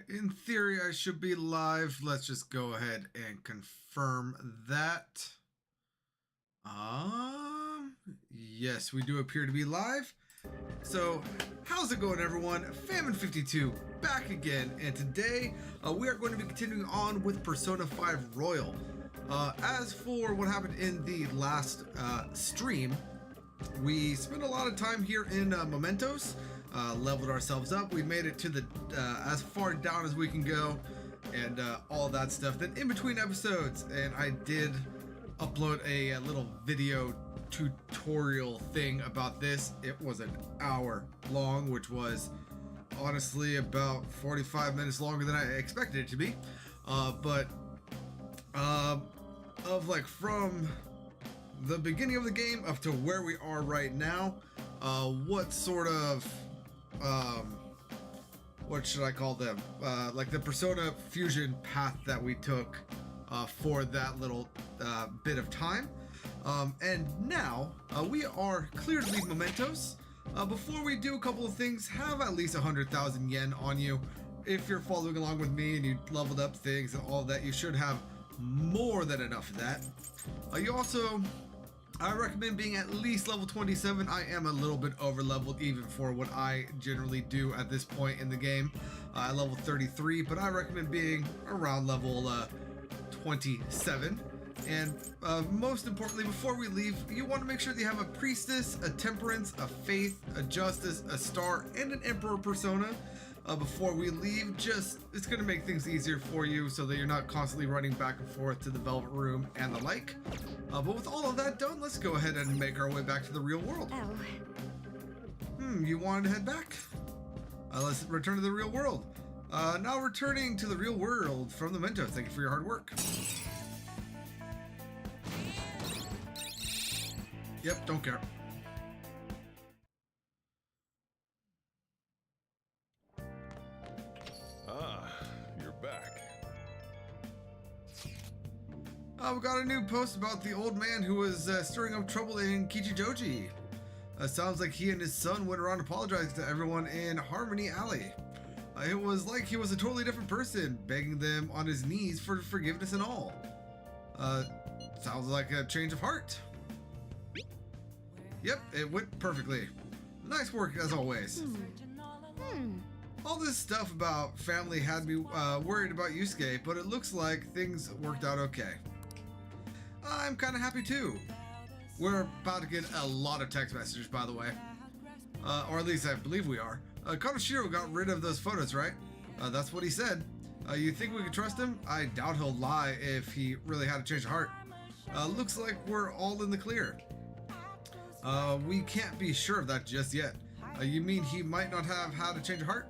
In theory, I should be live. Let's just go ahead and confirm that. Yes, we do appear to be live. So, how's it going, everyone? Famine52 back again, and today we are going to be continuing on with Persona 5 Royal. As for what happened in the last stream, we spent a lot of time here in Mementos. Leveled ourselves up. We made it to the as far down as we can go, and all that stuff. Then in between episodes, and I did upload a little video tutorial thing about this. It was an hour long, which was honestly about 45 minutes longer than I expected it to be. But of like from the beginning of the game up to where we are right now, what sort of what should I call them? Like the Persona Fusion path that we took for that little bit of time. And now we are clear to leave Mementos. Before we do a couple of things, have at least 100,000 yen on you. If you're following along with me and you leveled up things and all that, you should have more than enough of that. You also, I recommend being at least level 27. I am a little bit over leveled even for what I generally do at this point in the game. Level 33, but I recommend being around level 27. And most importantly, before we leave, you want to make sure that you have a priestess, a temperance, a faith, a justice, a star, and an emperor persona. Before we leave, it's going to make things easier for you so that you're not constantly running back and forth to the Velvet Room and the like. But with all of that done, let's go ahead and make our way back to the real world. You wanted to head back? Let's return to the real world. Now returning to the real world from the Memento. Thank you for your hard work. Yep, don't care. You're back. We got a new post about the old man who was stirring up trouble in Kichijoji. Sounds like he and his son went around apologizing to everyone in Harmony Alley. It was like he was a totally different person, begging them on his knees for forgiveness and all. Sounds like a change of heart. Yep, it went perfectly. Nice work as always. All this stuff about family had me worried about Yusuke, but it looks like things worked out okay. I'm kind of happy too. We're about to get a lot of text messages, by the way. Or at least I believe we are. Kaneshiro got rid of those photos, right? That's what he said. You think we can trust him? I doubt he'll lie if he really had a change of heart. Looks like we're all in the clear. We can't be sure of that just yet. You mean he might not have had a change of heart?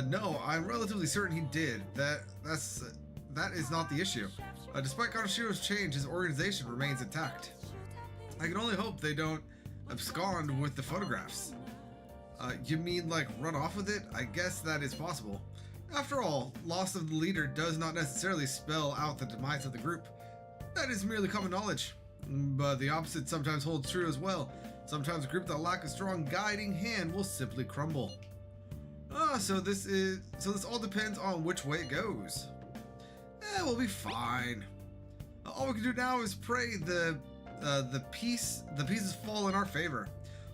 No, I'm relatively certain he did. That is not the issue. Despite Kaneshiro's change, his organization remains intact. I can only hope they don't abscond with the photographs. You mean like run off with it? I guess that is possible. After all, loss of the leader does not necessarily spell out the demise of the group. That is merely common knowledge. But the opposite sometimes holds true as well. Sometimes a group that lacks a strong guiding hand will simply crumble. So this all depends on which way it goes. We'll be fine. All we can do now is pray the pieces fall in our favor.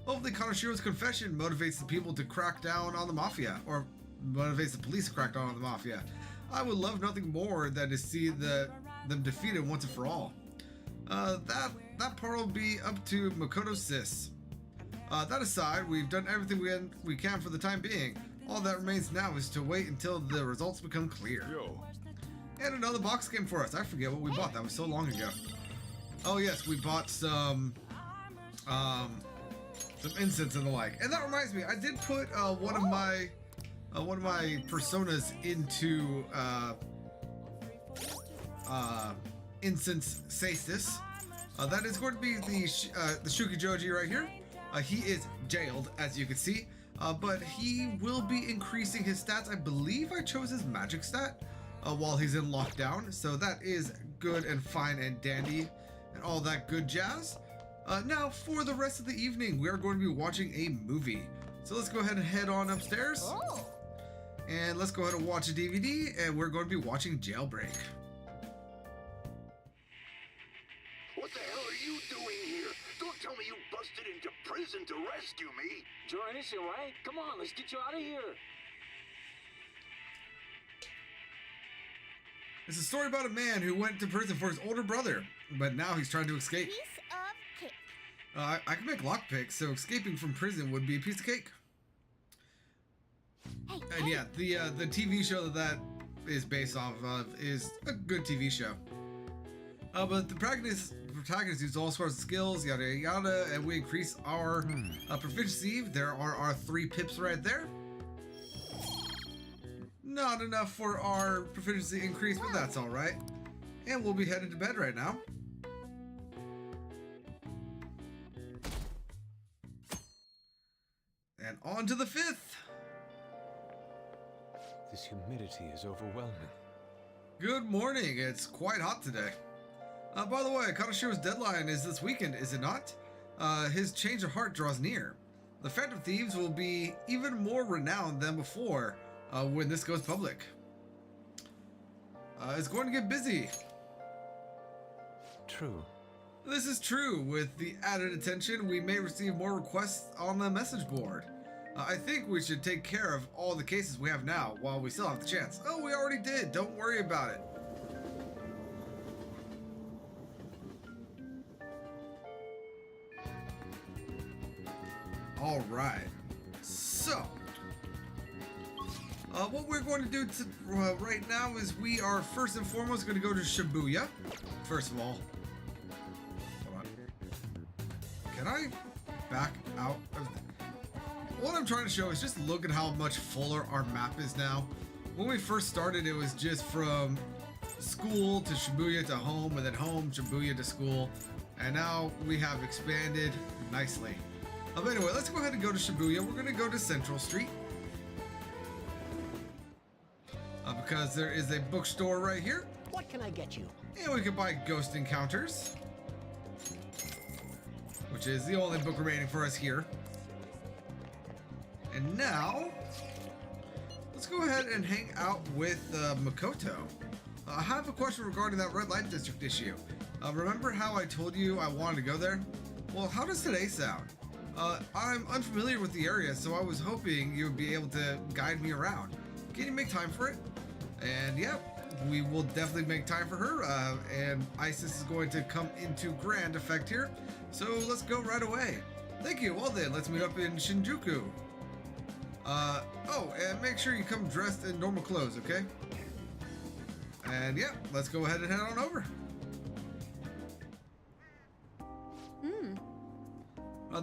Hopefully Kaneshiro's confession motivates the people to crack down on the mafia, or motivates the police to crack down on the mafia. I would love nothing more than to see them defeated once and for all. That part will be up to Makoto Sis. That aside, we've done everything we can for the time being. All that remains now is to wait until the results become clear. Yo. And another box game for us. I forget what we bought. That was so long ago. Oh yes, we bought some incense and the like. And that reminds me, I did put one of my personas into incense stasis. That is going to be the Shukijoji right here. He is jailed, as you can see, but he will be increasing his stats. I believe I chose his magic stat while he's in lockdown, so that is good and fine and dandy and all that good jazz. Now, for the rest of the evening, we are going to be watching a movie. So let's go ahead and head on upstairs. And let's go ahead and watch a DVD, and we're going to be watching Jailbreak. What the hell are you doing here? Don't tell me you busted into prison to rescue me. Join us, all right? Come on, let's get you out of here. It's a story about a man who went to prison for his older brother, but now he's trying to escape. Piece of cake. I can make lockpicks, so escaping from prison would be a piece of cake. Hey, And yeah, the TV show that is based off of is a good TV show. But the protagonist uses all sorts of skills, yada yada, and we increase our proficiency. There are our 3 pips right there. Not enough for our proficiency increase, but that's all right. And we'll be headed to bed right now. And on to the 5th. This humidity is overwhelming. Good morning. It's quite hot today. By the way, Kanashiro's deadline is this weekend, is it not? His change of heart draws near. The Phantom Thieves will be even more renowned than before when this goes public. It's going to get busy. True. This is true. With the added attention, we may receive more requests on the message board. I think we should take care of all the cases we have now while we still have the chance. Oh, we already did. Don't worry about it. All right. So, what we're going to do right now is we are first and foremost going to go to Shibuya. First of all, hold on. Can I back out of what I'm trying to show is just look at how much fuller our map is now. When we first started, it was just from school to Shibuya to home, and then home, Shibuya to school. And now we have expanded nicely. But anyway, let's go ahead and go to Shibuya. We're going to go to Central Street. Because there is a bookstore right here. What can I get you? And we can buy Ghost Encounters, which is the only book remaining for us here. And now, let's go ahead and hang out with Makoto. I have a question regarding that red light district issue. Remember how I told you I wanted to go there? Well, how does today sound? I'm unfamiliar with the area, so I was hoping you would be able to guide me around. Can you make time for it? And yeah, we will definitely make time for her. And ISIS is going to come into grand effect here. So let's go right away. Thank you. Well then, let's meet up in Shinjuku. Oh, and make sure you come dressed in normal clothes, okay? And yeah, let's go ahead and head on over.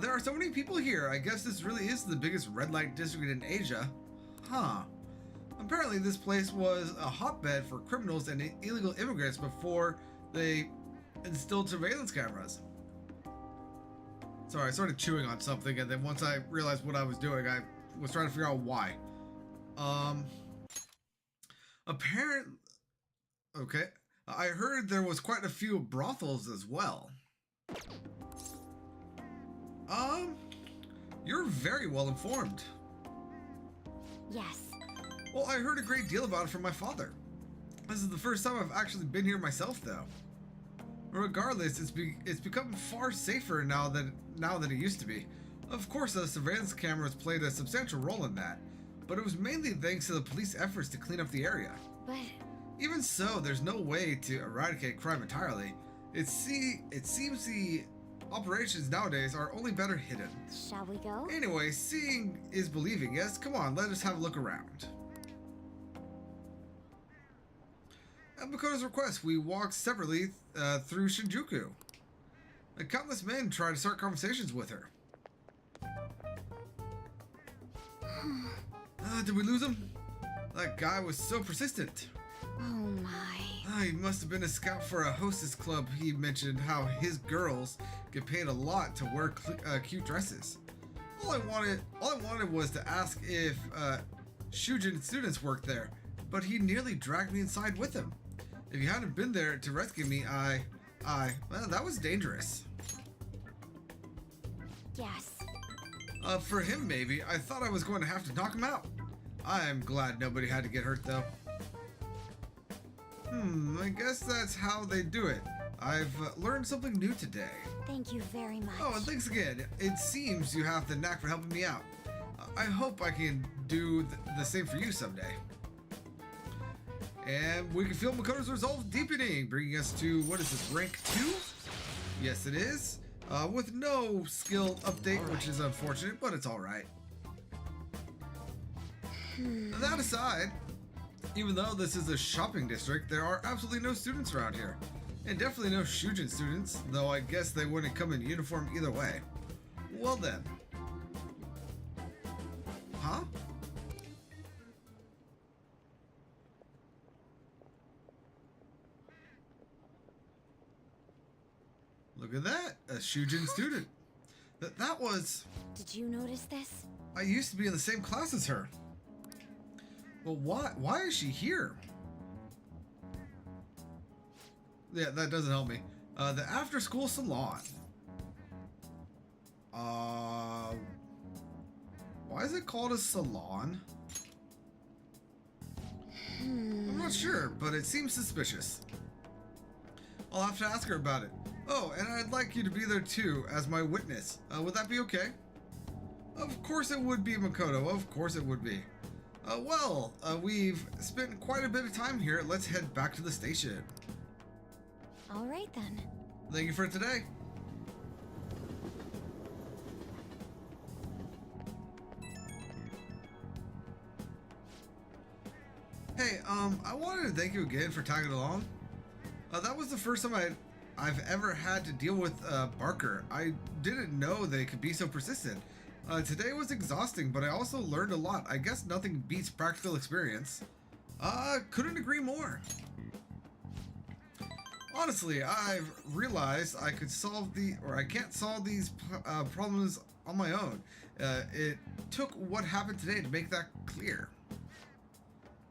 There are so many people here. I guess this really is the biggest red light district in Asia. Huh. Apparently this place was a hotbed for criminals and illegal immigrants before they installed surveillance cameras. Sorry, I started chewing on something, and then once I realized what I was doing, I was trying to figure out why. Okay. I heard there was quite a few brothels as well. You're very well informed. Yes. Well, I heard a great deal about it from my father. This is the first time I've actually been here myself, though. Regardless, it's become far safer now than it used to be. Of course, the surveillance cameras played a substantial role in that, but it was mainly thanks to the police efforts to clean up the area. But Even so, there's no way to eradicate crime entirely. It seems the operations nowadays are only better hidden. shall we go? Anyway, seeing is believing, yes? Come on, let us have a look around. At Makoto's request, we walked separately through Shinjuku. Countless men tried to start conversations with her. Did we lose him? That guy was so persistent. Oh my. He must have been a scout for a hostess club. He mentioned how his girls get paid a lot to wear cute dresses. All I wanted was to ask if Shujin students worked there, but he nearly dragged me inside with him. If you hadn't been there to rescue me, well, that was dangerous. Yes. For him, maybe. I thought I was going to have to knock him out. I'm glad nobody had to get hurt though. I guess that's how they do it. I've learned something new today. Thank you very much. Oh, and thanks again. It seems you have the knack for helping me out. I hope I can do the same for you someday. And we can feel Makoto's resolve deepening, bringing us to, what is this, rank 2? Yes, it is. With no skill update, which is unfortunate, but it's alright. That aside, even though this is a shopping district, there are absolutely no students around here. And definitely no Shujin students, though I guess they wouldn't come in uniform either way. Well then. Huh? Look at that, a Shujin student. That was... Did you notice this? I used to be in the same class as her. Well, why is she here? Yeah, that doesn't help me. The after-school salon. Why is it called a salon? I'm not sure, but it seems suspicious. I'll have to ask her about it. Oh, and I'd like you to be there too, as my witness. Would that be okay? Of course it would be, Makoto. Of course it would be. We've spent quite a bit of time here. Let's head back to the station. All right then. Thank you for today. Hey, I wanted to thank you again for tagging along. That was the first time I've ever had to deal with Barker. I didn't know they could be so persistent. Today was exhausting, but I also learned a lot. I guess nothing beats practical experience. Couldn't agree more. Honestly, I've realized I can't solve these problems on my own. It took what happened today to make that clear.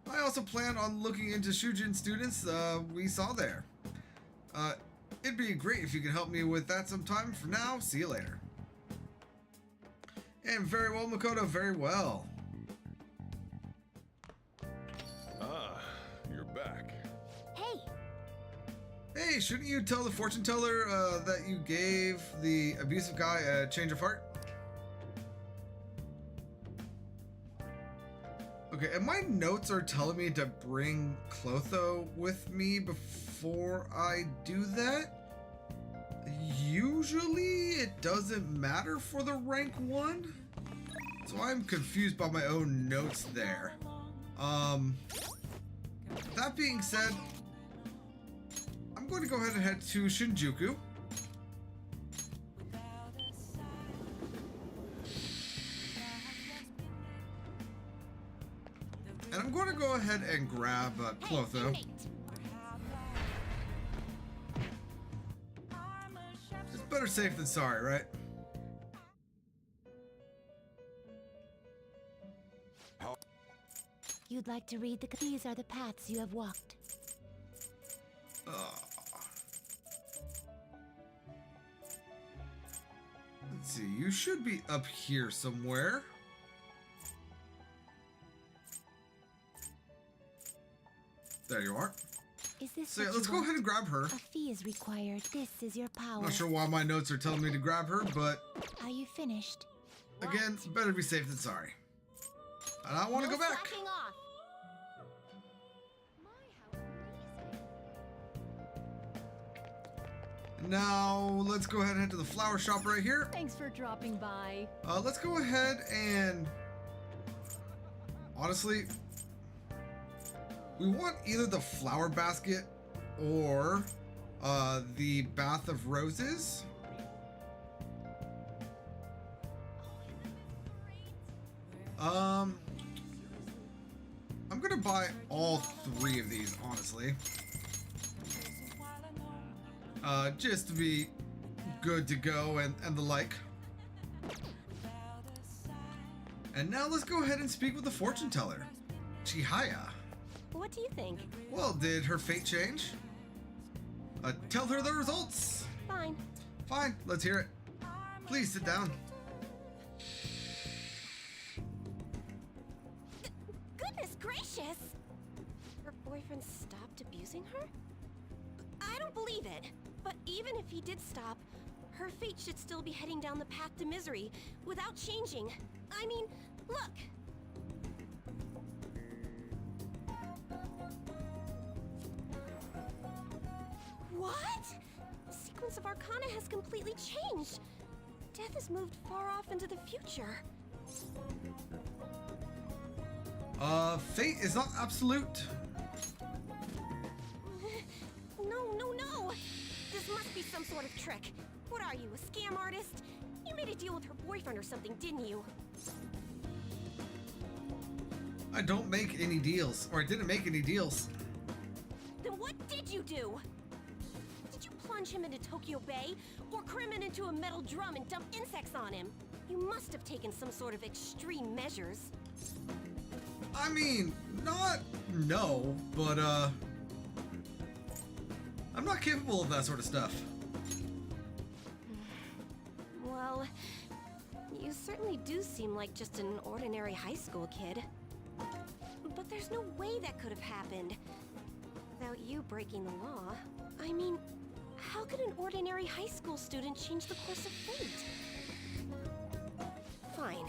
I also plan on looking into Shujin students we saw there. It'd be great if you could help me with that sometime. For now, see you later. And very well, Makoto, very well. Ah, you're back. Hey, Hey, shouldn't you tell the fortune teller that you gave the abusive guy a change of heart? Okay, and my notes are telling me to bring Clotho with me before I do that. Usually it doesn't matter for the rank 1. So I'm confused by my own notes there. That being said, I'm going to go ahead and head to Shinjuku. And I'm going to go ahead and grab Clotho. It's better safe than sorry, right? you'd like to read these are the paths you have walked. Let's see, you should be up here somewhere. There you are. Is this So yeah, what let's you go want? ahead and grab her. A fee is required. This is your power. Not sure why my notes are telling me to grab her, but Are you finished? again, better be safe than sorry. And I want to go back. Slacking off. Now, let's go ahead and head to the flower shop right here. Thanks for dropping by. Let's go ahead and... Honestly, we want either the flower basket or the bath of roses. I'm gonna buy all 3 of these, honestly. Just to be good to go and the like. And now let's go ahead and speak with the fortune teller, Chihaya. What do you think? Well, did her fate change? Tell her the results. Fine. Fine, let's hear it. Please sit down. Goodness gracious! Her boyfriend stopped abusing her? I don't believe it. But even if he did stop, her fate should still be heading down the path to misery without changing. I mean, look! What? The sequence of Arcana has completely changed. Death has moved far off into the future. Fate is not absolute. No! This must be some sort of trick. What are you, a scam artist? You made a deal with her boyfriend or something, didn't you? I don't make any deals, or I didn't make any deals. Then what did you do? Did you plunge him into Tokyo Bay, or cram it into a metal drum and dump insects on him? You must have taken some sort of extreme measures. I mean, no, but I'm not capable of that sort of stuff. Well, you certainly do seem like just an ordinary high school kid. But there's no way that could have happened without you breaking the law. I mean, how could an ordinary high school student change the course of fate? Fine.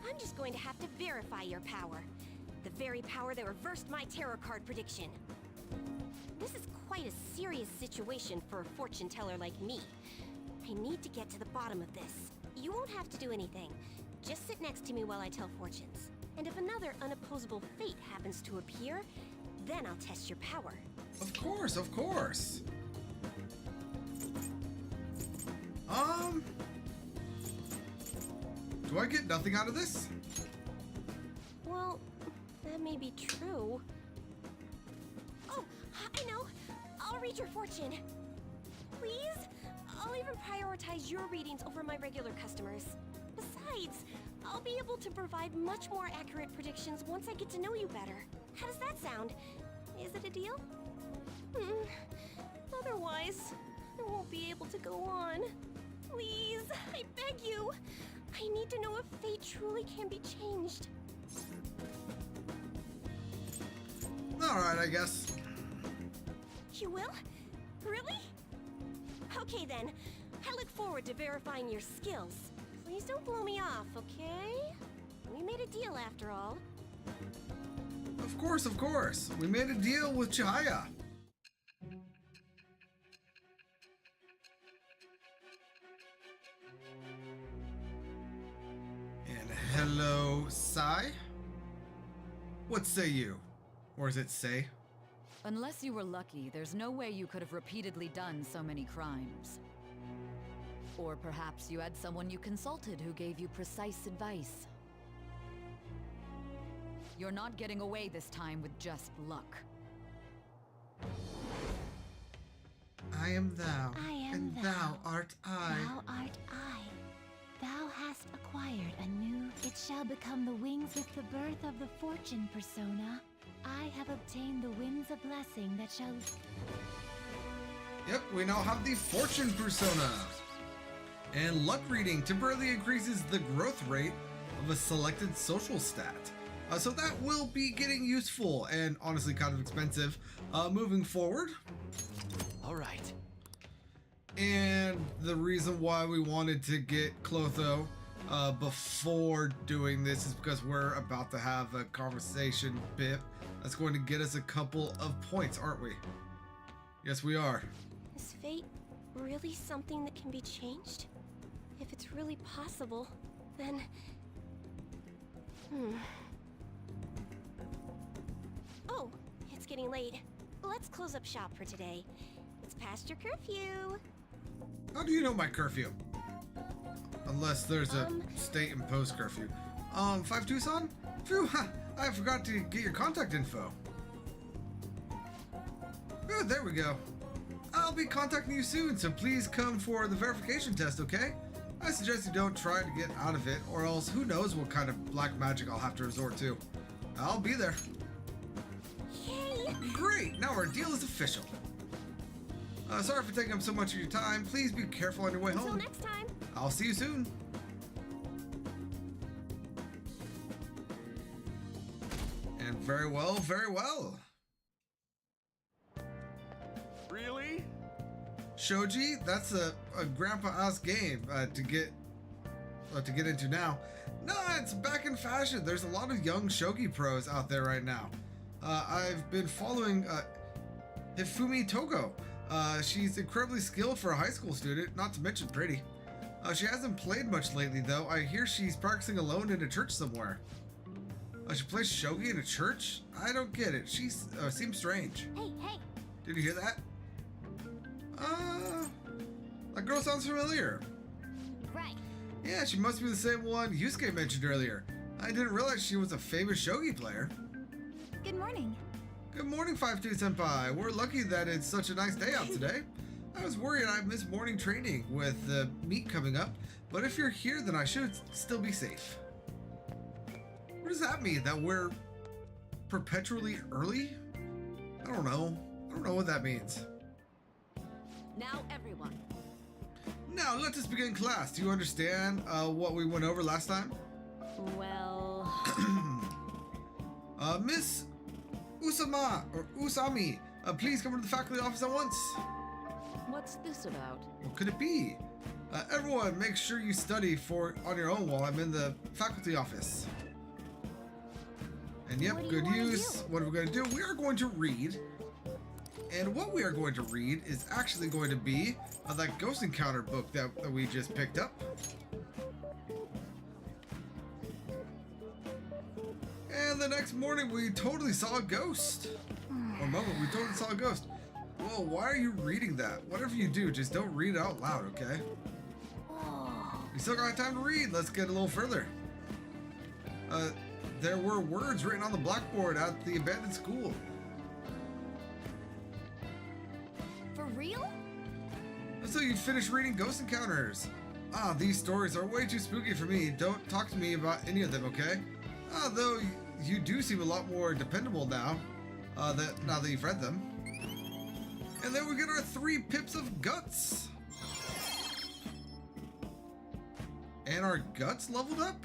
I'm just going to have to verify your power. The very power that reversed my tarot card prediction. This is quite a serious situation for a fortune teller like me. I need to get to the bottom of this. You won't have to do anything. Just sit next to me while I tell fortunes. And if another unopposable fate happens to appear, then I'll test your power. Of course. Do I get nothing out of this? Well, that may be true. Oh, I know. I'll read your fortune. Please? I'll even prioritize your readings over my regular customers. Besides, I'll be able to provide much more accurate predictions once I get to know you better. How does that sound? Is it a deal? Otherwise, I won't be able to go on. Please, I beg you. I need to know if fate truly can be changed. Alright, I guess. You will? Really? Okay then. I look forward to verifying your skills. Please don't blow me off, okay? We made a deal after all. Of course. We made a deal with Chihaya. And hello, Sai? What say you? Or is it say? Unless you were lucky, there's no way you could have repeatedly done so many crimes. Or perhaps you had someone you consulted who gave you precise advice. You're not getting away this time with just luck. I am thou, I am and thou. thou art I. Thou art I. Thou hast acquired a new. It shall become the wings with the birth of the fortune persona. I have obtained the winds of blessing that shall. Yep, we now have the fortune persona. And luck reading temporarily increases the growth rate of a selected social stat. So that will be getting useful and honestly kind of expensive moving forward. All right. And the reason why we wanted to get Clotho before doing this is because we're about to have a conversation bit that's going to get us a couple of points, aren't we? Yes, we are. Is fate really something that can be changed? If it's really possible, then... Oh, it's getting late. Let's close up shop for today. It's past your curfew. How do you know my curfew? Unless there's a state-imposed curfew. 5-2-son? Phew, I forgot to get your contact info. Good, there we go. I'll be contacting you soon, so please come for the verification test, okay? I suggest you don't try to get out of it, or else who knows what kind of black magic I'll have to resort to. I'll be there. Yay! Great, now our deal is official. Sorry for taking up so much of your time. Please be careful on your way home. Until next time. I'll see you soon. And Very well, very well. Really? Shoji, that's a grandpa-ass game to get into now. No, it's back in fashion. There's a lot of young shogi pros out there right now. I've been following Hifumi Togo. She's incredibly skilled for a high school student, not to mention pretty. She hasn't played much lately, though. I hear she's practicing alone in a church somewhere. She plays shogi in a church? I don't get it. She seems strange. Hey! Did you hear that? That girl sounds familiar. Right. Yeah, she must be the same one Yusuke mentioned earlier. I didn't realize she was a famous shogi player. Good morning. Good morning, 5-2 Senpai. We're lucky that it's such a nice day out today. I was worried I'd miss morning training with the meet coming up, but if you're here, then I should still be safe. What does that mean? That we're perpetually early? I don't know. I don't know what that means. Now, everyone. Now, let us begin class. Do you understand what we went over last time? Well... Miss Usami, please come to the faculty office at once. What's this about? What could it be? Everyone, make sure you study on your own while I'm in the faculty office. And yep, good use. What are we going to do? We are going to read. And what we are going to read is actually going to be that Ghost Encounter book that we just picked up. And the next morning, we totally saw a ghost. Or moment, we totally saw a ghost. Whoa, why are you reading that? Whatever you do, just don't read it out loud, okay? We still got time to read. Let's get a little further. There were words written on the blackboard at the abandoned school. For real? So you finished reading Ghost Encounters. These stories are way too spooky for me. Don't talk to me about any of them, okay? Though you do seem a lot more dependable now that you've read them. And then we get our 3 pips of guts. And our guts leveled up?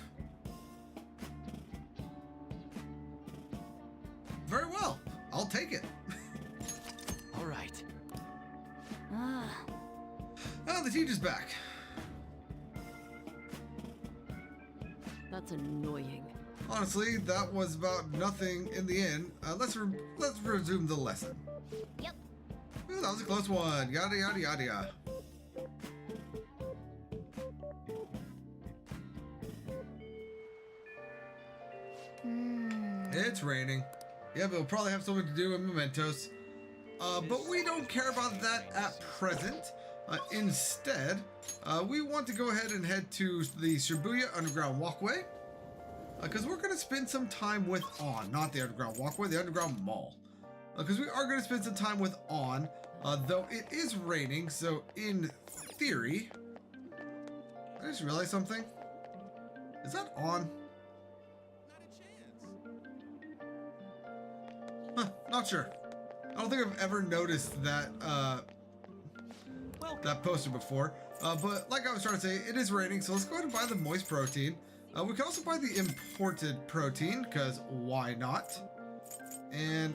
Very well. I'll take it. All right. The teacher's back. That's annoying. Honestly, that was about nothing in the end. Let's resume the lesson. Yep. Ooh, that was a close one. Yada yada yada yada. It's raining. Yeah, but it'll probably have something to do with mementos. But we don't care about that at present. Instead, we want to go ahead and head to the Shibuya Underground Walkway. Because we're going to spend some time with On, not the Underground Walkway, the Underground Mall. Because we are going to spend some time with On, though it is raining, so in theory... I just realized something. Is that On? Huh, not sure. I don't think I've ever noticed that that poster before. But like I was trying to say, it is raining, so let's go ahead and buy the moist protein. We can also buy the imported protein, because why not? And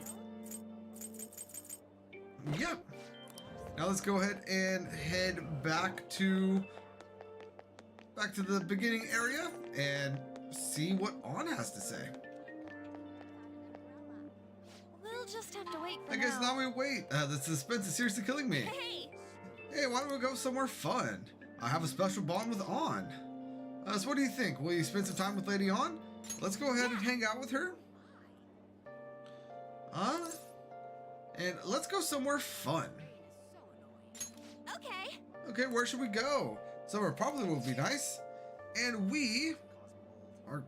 yeah. Now let's go ahead and head back to the beginning area and see what On has to say. We'll just have to wait for I guess now we wait. The suspense is seriously killing me. Hey, why don't we go somewhere fun? I have a special bond with On. So what do you think? Will you spend some time with Lady On? Let's go ahead and hang out with her. And let's go somewhere fun. Okay. Okay, where should we go? Somewhere probably will be nice. And we are...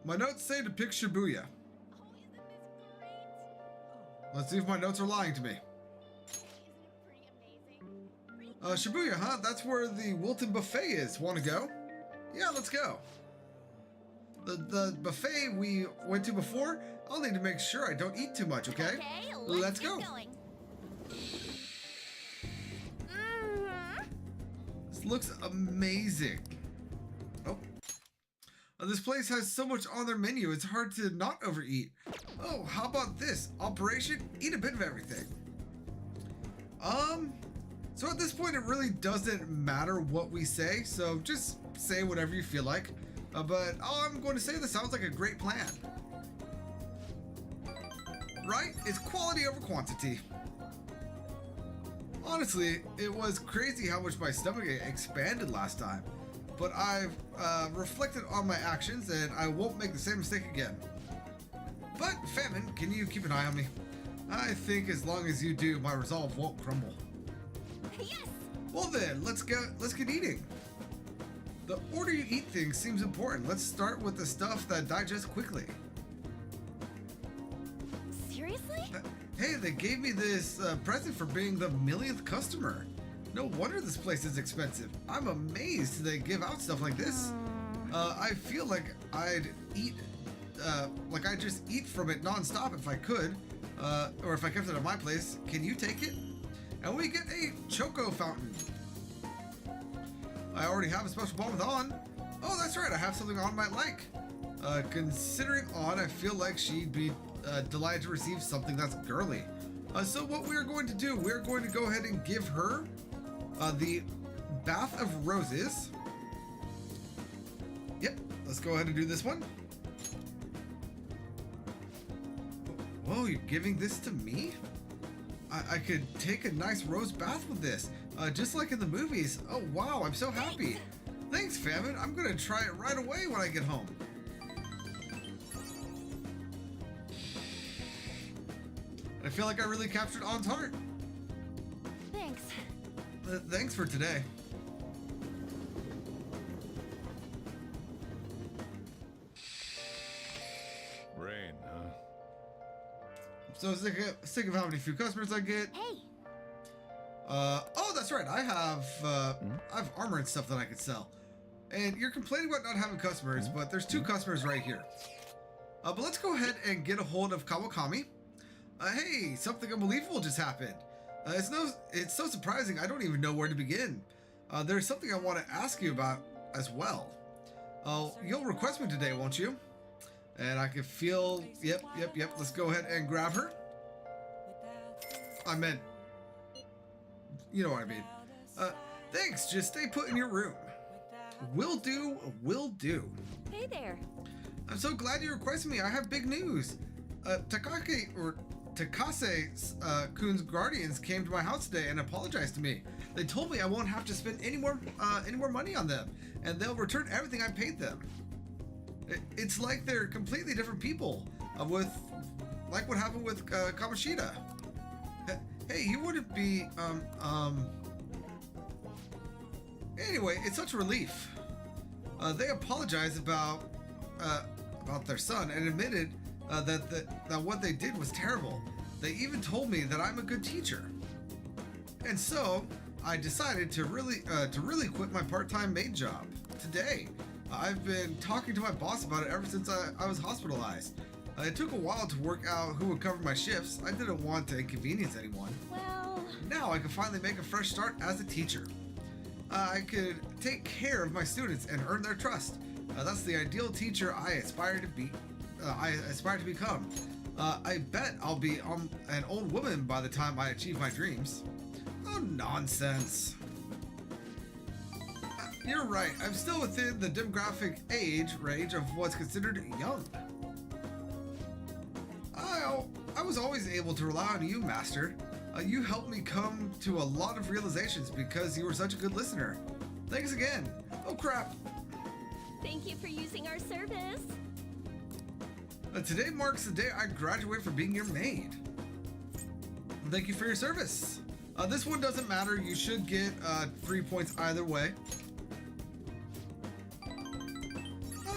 My notes say to pick Shibuya. Let's see if my notes are lying to me. Shibuya, huh? That's where the Wilton Buffet is. Want to go? Yeah, let's go. The buffet we went to before, I'll need to make sure I don't eat too much, okay? Okay, let's go. Going. This looks amazing. Oh, This place has so much on their menu, it's hard to not overeat. Oh, how about this? Operation Eat a bit of everything. So at this point, it really doesn't matter what we say, so just say whatever you feel like. But all I'm going to say, this sounds like a great plan. Right? It's quality over quantity. Honestly, it was crazy how much my stomach expanded last time. But I've reflected on my actions and I won't make the same mistake again. But, Famine, can you keep an eye on me? I think as long as you do, my resolve won't crumble. Yes! Well then, let's get eating. The order you eat things seems important. Let's start with the stuff that digests quickly. Seriously? Hey, they gave me this present for being the millionth customer. No wonder this place is expensive. I'm amazed they give out stuff like this. I feel like I'd eat, like I just eat from it non-stop if I could, or if I kept it at my place. Can you take it? And we get a Choco Fountain. I already have a special bond with On. Oh, that's right, I have something On might like. Considering On, I feel like she'd be delighted to receive something that's girly. So what we're going to do, we're going to go ahead and give her the Bath of Roses. Yep, let's go ahead and do this one. Whoa, you're giving this to me? I could take a nice rose bath with this, just like in the movies. Oh wow, I'm so happy. Thanks, Famine. I'm gonna try it right away when I get home. I feel like I really captured On's heart. Thanks. Thanks for today. Rain, huh? So sick of how many few customers I get. Hey, Oh, that's right. I have armor and stuff that I could sell. And you're complaining about not having customers, but there's 2 customers right here. But let's go ahead and get a hold of Kawakami. Hey, something unbelievable just happened. It's so surprising. I don't even know where to begin. There's something I want to ask you about as well. You'll request me today, won't you? And I can feel, yep. Let's go ahead and grab her. I meant, you know what I mean. Thanks, just stay put in your room. Will do. Hey there. I'm so glad you requested me. I have big news. Takase Kun's guardians came to my house today and apologized to me. They told me I won't have to spend any more money on them, and they'll return everything I paid them. It's like they're completely different people, with like what happened with Kamoshida. Hey, you wouldn't be Anyway, it's such a relief. They apologized about their son and admitted that what they did was terrible. They even told me that I'm a good teacher. And so I decided to really quit my part-time maid job today. I've been talking to my boss about it ever since I was hospitalized. It took a while to work out who would cover my shifts. I didn't want to inconvenience anyone. Well, Now I can finally make a fresh start as a teacher. I could take care of my students and earn their trust. That's the ideal teacher I aspire to be. I aspire to become. I bet I'll be an old woman by the time I achieve my dreams. Oh, nonsense. You're right. I'm still within the demographic age range of what's considered young. I was always able to rely on you, Master. You helped me come to a lot of realizations because you were such a good listener. Thanks again. Oh, crap. thank you for using our service. Today marks the day I graduate from being your maid. Thank you for your service. This one doesn't matter. You should get 3 points either way.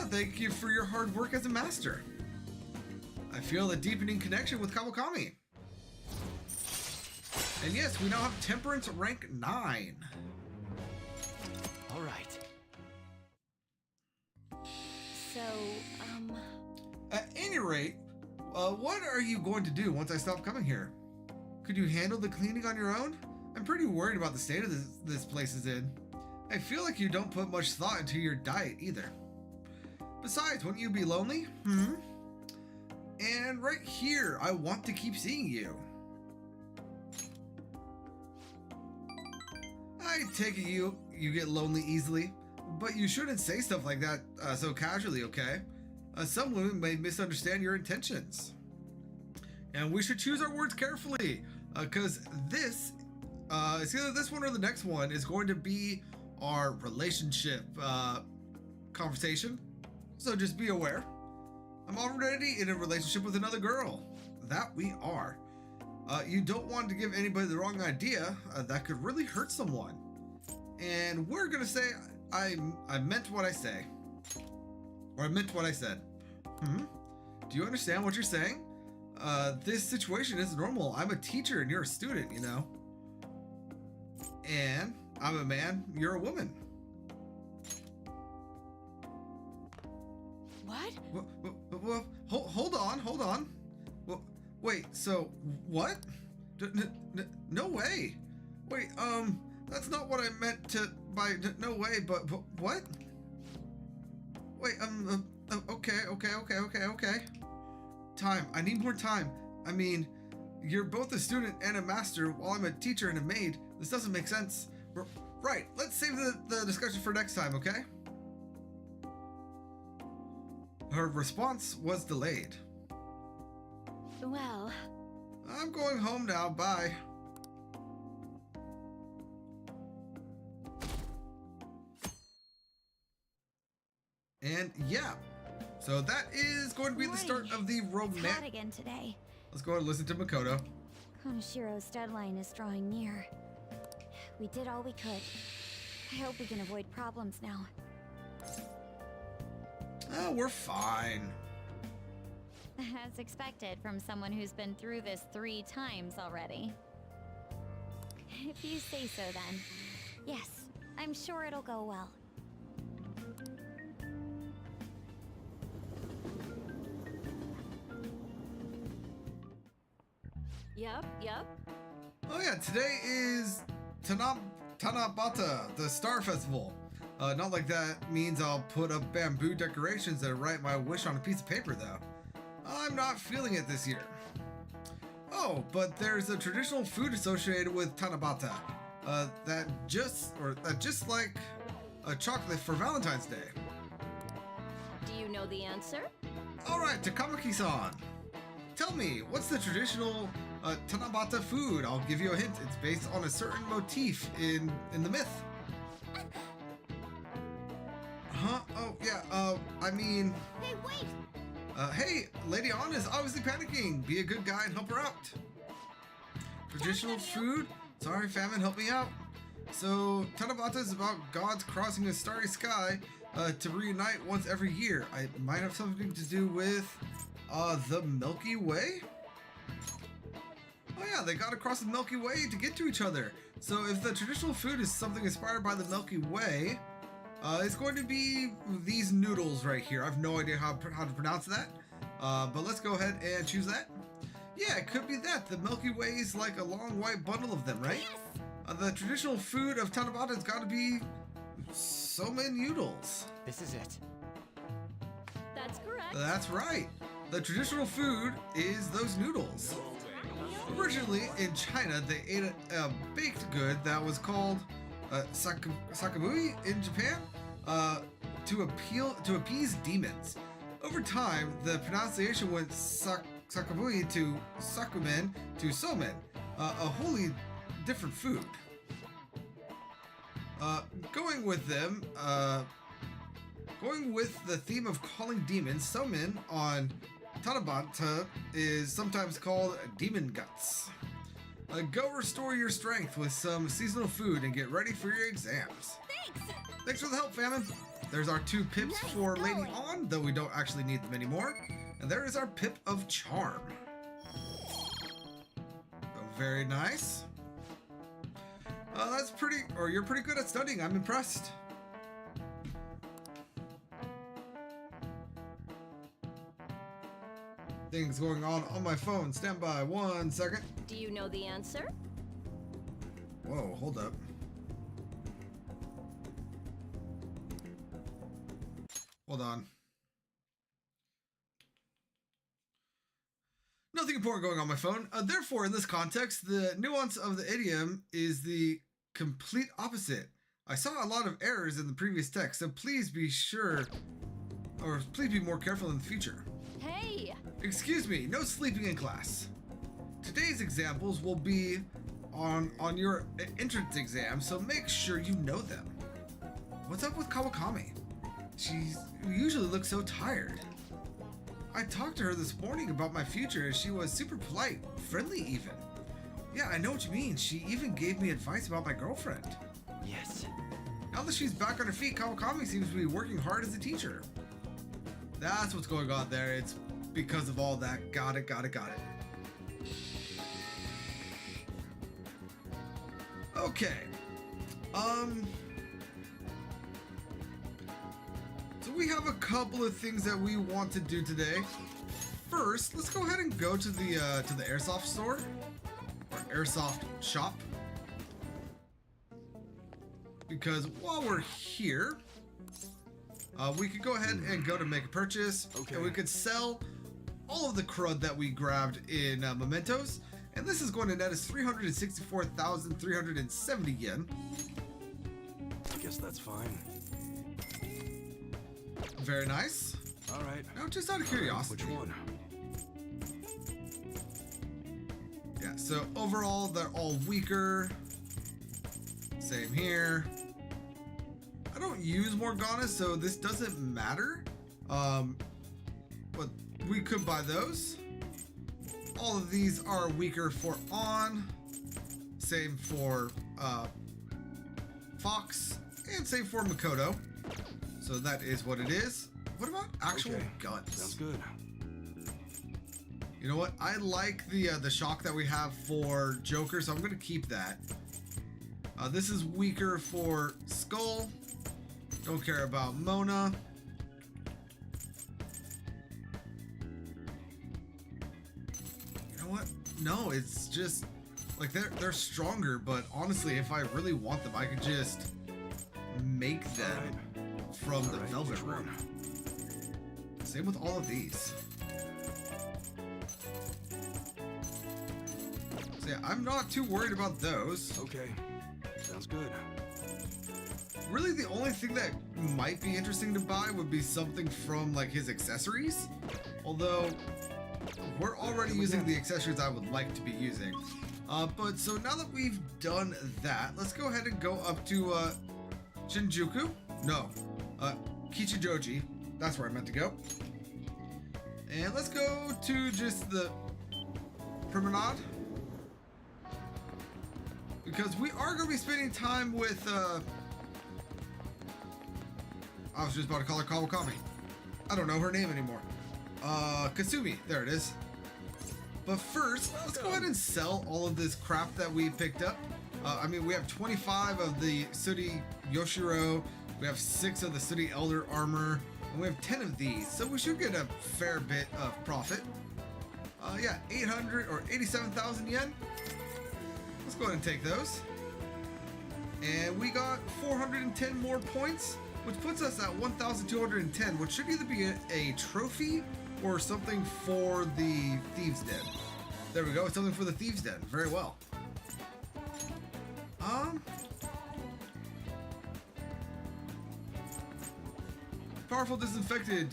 Thank you for your hard work as a master. I feel a deepening connection with Kawakami. And yes, we now have Temperance rank 9. All right. So, At any rate, what are you going to do once I stop coming here? Could you handle the cleaning on your own? I'm pretty worried about the state of this place is in. I feel like you don't put much thought into your diet either. Besides, wouldn't you be lonely? And right here, I want to keep seeing you. I take it you get lonely easily, but you shouldn't say stuff like that so casually, okay? Some women may misunderstand your intentions. And we should choose our words carefully, because this, it's either this one or the next one, is going to be our relationship conversation. So just be aware. I'm already in a relationship with another girl. That we are. You don't want to give anybody the wrong idea. That could really hurt someone. And we're gonna say, I meant what I say. Or I meant what I said. Do you understand what you're saying? This situation is normal. I'm a teacher and you're a student, you know? And I'm a man, you're a woman. What? Well, hold on. Well, wait, so what? No way. Wait, that's not what I meant to by no way, but what? Wait, okay. Time. I need more time. I mean, you're both a student and a master while I'm a teacher and a maid. This doesn't make sense. Right, let's save the discussion for next time, okay? Her response was delayed. Well, I'm going home now, bye. And yeah, so that is going to be the start of the hot romantic. again today. Let's go and listen to Makoto. Konoshiro's deadline is drawing near. We did all we could. I hope we can avoid problems now. Oh, we're fine. As expected from someone who's been through this 3 times already. If you say so then. Yes, I'm sure it'll go well. Yep. Oh yeah, today is Tanabata, the Star Festival. Not like that means I'll put up bamboo decorations and write my wish on a piece of paper though. I'm not feeling it this year. Oh, but there's a traditional food associated with Tanabata. That just like a chocolate for Valentine's Day. Do you know the answer? Alright, Takamaki-san. Tell me, what's the traditional Tanabata food? I'll give you a hint. It's based on a certain motif in the myth. Huh? Oh, yeah, I mean... Hey, wait! Hey, Lady Anna is obviously panicking. Be a good guy and help her out. Traditional food? Sorry, famine, help me out. So, Tanabata is about gods crossing a starry sky to reunite once every year. It might have something to do with the Milky Way? Oh yeah, they got across the Milky Way to get to each other. So if the traditional food is something inspired by the Milky Way, it's going to be these noodles right here. I have no idea how to pronounce that, but let's go ahead and choose that. Yeah, it could be that. The Milky Way is like a long white bundle of them, right? Yes! The traditional food of Tanabata has got to be somen noodles. This is it. That's correct. That's right. The traditional food is those noodles. Originally in China, they ate a baked good that was called sakabui in Japan to appease demons. Over time, the pronunciation went sakabui to sakumen to somen, a wholly different food. Going with the theme of calling demons, somen on Tanabata is sometimes called demon guts. Go restore your strength with some seasonal food and get ready for your exams. Thanks for the help, Famine. There's our 2 pips for Lady On, though we don't actually need them anymore. And there is our pip of Charm. Oh, very nice. You're pretty good at studying. I'm impressed. Things going on my phone. Stand by 1 second. Do you know the answer? Whoa, hold up. Hold on. Nothing important going on my phone. Therefore, in this context, the nuance of the idiom is the complete opposite. I saw a lot of errors in the previous text, so please be sure, or please be more careful in the future. Hey! Excuse me, no sleeping in class. Today's examples will be on your entrance exam, so make sure you know them. What's up with Kawakami? She usually looks so tired. I talked to her this morning about my future and she was super polite, friendly even. Yeah, I know what you mean. She even gave me advice about my girlfriend. Yes. Now that she's back on her feet, Kawakami seems to be working hard as a teacher. That's what's going on there. It's because of all that. Got it. Okay. So we have a couple of things that we want to do today. First, let's go ahead and go to the airsoft store or airsoft shop, because while we're here, we could go ahead and go to make a purchase, and we could sell all of the crud that we grabbed in mementos, and this is going to net us 364,370 yen. I guess that's fine. Very nice. All right. Now, just out of curiosity. Which one? Yeah, so overall, they're all weaker. Same here. I don't use Morgana, so this doesn't matter. But we could buy those. All of these are weaker for on. Same for Fox, and same for Makoto. So that is what it is. What about actual guns? Sounds good. You know what? I like the shock that we have for Joker, so I'm going to keep that. This is weaker for Skull. Don't care about Mona. You know what? No, it's just like they're stronger, but honestly, if I really want them, I could just make them from the Velvet Room. Same with all of these. So yeah, I'm not too worried about those. Okay. Sounds good. Really, the only thing that might be interesting to buy would be something from like his accessories. Although we're already using the accessories I would like to be using. But so now that we've done that, let's go ahead and go up to Shinjuku. No, Kichijoji. That's where I meant to go. And let's go to just the promenade, because we are going to be spending time with I was just about to call her Kawakami. I don't know her name anymore. Kasumi. There it is. But first, let's go ahead and sell all of this crap that we picked up. I mean, we have 25 of the Sooty Yoshiro. We have 6 of the Sooty Elder Armor. And we have 10 of these. So we should get a fair bit of profit. Yeah, 800 or 87,000 yen. Let's go ahead and take those. And we got 410 more points, which puts us at 1,210, which should either be a trophy or something for the Thieves' Den. There we go, something for the Thieves' Den. Very well. Powerful Disinfected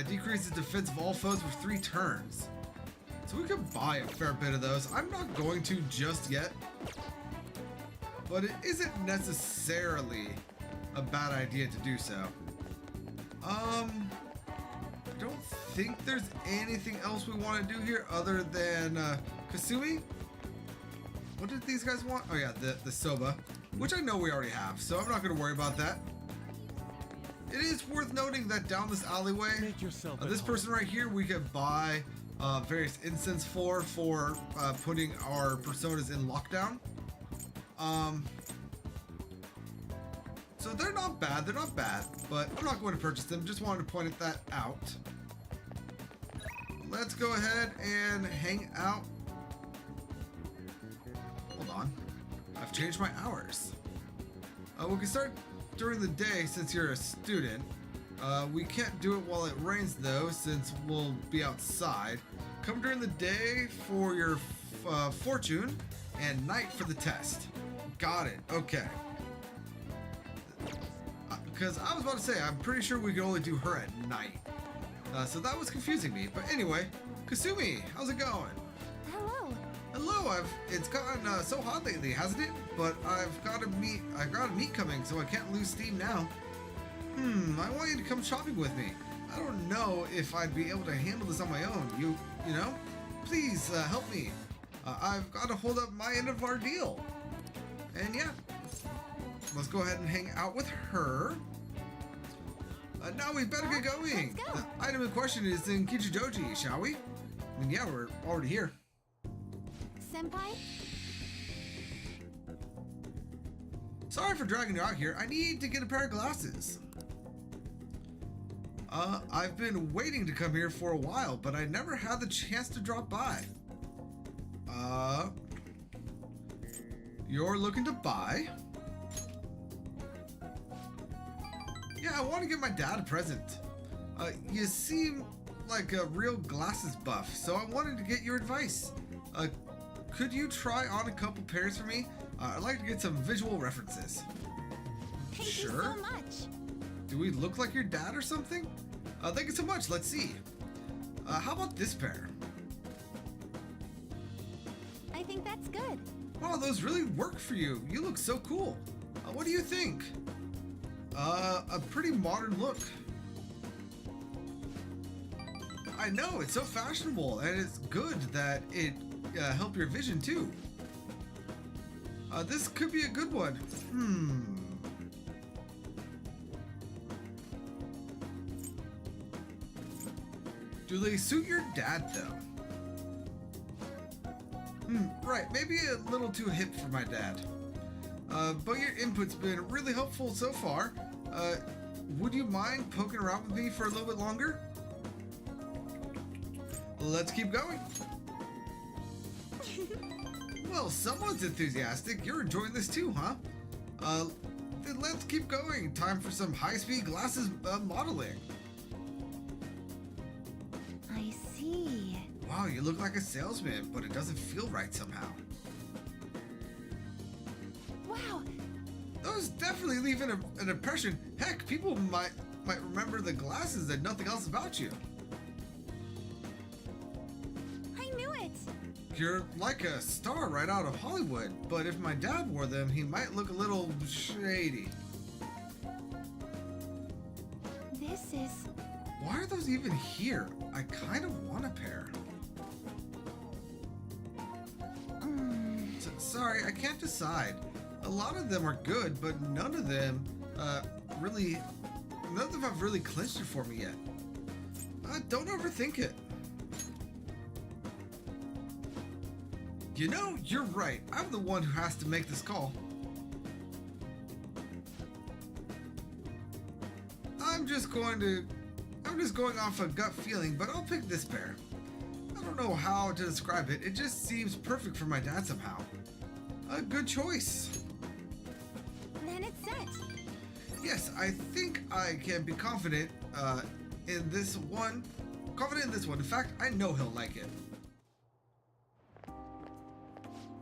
decreases defense of all foes for 3 turns. So we could buy a fair bit of those. I'm not going to just yet, but it isn't necessarily a bad idea to do so. I don't think there's anything else we want to do here other than Kasumi. What did these guys want? Oh yeah, the soba, which I know we already have, so I'm not going to worry about that. It is worth noting that down this alleyway, this person right here, we could buy various incense for putting our personas in lockdown. So they're not bad, but I'm not going to purchase them. Just wanted to point that out. Let's go ahead and hang out. Hold on, I've changed my hours. We can start during the day since you're a student. We can't do it while it rains though, since we'll be outside. come during the day for your fortune and night for the test. Got it. Okay. Because I was about to say, I'm pretty sure we could only do her at night. So that was confusing me. But anyway, Kasumi, how's it going? Hello. Hello. It's gotten so hot lately, hasn't it? But I've got a meet coming, so I can't lose steam now. I want you to come shopping with me. I don't know if I'd be able to handle this on my own. You know? Please help me. I've got to hold up my end of our deal. And yeah, let's go ahead and hang out with her. Now we better get going. Let's go. The item in question is in Kichidoji, shall we? I mean, yeah, we're already here. Senpai? Sorry for dragging you out here. I need to get a pair of glasses. I've been waiting to come here for a while, but I never had the chance to drop by. You're looking to buy? Yeah, I want to get my dad a present. You seem like a real glasses buff, so I wanted to get your advice. Could you try on a couple pairs for me? I'd like to get some visual references. Thank you so much. Do we look like your dad or something? Thank you so much. Let's see. How about this pair? I think that's good. Wow, those really work for you. You look so cool. What do you think? A pretty modern look. I know, it's so fashionable, and it's good that it help your vision too. This could be a good one. Do they suit your dad though? Right, maybe a little too hip for my dad. But your input's been really helpful so far. Would you mind poking around with me for a little bit longer? Let's keep going. Well, someone's enthusiastic. You're enjoying this too, huh? Then let's keep going. Time for some high-speed glasses modeling. I see. Wow, you look like a salesman, but it doesn't feel right somehow. Wow. Those definitely leave an impression. Heck, people might remember the glasses and nothing else about you. I knew it. You're like a star right out of Hollywood, but if my dad wore them, he might look a little shady. This is... Why are those even here? I kind of want a pair. Sorry, I can't decide. A lot of them are good, but none of them have really clinched it for me yet. Don't overthink it. You know, you're right. I'm the one who has to make this call. I'm just going off a gut feeling, but I'll pick this pair. I don't know how to describe it. It just seems perfect for my dad somehow. A good choice. Then it's set. Yes, I think I can be confident in this one. In fact, I know he'll like it.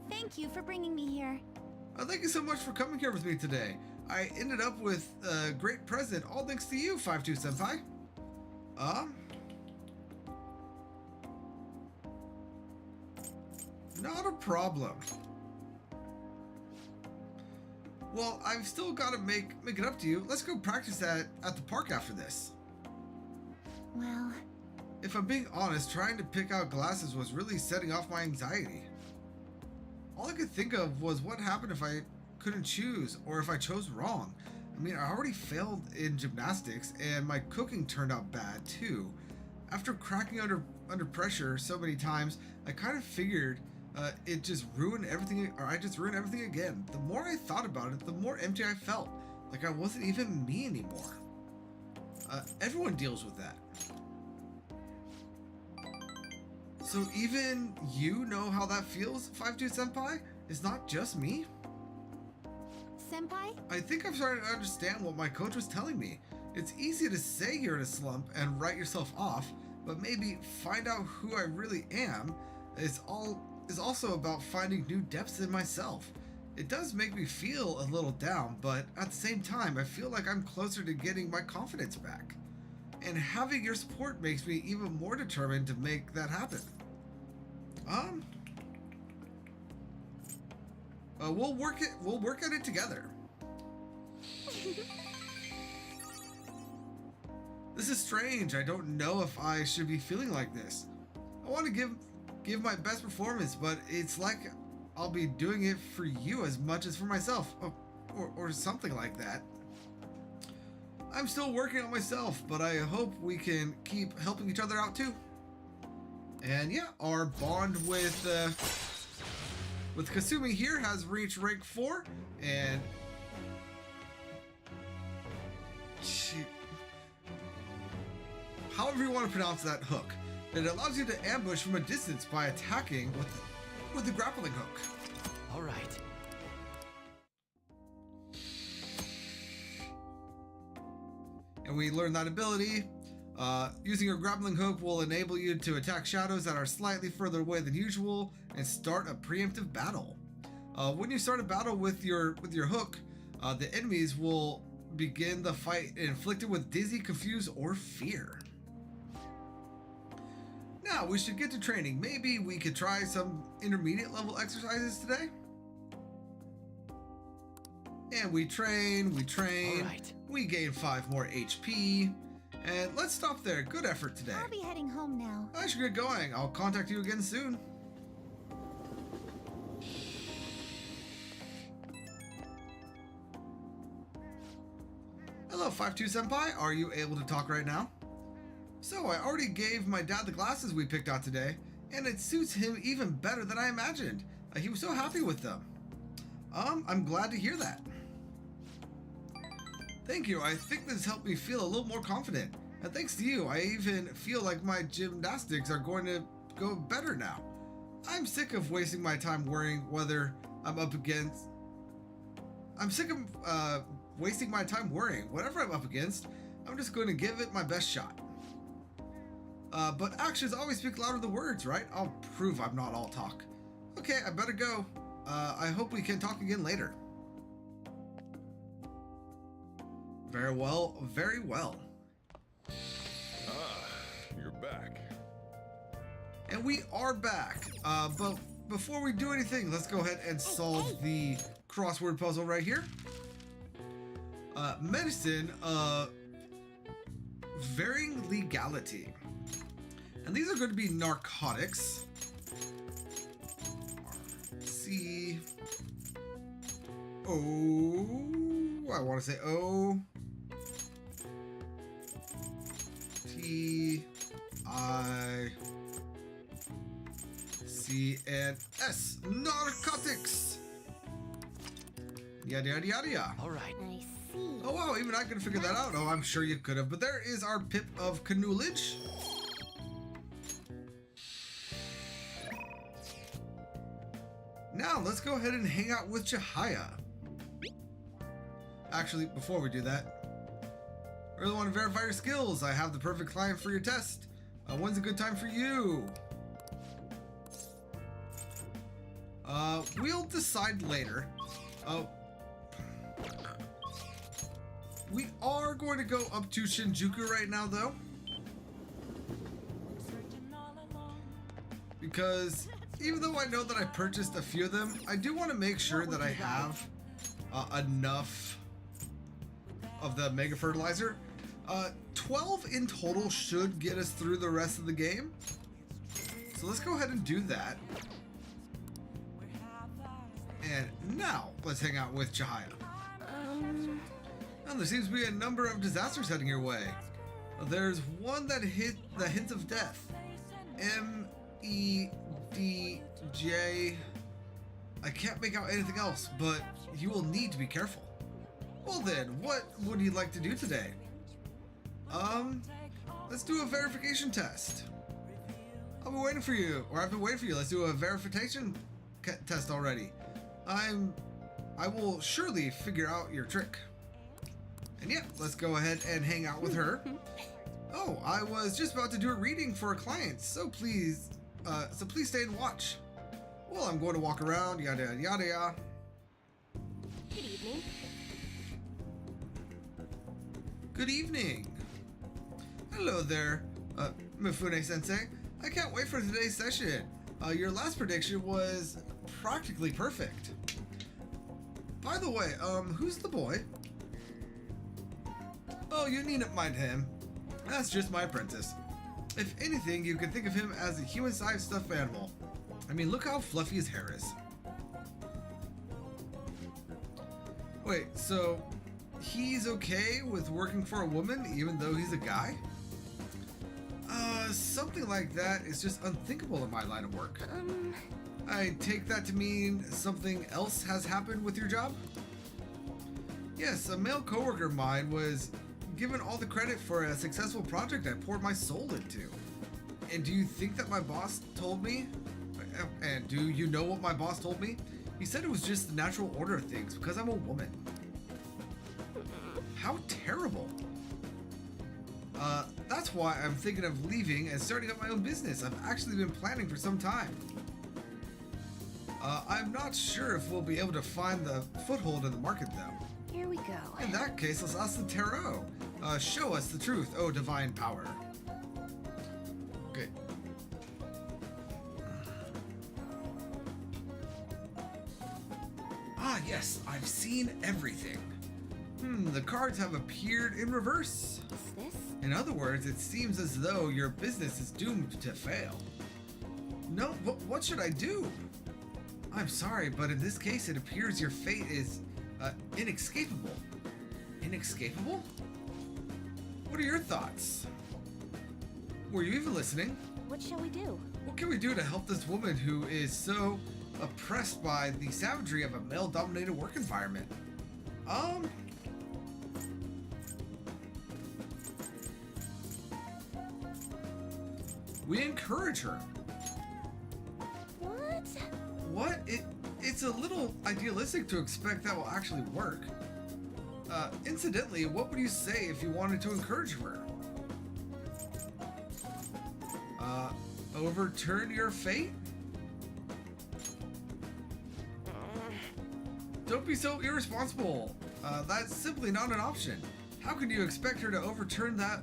Thank you for bringing me here. Thank you so much for coming here with me today. I ended up with a great present, all thanks to you, 52 Senpai. Not a problem. Well, I've still got to make it up to you. Let's go practice at the park after this. Well... If I'm being honest, trying to pick out glasses was really setting off my anxiety. All I could think of was what happened if I couldn't choose, or if I chose wrong. I mean, I already failed in gymnastics, and my cooking turned out bad too. After cracking under pressure so many times, I kind of figured it just ruined everything, or I just ruined everything again. The more I thought about it, the more empty I felt, like I wasn't even me anymore. Everyone deals with that. So even you know how that feels, 52 Senpai? It's not just me? Senpai? I think I'm starting to understand what my coach was telling me. It's easy to say you're in a slump and write yourself off, but maybe find out who I really am is also about finding new depths in myself. It does make me feel a little down, but at the same time, I feel like I'm closer to getting my confidence back. And having your support makes me even more determined to make that happen. We'll work at it together. This is strange. I don't know if I should be feeling like this. I want to give my best performance, but it's like I'll be doing it for you as much as for myself, or something like that. I'm still working on myself, but I hope we can keep helping each other out too. And yeah, our bond with Kasumi here has reached rank 4, and however you want to pronounce that hook, it allows you to ambush from a distance by attacking with the grappling hook. All right. And we learn that ability. Using your grappling hook will enable you to attack shadows that are slightly further away than usual and start a preemptive battle. When you start a battle with your hook, the enemies will begin the fight inflicted with dizzy, confused, or fear. Now we should get to training. Maybe we could try some intermediate level exercises today. And we train. All right. We gain 5 more HP. And let's stop there. Good effort today. I'll be heading home now. I should get going. I'll contact you again soon. Hello, 52 Senpai. Are you able to talk right now? So, I already gave my dad the glasses we picked out today, and it suits him even better than I imagined. He was so happy with them. I'm glad to hear that. Thank you. I think this helped me feel a little more confident. And thanks to you, I even feel like my gymnastics are going to go better now. I'm sick of wasting my time worrying whether I'm sick of wasting my time worrying. Whatever I'm up against, I'm just going to give it my best shot. But actions always speak louder than words, right? I'll prove I'm not all talk. Okay, I better go. I hope we can talk again later. Very well, very well. You're back. And we are back. But before we do anything, let's go ahead and solve the crossword puzzle right here. Medicine, varying legality. And these are going to be narcotics. C O. I want to say O T I C and S. Narcotics. Yada yada yada yada. All right. I see. Oh wow, even I could figure that out. Oh, I'm sure you could have. But there is our pip of Canoolage. Now let's go ahead and hang out with Chihaya. Actually, before we do that, I really want to verify your skills. I have the perfect client for your test. When's a good time for you? We'll decide later. We are going to go up to Shinjuku right now, though. Because even though I know that I purchased a few of them, I do want to make sure that I have enough of the Mega Fertilizer. 12 in total should get us through the rest of the game. So let's go ahead and do that. And now, let's hang out with Chihaya. And there seems to be a number of disasters heading your way. There's one that hints of death. M-E-D-J. I can't make out anything else, but you will need to be careful. Well then, what would you like to do today? Let's do a verification test. I've been waiting for you, or I've been waiting for you. Let's do a verification test already. I will surely figure out your trick. And yeah, let's go ahead and hang out with her. Oh, I was just about to do a reading for a client, so please stay and watch. Well, I'm going to walk around, yada yada yada yada. Good evening. Good evening. Hello there, Mifune-sensei. I can't wait for today's session. Your last prediction was practically perfect. By the way, who's the boy? Oh, you needn't mind him. That's just my apprentice. If anything, you can think of him as a human-sized stuffed animal. I mean, look how fluffy his hair is. Wait, so he's okay with working for a woman even though he's a guy? Something like that is just unthinkable in my line of work. I take that to mean something else has happened with your job? Yes, a male coworker of mine was given all the credit for a successful project I poured my soul into. And do you think that my boss told me? And do you know what my boss told me? He said it was just the natural order of things because I'm a woman. How terrible. That's why I'm thinking of leaving and starting up my own business. I've actually been planning for some time. I'm not sure if we'll be able to find the foothold in the market though. Here we go. In that case, let's ask the tarot. Show us the truth, oh divine power. Good. Ah yes, I've seen everything. The cards have appeared in reverse. What's this? In other words, it seems as though your business is doomed to fail. No, what should I do? I'm sorry, but in this case, it appears your fate is inescapable. Inescapable? What are your thoughts? Were you even listening? What shall we do? What can we do to help this woman who is so oppressed by the savagery of a male-dominated work environment? We encourage her. What? What? It's a little idealistic to expect that will actually work. Incidentally, what would you say if you wanted to encourage her? Overturn your fate? Don't be so irresponsible. That's simply not an option. How can you expect her to overturn that,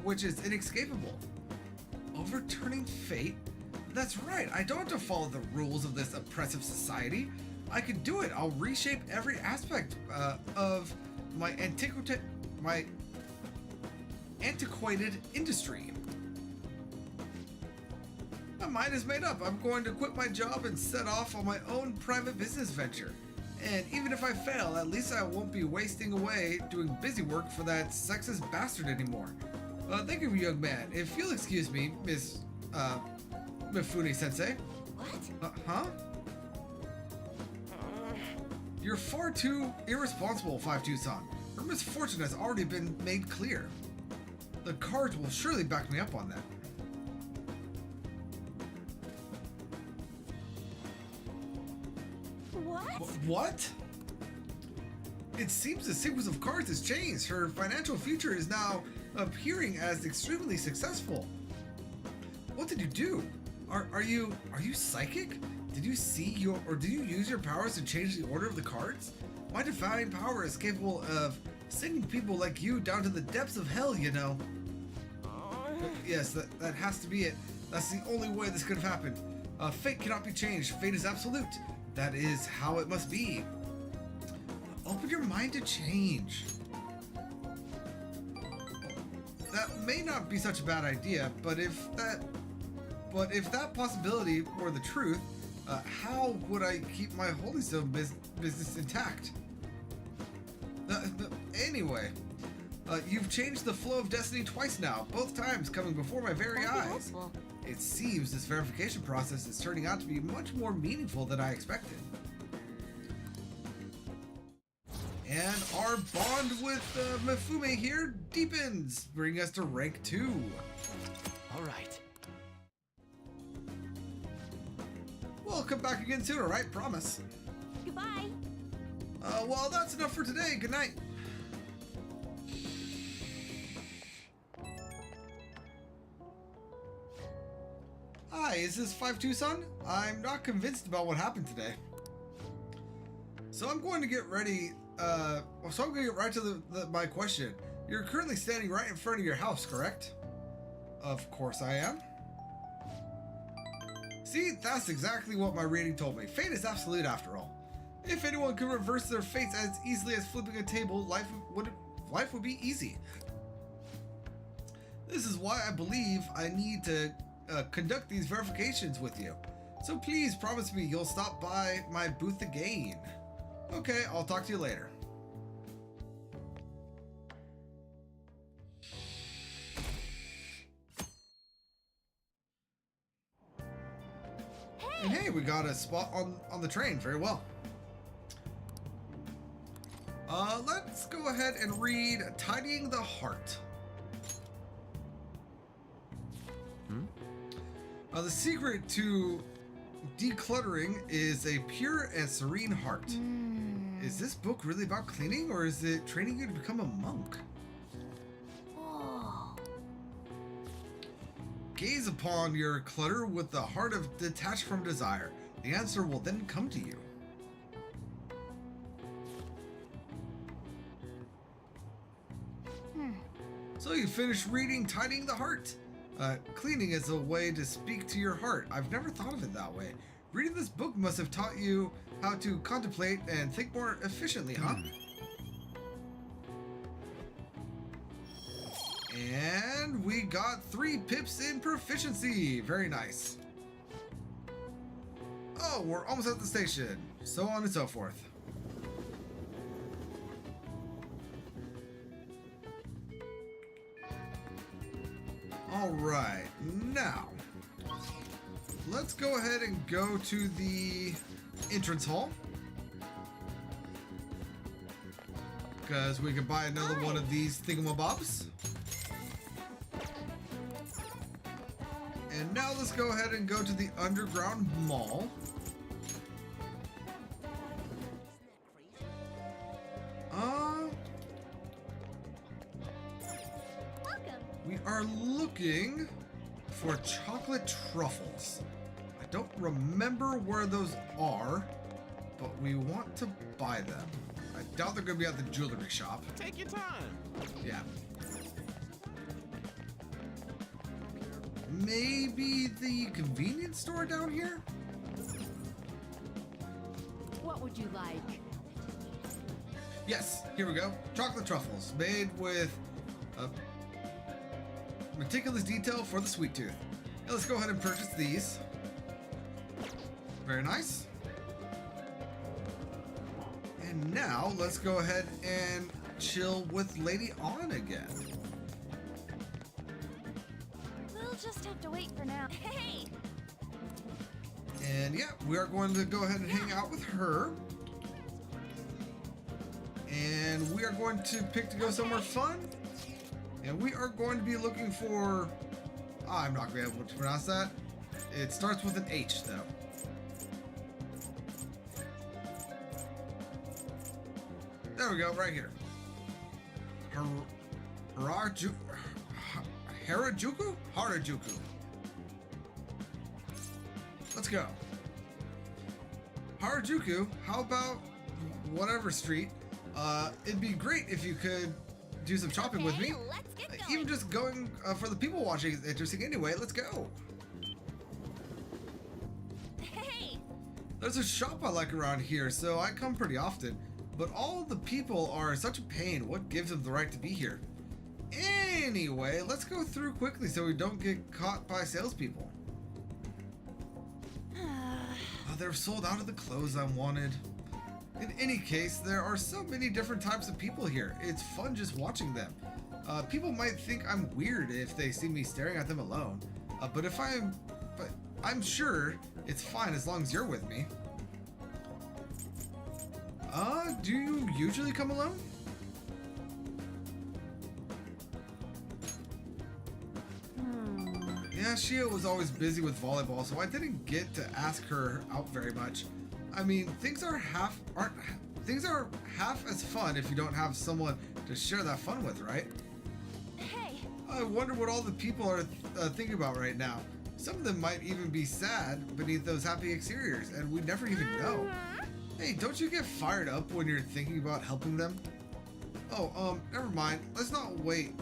which is inescapable? Overturning fate? That's right, I don't have to follow the rules of this oppressive society. I can do it. I'll reshape every aspect of my antiquated industry. My mind is made up. I'm going to quit my job and set off on my own private business venture. And even if I fail, at least I won't be wasting away doing busy work for that sexist bastard anymore. Thank you, young man. If you'll excuse me, Miss Mifune-sensei. What? Huh? You're far too irresponsible, 5-2-san. Her misfortune has already been made clear. The cards will surely back me up on that. What? It seems the sequence of cards has changed. Her financial future is now appearing as extremely successful. What did you do? Are you psychic? Did you see or do you use your powers to change the order of the cards? My divine power is capable of sending people like you down to the depths of hell, you know. Yes, that has to be it. That's the only way this could have happened. Fate cannot be changed. Fate is absolute. That is how it must be. Open your mind to change. That may not be such a bad idea, but if that possibility were the truth, how would I keep my Holy Stone business intact? Anyway, you've changed the flow of destiny twice now, both times coming before my very eyes. It seems this verification process is turning out to be much more meaningful than I expected. And our bond with Mifune here deepens, bringing us to rank 2. All right. We'll come back again soon, alright? Promise. Goodbye. Well, that's enough for today. Good night. Hi, is this 5-2-Son? I'm not convinced about what happened today. So I'm going to get ready, right to my question. You're currently standing right in front of your house, correct? Of course I am. See, that's exactly what my reading told me. Fate is absolute after all. If anyone could reverse their fates as easily as flipping a table, life would be easy. This is why I believe I need to conduct these verifications with you. So please promise me you'll stop by my booth again. Okay, I'll talk to you later. And hey, we got a spot on the train. Very well. Let's go ahead and read Tidying the Heart. The secret to decluttering is a pure and serene heart. Is this book really about cleaning, or is it training you to become a monk? Oh. Gaze upon your clutter with the heart of detached from desire. The answer will then come to you. So you finished reading Tidying the Heart. Cleaning is a way to speak to your heart. I've never thought of it that way. Reading this book must have taught you how to contemplate and think more efficiently, huh? And we got 3 pips in proficiency. Very nice. Oh, we're almost at the station. So on and so forth. All right, now let's go ahead and go to the entrance hall, because we can buy another one of these thingamabobs. And now let's go ahead and go to the underground mall. We are looking for chocolate truffles. I don't remember where those are, but we want to buy them. I doubt they're going to be at the jewelry shop. Take your time. Yeah. Maybe the convenience store down here? What would you like? Yes, here we go. Chocolate truffles made with meticulous detail for the sweet tooth. Now let's go ahead and purchase these. Very nice. And now let's go ahead and chill with Lady On again. We'll just have to wait for now. Hey! And yeah, we are going to go ahead and hang out with her. And we are going to pick to go somewhere fun. And we are going to be looking for... I'm not going to be able to pronounce that. It starts with an H, though. There we go, right here. Harajuku? Harajuku. Let's go. Harajuku, how about whatever street? It'd be great if you could do some shopping with me. Let's get going. Even just going for the people watching is interesting anyway. Let's go. Hey! There's a shop I like around here, so I come pretty often. But all the people are such a pain. What gives them the right to be here? Anyway, let's go through quickly so we don't get caught by salespeople. Oh, they're sold out of the clothes I wanted. In any case, there are so many different types of people here. It's fun just watching them. People might think I'm weird if they see me staring at them alone. But I'm sure it's fine as long as you're with me. Do you usually come alone? Yeah, Shia was always busy with volleyball, so I didn't get to ask her out very much. I mean, things are half as fun if you don't have someone to share that fun with, right? Hey! I wonder what all the people are thinking about right now. Some of them might even be sad beneath those happy exteriors, and we never even know. Hey, don't you get fired up when you're thinking about helping them? Oh, never mind. Let's not wait.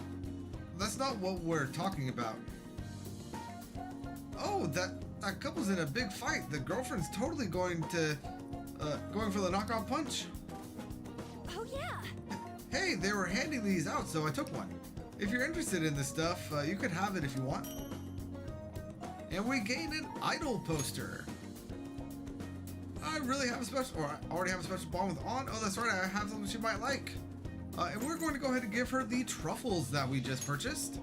That's not what we're talking about. Oh, that couple's in a big fight. The girlfriend's totally going for the knockout punch. Oh, yeah. Hey, they were handing these out, so I took one. If you're interested in this stuff, you could have it if you want. And we gained an idol poster. I already have a special bond with Ann. Oh, that's right, I have something she might like. And we're going to go ahead and give her the truffles that we just purchased.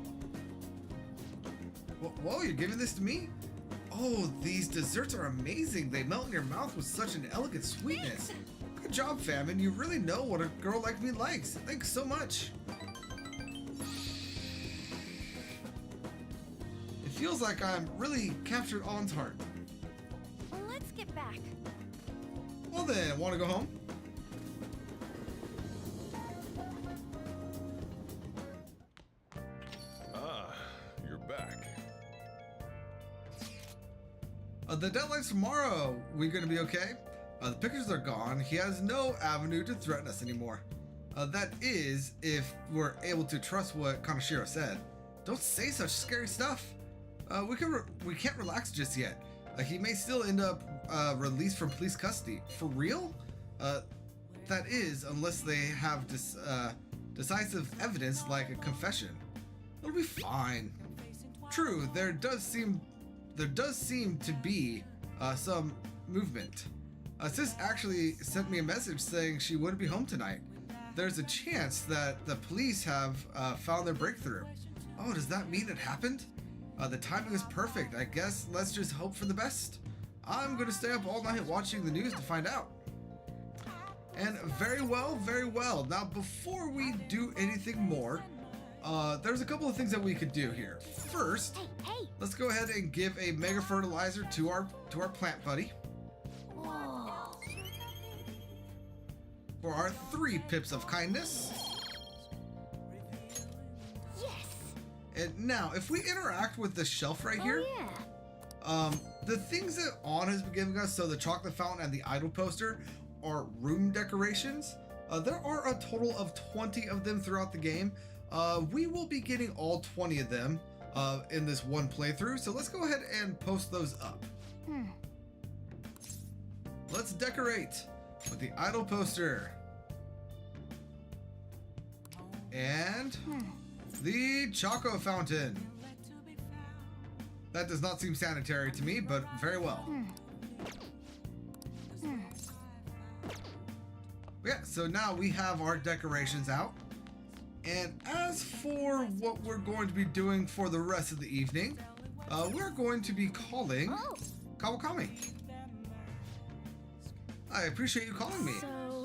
Whoa, you're giving this to me? Oh, these desserts are amazing. They melt in your mouth with such an elegant sweetness. Good job, Famine. You really know what a girl like me likes. Thanks so much. It feels like I'm really captured Ann's heart. Let's get back. Well then, want to go home? Ah, you're back. The deadline's tomorrow. We gonna be okay? The pictures are gone. He has no avenue to threaten us anymore. That is, if we're able to trust what Kaneshiro said. Don't say such scary stuff. We can't relax just yet. He may still end up released from police custody. For real? That is, unless they have decisive evidence like a confession. It'll be fine. True, there does seem to be some movement. Sis actually sent me a message saying she wouldn't be home tonight. There's a chance that the police have found their breakthrough. Oh, does that mean it happened? The timing is perfect. I guess let's just hope for the best. I'm gonna stay up all night watching the news to find out. And very well, very well. Now, before we do anything more, there's a couple of things that we could do here. First, let's go ahead and give a mega fertilizer to our plant buddy. For our 3 pips of kindness. Yes. And now, if we interact with the shelf right here, the things that Ann has been giving us, so the chocolate fountain and the idol poster, are room decorations. There are a total of 20 of them throughout the game. We will be getting all 20 of them in this one playthrough, so let's go ahead and post those up. Let's decorate with the idol poster and the Choco Fountain. That does not seem sanitary to me, but very well. Yeah, so now we have our decorations out. And as for what we're going to be doing for the rest of the evening, we're going to be calling Kawakami. I appreciate you calling me.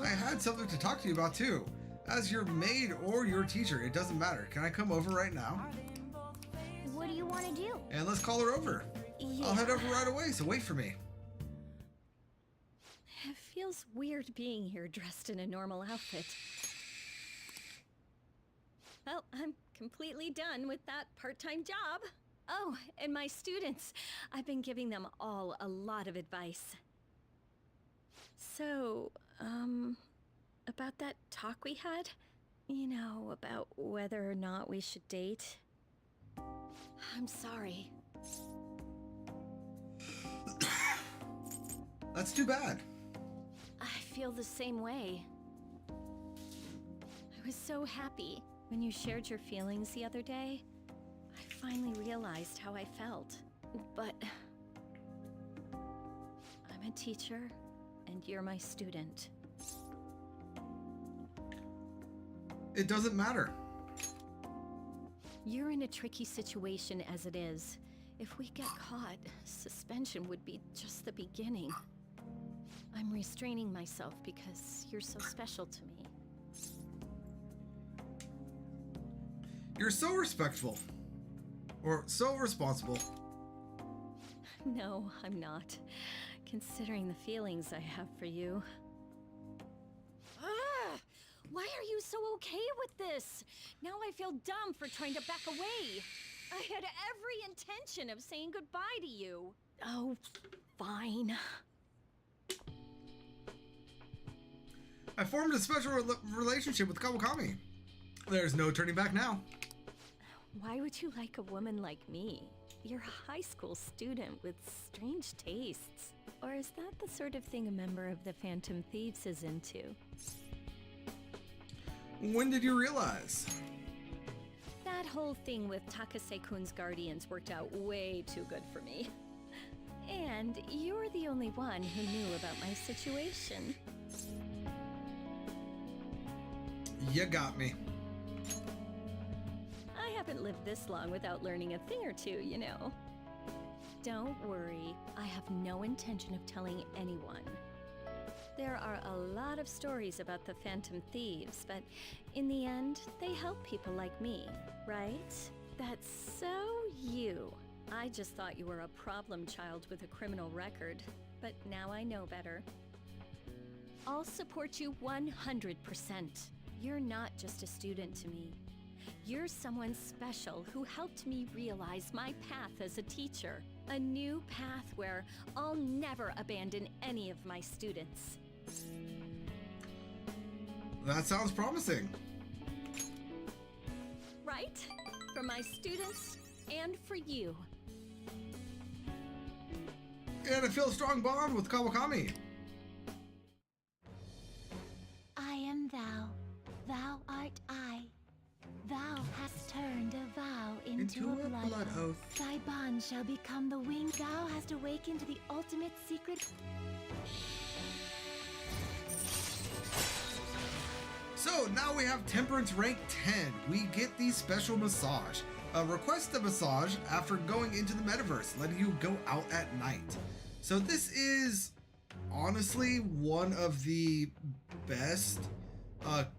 I had something to talk to you about too. As your maid or your teacher, it doesn't matter. Can I come over right now? What do you want to do? And let's call her over. Yeah. I'll head over right away, so wait for me. It feels weird being here dressed in a normal outfit. Well, I'm completely done with that part-time job. Oh, and my students. I've been giving them all a lot of advice. So, about that talk we had? You know, about whether or not we should date? I'm sorry. That's too bad. I feel the same way. I was so happy when you shared your feelings the other day. I finally realized how I felt. But I'm a teacher, and you're my student. It doesn't matter. You're in a tricky situation as it is. If we get caught, suspension would be just the beginning. I'm restraining myself because you're so special to me. You're so respectful. Or so responsible. No, I'm not. Considering the feelings I have for you. Why are you so okay with this? Now I feel dumb for trying to back away. I had every intention of saying goodbye to you. Oh, fine. I formed a special relationship with Kawakami. There's no turning back now. Why would you like a woman like me? You're a high school student with strange tastes. Or is that the sort of thing a member of the Phantom Thieves is into? When did you realize? That whole thing with Takase-kun's guardians worked out way too good for me. And you're the only one who knew about my situation. You got me. I haven't lived this long without learning a thing or two, you know. Don't worry, I have no intention of telling anyone. There are a lot of stories about the Phantom Thieves, but in the end, they help people like me, right? That's so you. I just thought you were a problem child with a criminal record, but now I know better. I'll support you 100%. You're not just a student to me. You're someone special who helped me realize my path as a teacher. A new path where I'll never abandon any of my students. That sounds promising. Right? For my students and for you. And I feel a strong bond with Kawakami. I am thou, thou art I. Thou hast turned a vow into a blood oath. Thy bond shall become the wing. Thou hast awakened the ultimate secret. So now we have Temperance rank 10. We get the special massage. Request a massage after going into the metaverse, letting you go out at night. So this is honestly one of the best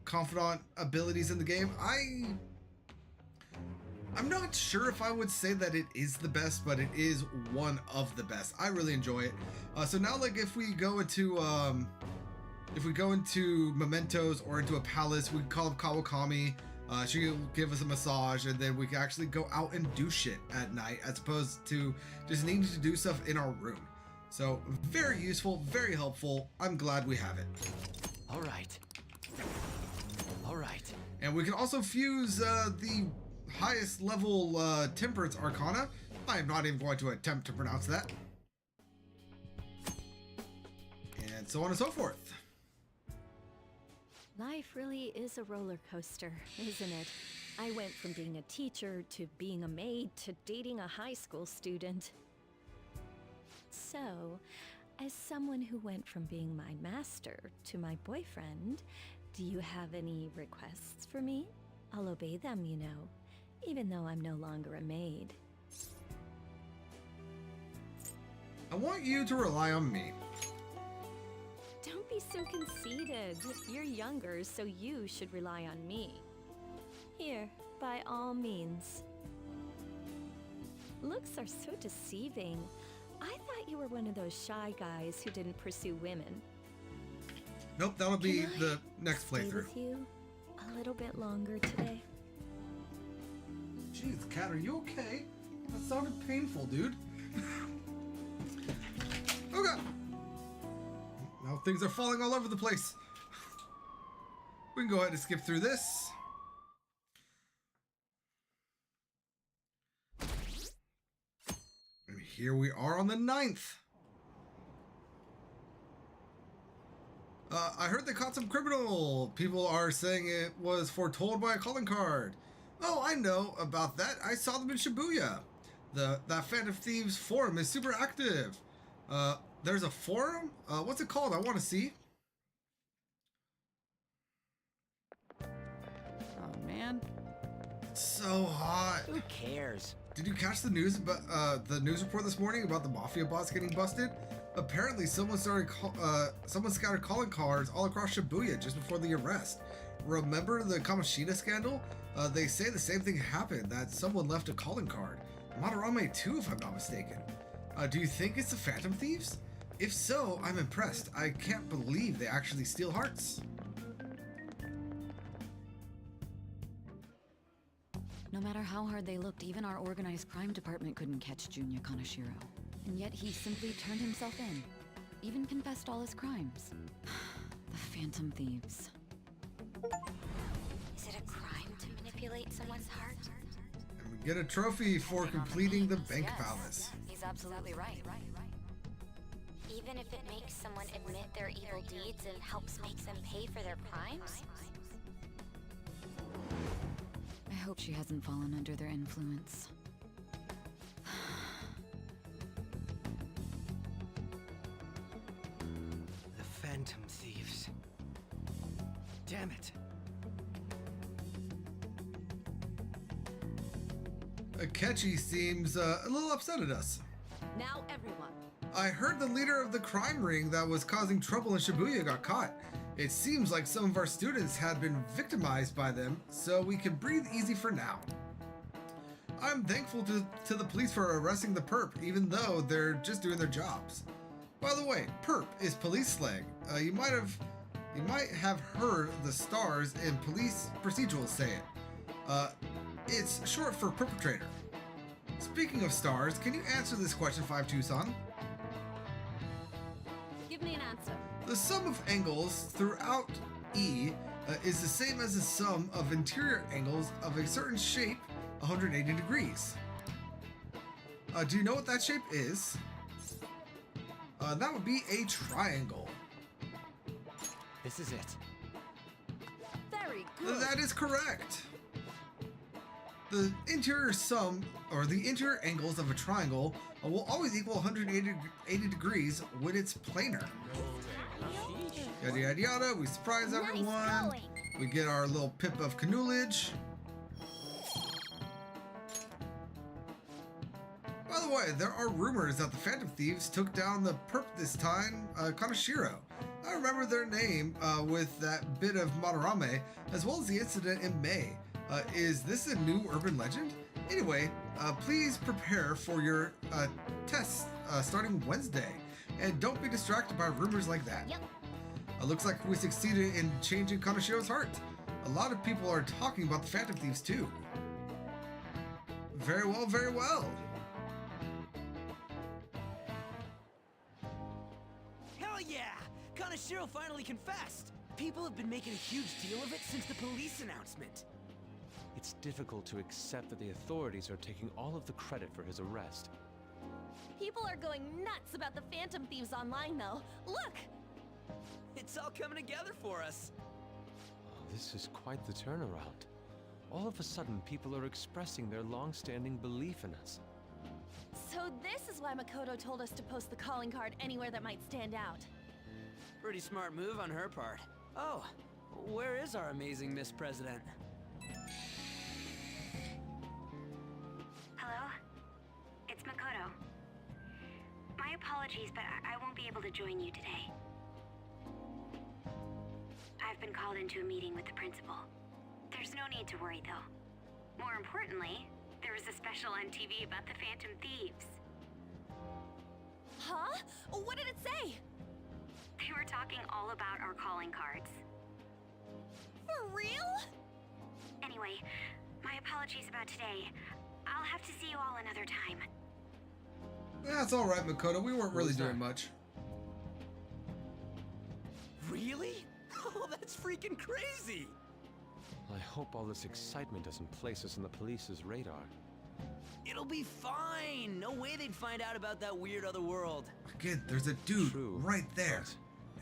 confidant abilities in the game. I'm not sure if I would say that it is the best, but it is one of the best. I really enjoy it. So now, like, if we go into mementos or into a palace, we can call up Kawakami. She'll give us a massage, and then we can actually go out and do shit at night, as opposed to just needing to do stuff in our room. So very useful, very helpful. I'm glad we have it. All right. All right. And we can also fuse the highest level Temperance Arcana. I am not even going to attempt to pronounce that. And so on and so forth. Life really is a roller coaster, isn't it? I went from being a teacher to being a maid to dating a high school student. So, as someone who went from being my master to my boyfriend, do you have any requests for me? I'll obey them, you know, even though I'm no longer a maid. I want you to rely on me. Don't be so conceited. You're younger, so you should rely on me. Here, by all means. Looks are so deceiving. I thought you were one of those shy guys who didn't pursue women. Nope, that'll be the next Stay playthrough. with you a little bit longer today. Jeez, Kat, are you okay? That sounded painful, dude. Oh god! Now things are falling all over the place. We can go ahead and skip through this. And here we are on the 9th. I heard they caught some criminal. People are saying it was foretold by a calling card. Oh, I know about that. I saw them in Shibuya. That Phantom Thieves forum is super active. There's a forum? What's it called? I want to see. Oh, man. It's so hot. Who cares? Did you catch the news about the news report this morning about the mafia boss getting busted? Apparently, someone scattered calling cards all across Shibuya just before the arrest. Remember the Kamoshida scandal? They say the same thing happened, that someone left a calling card. Madarame too, if I'm not mistaken. Do you think it's the Phantom Thieves? If so, I'm impressed. I can't believe they actually steal hearts. No matter how hard they looked, even our organized crime department couldn't catch Junya Kaneshiro. And yet he simply turned himself in. Even confessed all his crimes. The Phantom Thieves. Is it a crime to manipulate someone's heart? And we get a trophy for completing the bank Yes, palace. He's absolutely right. Even if it makes someone admit their evil deeds and helps make them pay for their crimes? I hope she hasn't fallen under their influence. The Phantom Thieves. Damn it. Akechi seems a little upset at us. Now everyone. I heard the leader of the crime ring that was causing trouble in Shibuya got caught. It seems like some of our students had been victimized by them, so we can breathe easy for now. I'm thankful to the police for arresting the perp, even though they're just doing their jobs. By the way, perp is police slang. You might have heard the stars in police procedurals say it. It's short for perpetrator. Speaking of stars, can you answer this question, 52-san? Give me an answer. The sum of angles throughout E is the same as the sum of interior angles of a certain shape, 180 degrees. Do you know what that shape is? That would be a triangle. This is it. Very good. That is correct. The interior sum, or the interior angles of a triangle, will always equal 180 degrees when it's planar. Yada yada yada, we surprise everyone. We get our little pip of canoolage. By the way, there are rumors that the Phantom Thieves took down the perp this time, Kaneshiro. I remember their name with that bit of Madarame, as well as the incident in May. Is this a new urban legend? Anyway, please prepare for your tests starting Wednesday, and don't be distracted by rumors like that. Yep. Looks like we succeeded in changing Kaneshiro's heart. A lot of people are talking about the Phantom Thieves too. Very well, very well. Hell yeah! Kaneshiro finally confessed! People have been making a huge deal of it since the police announcement. It's difficult to accept that the authorities are taking all of the credit for his arrest. People are going nuts about the Phantom Thieves online, though. Look! It's all coming together for us. Oh, this is quite the turnaround. All of a sudden, people are expressing their long-standing belief in us. So this is why Makoto told us to post the calling card anywhere that might stand out. Pretty smart move on her part. Oh, where is our amazing Miss President? Hello? It's Makoto. My apologies, but I won't be able to join you today. I've been called into a meeting with the principal. There's no need to worry, though. More importantly, there was a special on TV about the Phantom Thieves. Huh? What did it say? They were talking all about our calling cards. For real? Anyway, my apologies about today. I'll have to see you all another time. That's all right, Makoto. We weren't really doing much. Really? Oh, that's freaking crazy! I hope all this excitement doesn't place us on the police's radar. It'll be fine! No way they'd find out about that weird other world. Again, there's a dude True, right there.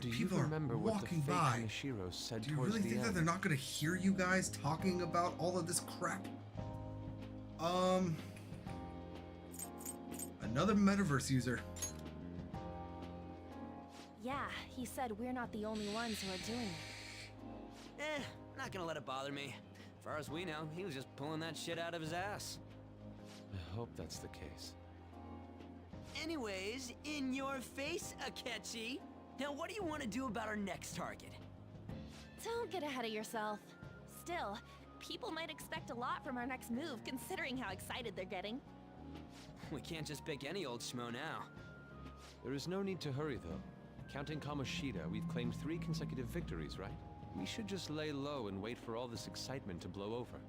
Do you People are remember what the walking fake by. Kaneshiro said Do you towards really the think that end? they're not going to hear you guys talking about all of this crap? Another metaverse user. Yeah, he said we're not the only ones who are doing it. Not gonna let it bother me. As far as we know, he was just pulling that shit out of his ass. I hope that's the case. Anyways, in your face, Akechi. Now, what do you want to do about our next target? Don't get ahead of yourself. Still, people might expect a lot from our next move, considering how excited they're getting. We can't just pick any old schmo now. There is no need to hurry, though. Counting Kamoshida, we've claimed 3 consecutive victories, right? We should just lay low and wait for all this excitement to blow over.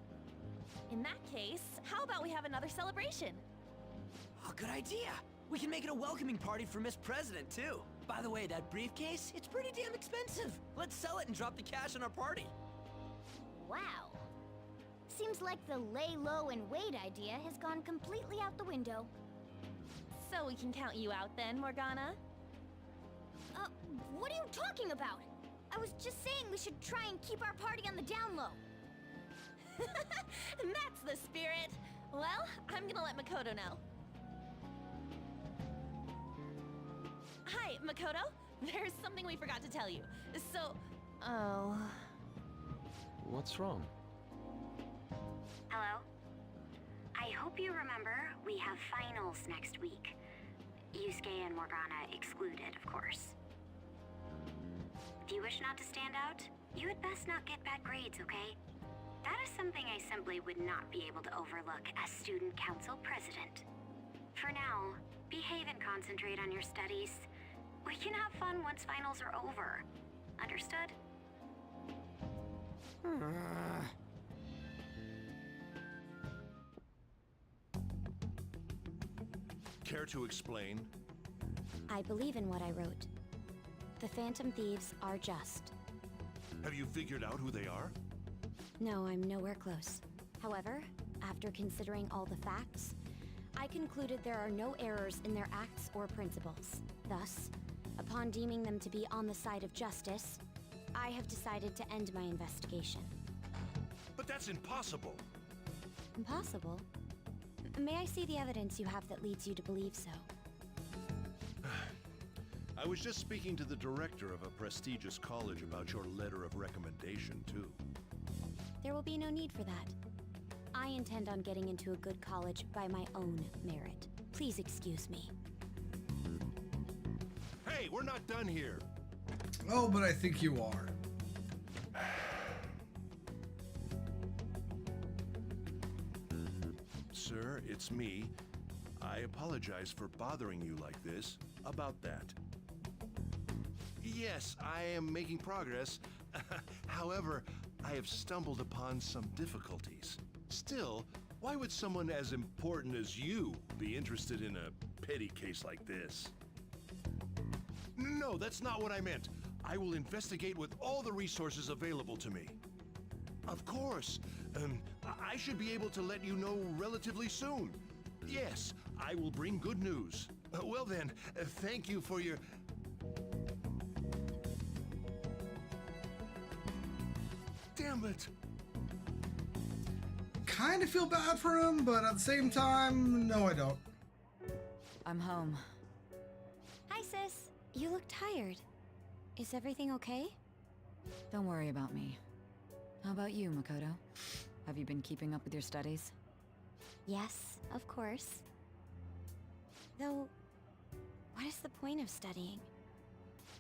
In that case, how about we have another celebration? Oh, good idea. We can make it a welcoming party for Miss President, too. By the way, that briefcase, it's pretty damn expensive. Let's sell it and drop the cash on our party. Wow. Seems like the lay low and wait idea has gone completely out the window. So we can count you out then, Morgana? What are you talking about? I was just saying we should try and keep our party on the down low. That's the spirit. Well, I'm gonna let Makoto know. Hi, Makoto. There's something we forgot to tell you. So, oh... What's wrong? Hello? I hope you remember we have finals next week. Yusuke and Morgana excluded, of course. If you wish not to stand out, you had best not get bad grades, okay? That is something I simply would not be able to overlook as student council president. For now, behave and concentrate on your studies. We can have fun once finals are over. Understood? Care to explain? I believe in what I wrote. The Phantom Thieves are just. Have you figured out who they are? No, I'm nowhere close. However, after considering all the facts, I concluded there are no errors in their acts or principles. Thus, upon deeming them to be on the side of justice, I have decided to end my investigation. But that's impossible. Impossible? May I see the evidence you have that leads you to believe so? I was just speaking to the director of a prestigious college about your letter of recommendation, too. There will be no need for that. I intend on getting into a good college by my own merit. Please excuse me. Hey, we're not done here. Oh, but I think you are. Sir, it's me. I apologize for bothering you like this about that. Yes, I am making progress. However, I have stumbled upon some difficulties. Still, why would someone as important as you be interested in a petty case like this? No, that's not what I meant. I will investigate with all the resources available to me. Of course. I should be able to let you know relatively soon. Yes, I will bring good news. Well then, thank you for your... Damn it! Kind of feel bad for him, but at the same time, no, I don't. I'm home. Hi, sis. You look tired. Is everything okay? Don't worry about me. How about you, Makoto? Have you been keeping up with your studies? Yes, of course. Though, what is the point of studying?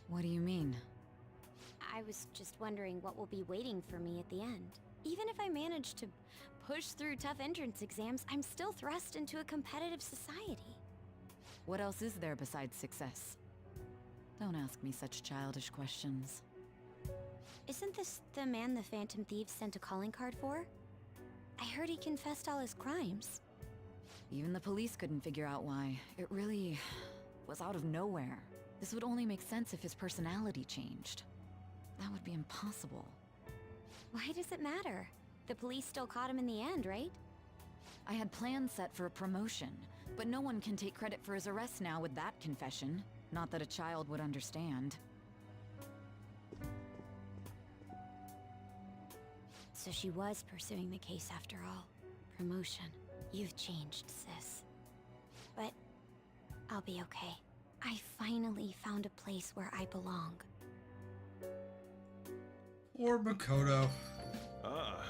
What do you mean? I was just wondering what will be waiting for me at the end. Even if I manage to push through tough entrance exams, I'm still thrust into a competitive society. What else is there besides success? Don't ask me such childish questions. Isn't this the man the Phantom Thieves sent a calling card for? I heard he confessed all his crimes. Even the police couldn't figure out why. It really was out of nowhere. This would only make sense if his personality changed. That would be impossible. Why does it matter? The police still caught him in the end, right? I had plans set for a promotion, but no one can take credit for his arrest now with that confession. Not that a child would understand. So she was pursuing the case after all. Promotion. You've changed, sis. But I'll be okay. I finally found a place where I belong. Or Makoto. Ah,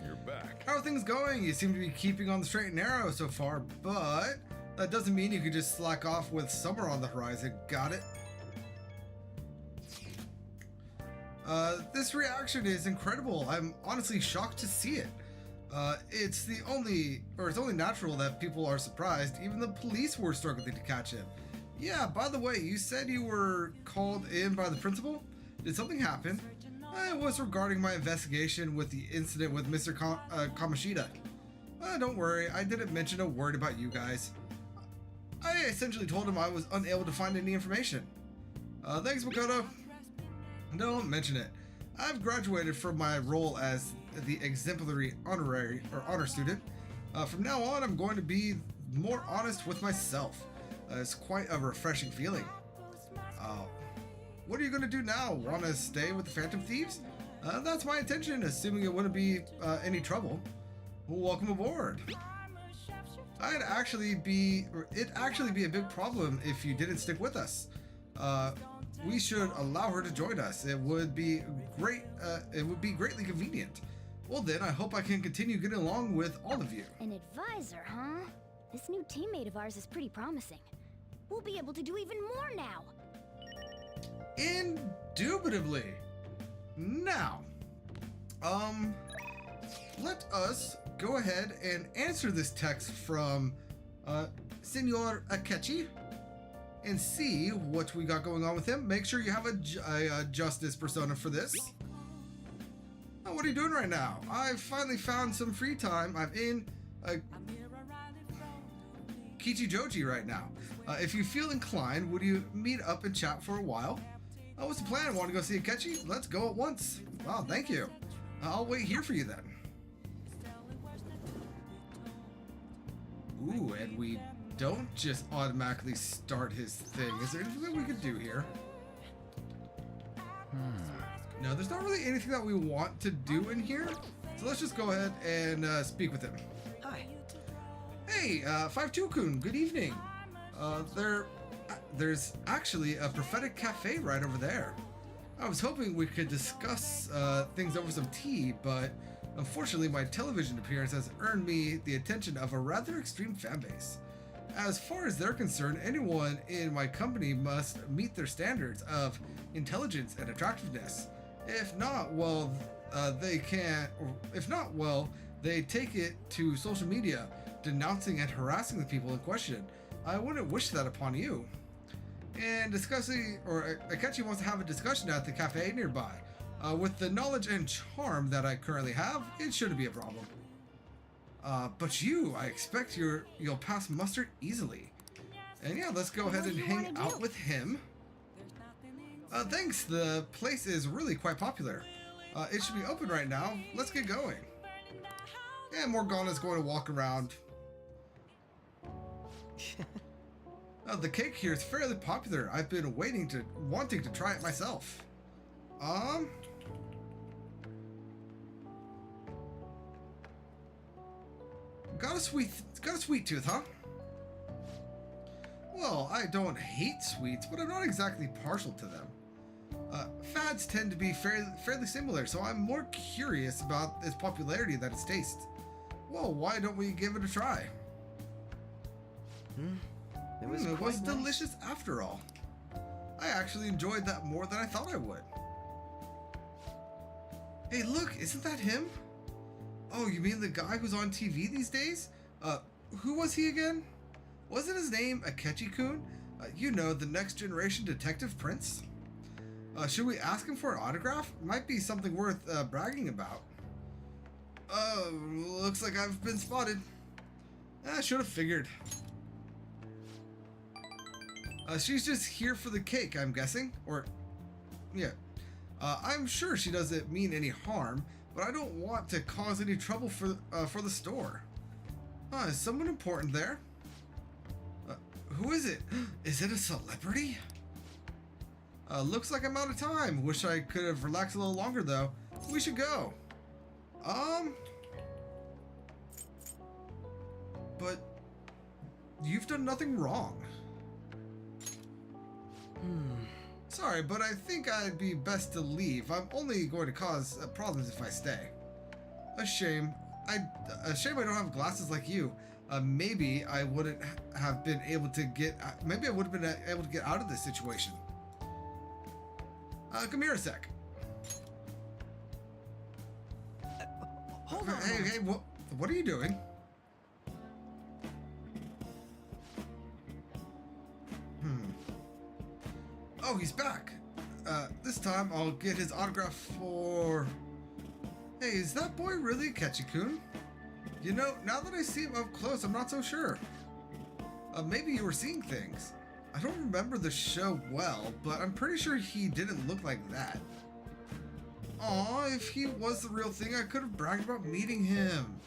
you're back. How are things going? You seem to be keeping on the straight and narrow so far, but that doesn't mean you can just slack off with summer on the horizon. Got it? This reaction is incredible. I'm honestly shocked to see it. It's only natural that people are surprised. Even the police were struggling to catch him. Yeah, by the way, you said you were called in by the principal? Did something happen? It was regarding my investigation with the incident with Mr. Kamoshida. Don't worry, I didn't mention a word about you guys. I essentially told him I was unable to find any information. Thanks, Makoto. Don't mention it. I've graduated from my role as the exemplary honor student. From now on, I'm going to be more honest with myself. It's quite a refreshing feeling. What are you going to do now? Want to stay with the Phantom Thieves? That's my intention, assuming it wouldn't be any trouble. Well, welcome aboard. It'd actually be a big problem if you didn't stick with us. We should allow her to join us. It would be great. It would be greatly convenient. Well then, I hope I can continue getting along with all of you. An advisor, huh? This new teammate of ours is pretty promising. We'll be able to do even more now. Indubitably. Now, let us go ahead and answer this text from Senor Akechi and see what we got going on with him. Make sure you have a justice persona for this. What are you doing right now? I've finally found some free time. I'm in Kichijoji right now. If you feel inclined, would you meet up and chat for a while? What's the plan? Want to go see Akechi? Let's go at once. Wow, thank you. I'll wait here for you then. Ooh, and we don't just automatically start his thing. Is there anything that we could do here? No, there's not really anything that we want to do in here. So let's just go ahead and speak with him. Hi. Hey, 52-kun, good evening. There's actually a prophetic cafe right over there. I was hoping we could discuss things over some tea, but unfortunately my television appearance has earned me the attention of a rather extreme fan base. As far as they're concerned, anyone in my company must meet their standards of intelligence and attractiveness. If not, well, they can't. If not, well, they take it to social media, denouncing and harassing the people in question. I wouldn't wish that upon you. And Akechi wants to have a discussion at the cafe nearby. With the knowledge and charm that I currently have, it shouldn't be a problem. But I expect you'll pass muster easily. And yeah, let's go ahead and hang out with him. Thanks, the place is really quite popular. It should be open right now. Let's get going. And Morgana's going to walk around. The cake here is fairly popular. I've been wanting to try it myself. Got a sweet tooth, huh? Well, I don't hate sweets, but I'm not exactly partial to them. Fads tend to be fairly similar, so I'm more curious about its popularity than its taste. Well, why don't we give it a try? It was nice. Delicious after all. I actually enjoyed that more than I thought I would. Hey, look, isn't that him? Oh, you mean the guy who's on TV these days? Who was he again? Wasn't his name Akechi-kun? You know, the next generation detective prince? Should we ask him for an autograph? Might be something worth bragging about. Looks like I've been spotted. I should have figured. She's just here for the cake, I'm guessing. Or, yeah. I'm sure she doesn't mean any harm, but I don't want to cause any trouble for the store. Is someone important there? Who is it? Is it a celebrity? Looks like I'm out of time. Wish I could have relaxed a little longer though. We should go. But you've done nothing wrong. Sorry, but I think I'd be best to leave. I'm only going to cause problems if I stay. A shame. A shame I don't have glasses like you. Maybe I wouldn't have been able to get. Maybe I would have been able to get out of this situation. Come here a sec. Hold on. Hey, what are you doing? Oh, he's back. This time I'll get his autograph for... Hey, is that boy really Akechi-kun? You know, now that I see him up close, I'm not so sure. Maybe you were seeing things. I don't remember the show well, but I'm pretty sure he didn't look like that. Aw, if he was the real thing, I could have bragged about meeting him.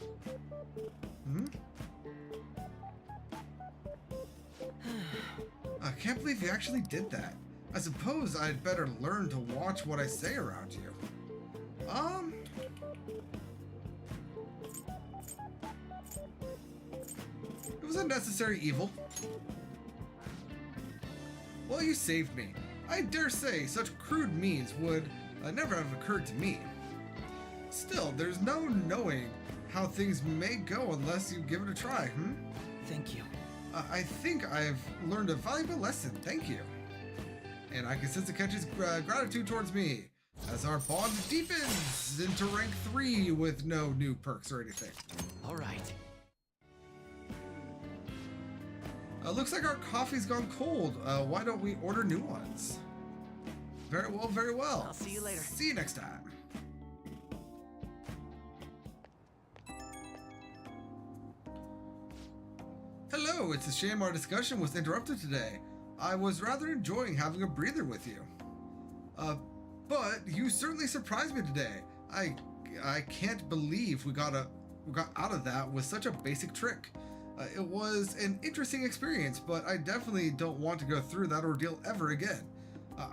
I can't believe you actually did that. I suppose I'd better learn to watch what I say around you. It was a necessary evil. Well, you saved me. I dare say such crude means would never have occurred to me. Still, there's no knowing how things may go unless you give it a try, Thank you. I think I've learned a valuable lesson, thank you. And I can sense the catch's gratitude towards me, as our bond deepens into rank 3 with no new perks or anything. All right. Looks like our coffee's gone cold. Why don't we order new ones? Very well, very well. I'll see you later. See you next time. Hello, it's a shame our discussion was interrupted today. I was rather enjoying having a breather with you. But you certainly surprised me today. I can't believe we got out of that with such a basic trick. It was an interesting experience, but I definitely don't want to go through that ordeal ever again.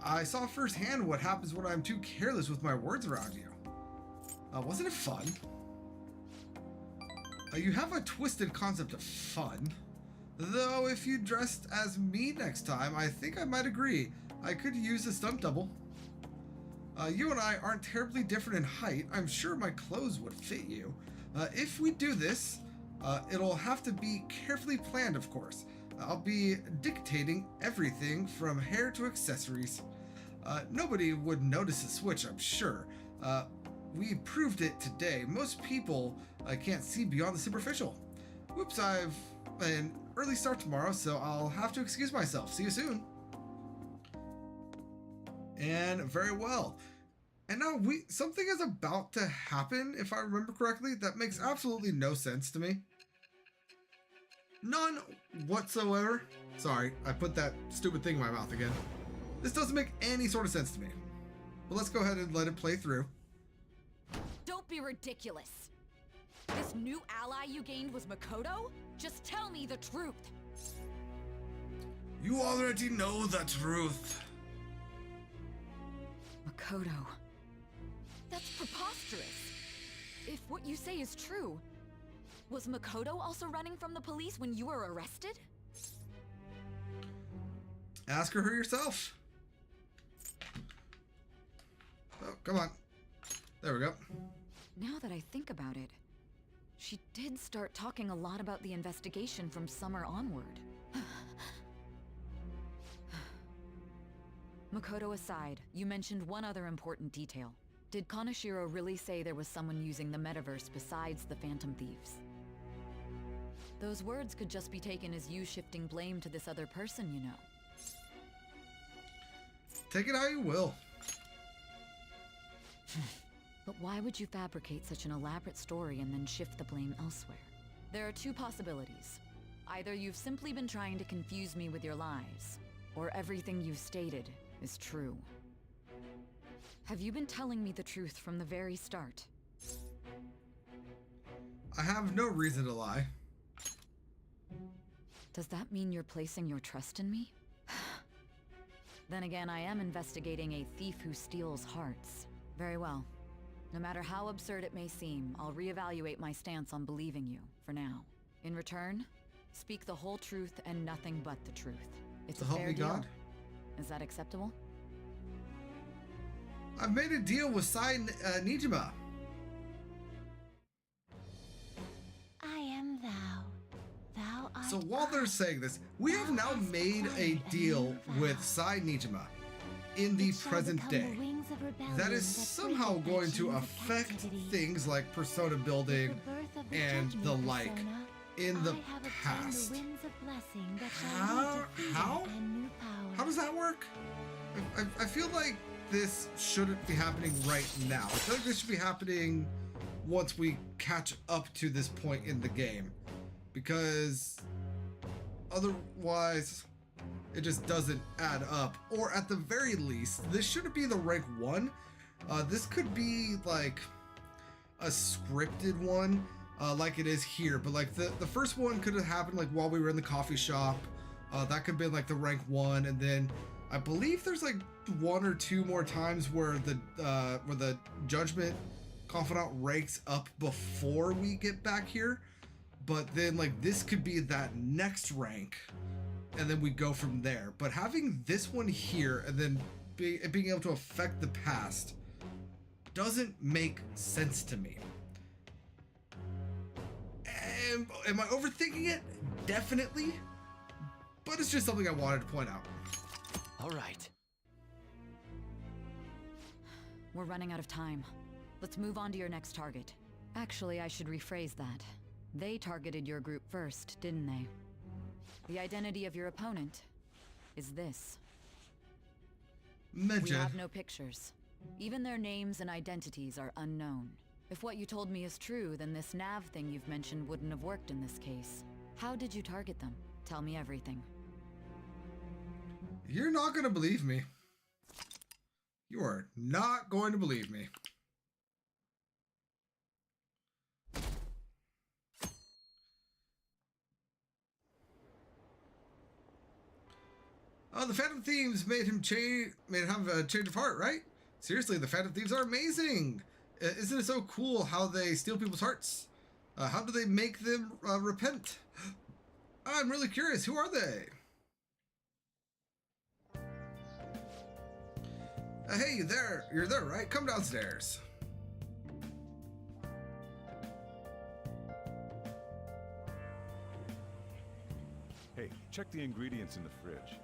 I saw firsthand what happens when I'm too careless with my words around you. Wasn't it fun? You have a twisted concept of fun. Though if you dressed as me next time, I think I might agree. I could use a stunt double. You and I aren't terribly different in height. I'm sure my clothes would fit you. If we do this, it'll have to be carefully planned, of course. I'll be dictating everything from hair to accessories. Nobody would notice a switch, I'm sure. We proved it today. Most people can't see beyond the superficial. Whoops, I've an early start tomorrow, so I'll have to excuse myself. See you soon. And very well. And now something is about to happen, if I remember correctly, that makes absolutely no sense to me. None whatsoever. Sorry, I put that stupid thing in my mouth again. This doesn't make any sort of sense to me. But let's go ahead and let it play through. Don't be ridiculous. This new ally you gained was Makoto? Just tell me the truth. You already know the truth. Makoto. That's preposterous. If what you say is true, was Makoto also running from the police when you were arrested? Ask her yourself. Oh, come on. There we go. Now that I think about it, she did start talking a lot about the investigation from summer onward. Makoto aside, you mentioned one other important detail. Did Kaneshiro really say there was someone using the metaverse besides the Phantom Thieves? Those words could just be taken as you shifting blame to this other person, you know. Take it how you will. But why would you fabricate such an elaborate story and then shift the blame elsewhere? There are two possibilities. Either you've simply been trying to confuse me with your lies, or everything you've stated is true. Have you been telling me the truth from the very start? I have no reason to lie. Does that mean you're placing your trust in me? Then again, I am investigating a thief who steals hearts. Very well. No matter how absurd it may seem, I'll reevaluate my stance on believing you, for now. In return, speak the whole truth and nothing but the truth. It's a fair deal. God. Is that acceptable? I've made a deal with Sai Nijima. I am thou. Thou art So while they're saying this, we have now made a deal with Sai Nijima in the present day. That is somehow going to affect things like persona building and the like in the past. How does that work? I feel like this shouldn't be happening right now. I feel like this should be happening once we catch up to this point in the game, because otherwise it just doesn't add up. Or at the very least, this shouldn't be the rank 1. This could be like a scripted one, like it is here, but like the first one could have happened like while we were in the coffee shop. That could have been like the rank 1, and then I believe there's like 1 or 2 more times where the Judgment Confidant ranks up before we get back here. But then like this could be that next rank, and then we go from there. But having this one here and then being able to affect the past doesn't make sense to me. Am I overthinking it? Definitely. But it's just something I wanted to point out. All right. We're running out of time. Let's move on to your next target. Actually, I should rephrase that. They targeted your group first, didn't they? The identity of your opponent is this. We have no pictures. Even their names and identities are unknown. If what you told me is true, then this nav thing you've mentioned wouldn't have worked in this case. How did you target them? Tell me everything. You're not going to believe me. You are not going to believe me. Oh, the Phantom Thieves made him have a change of heart, right? Seriously, the Phantom Thieves are amazing. Isn't it so cool how they steal people's hearts? How do they make them repent? I'm really curious. Who are they? Hey, you there? You're there, right? Come downstairs. Hey, check the ingredients in the fridge.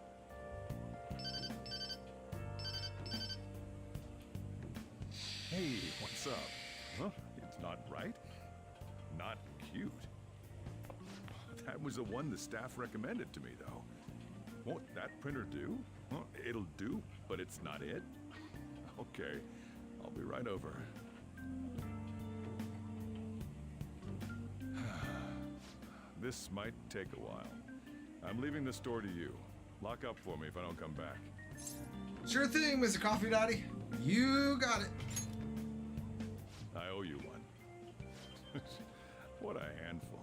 Hey, what's up? Huh? It's not right? Not cute. That was the one the staff recommended to me, though. Won't that printer do? Huh? It'll do, but it's not it? Okay, I'll be right over. This might take a while. I'm leaving the store to you. Lock up for me if I don't come back. Sure thing, Mr. Coffee Daddy. You got it. I owe you one. What a handful.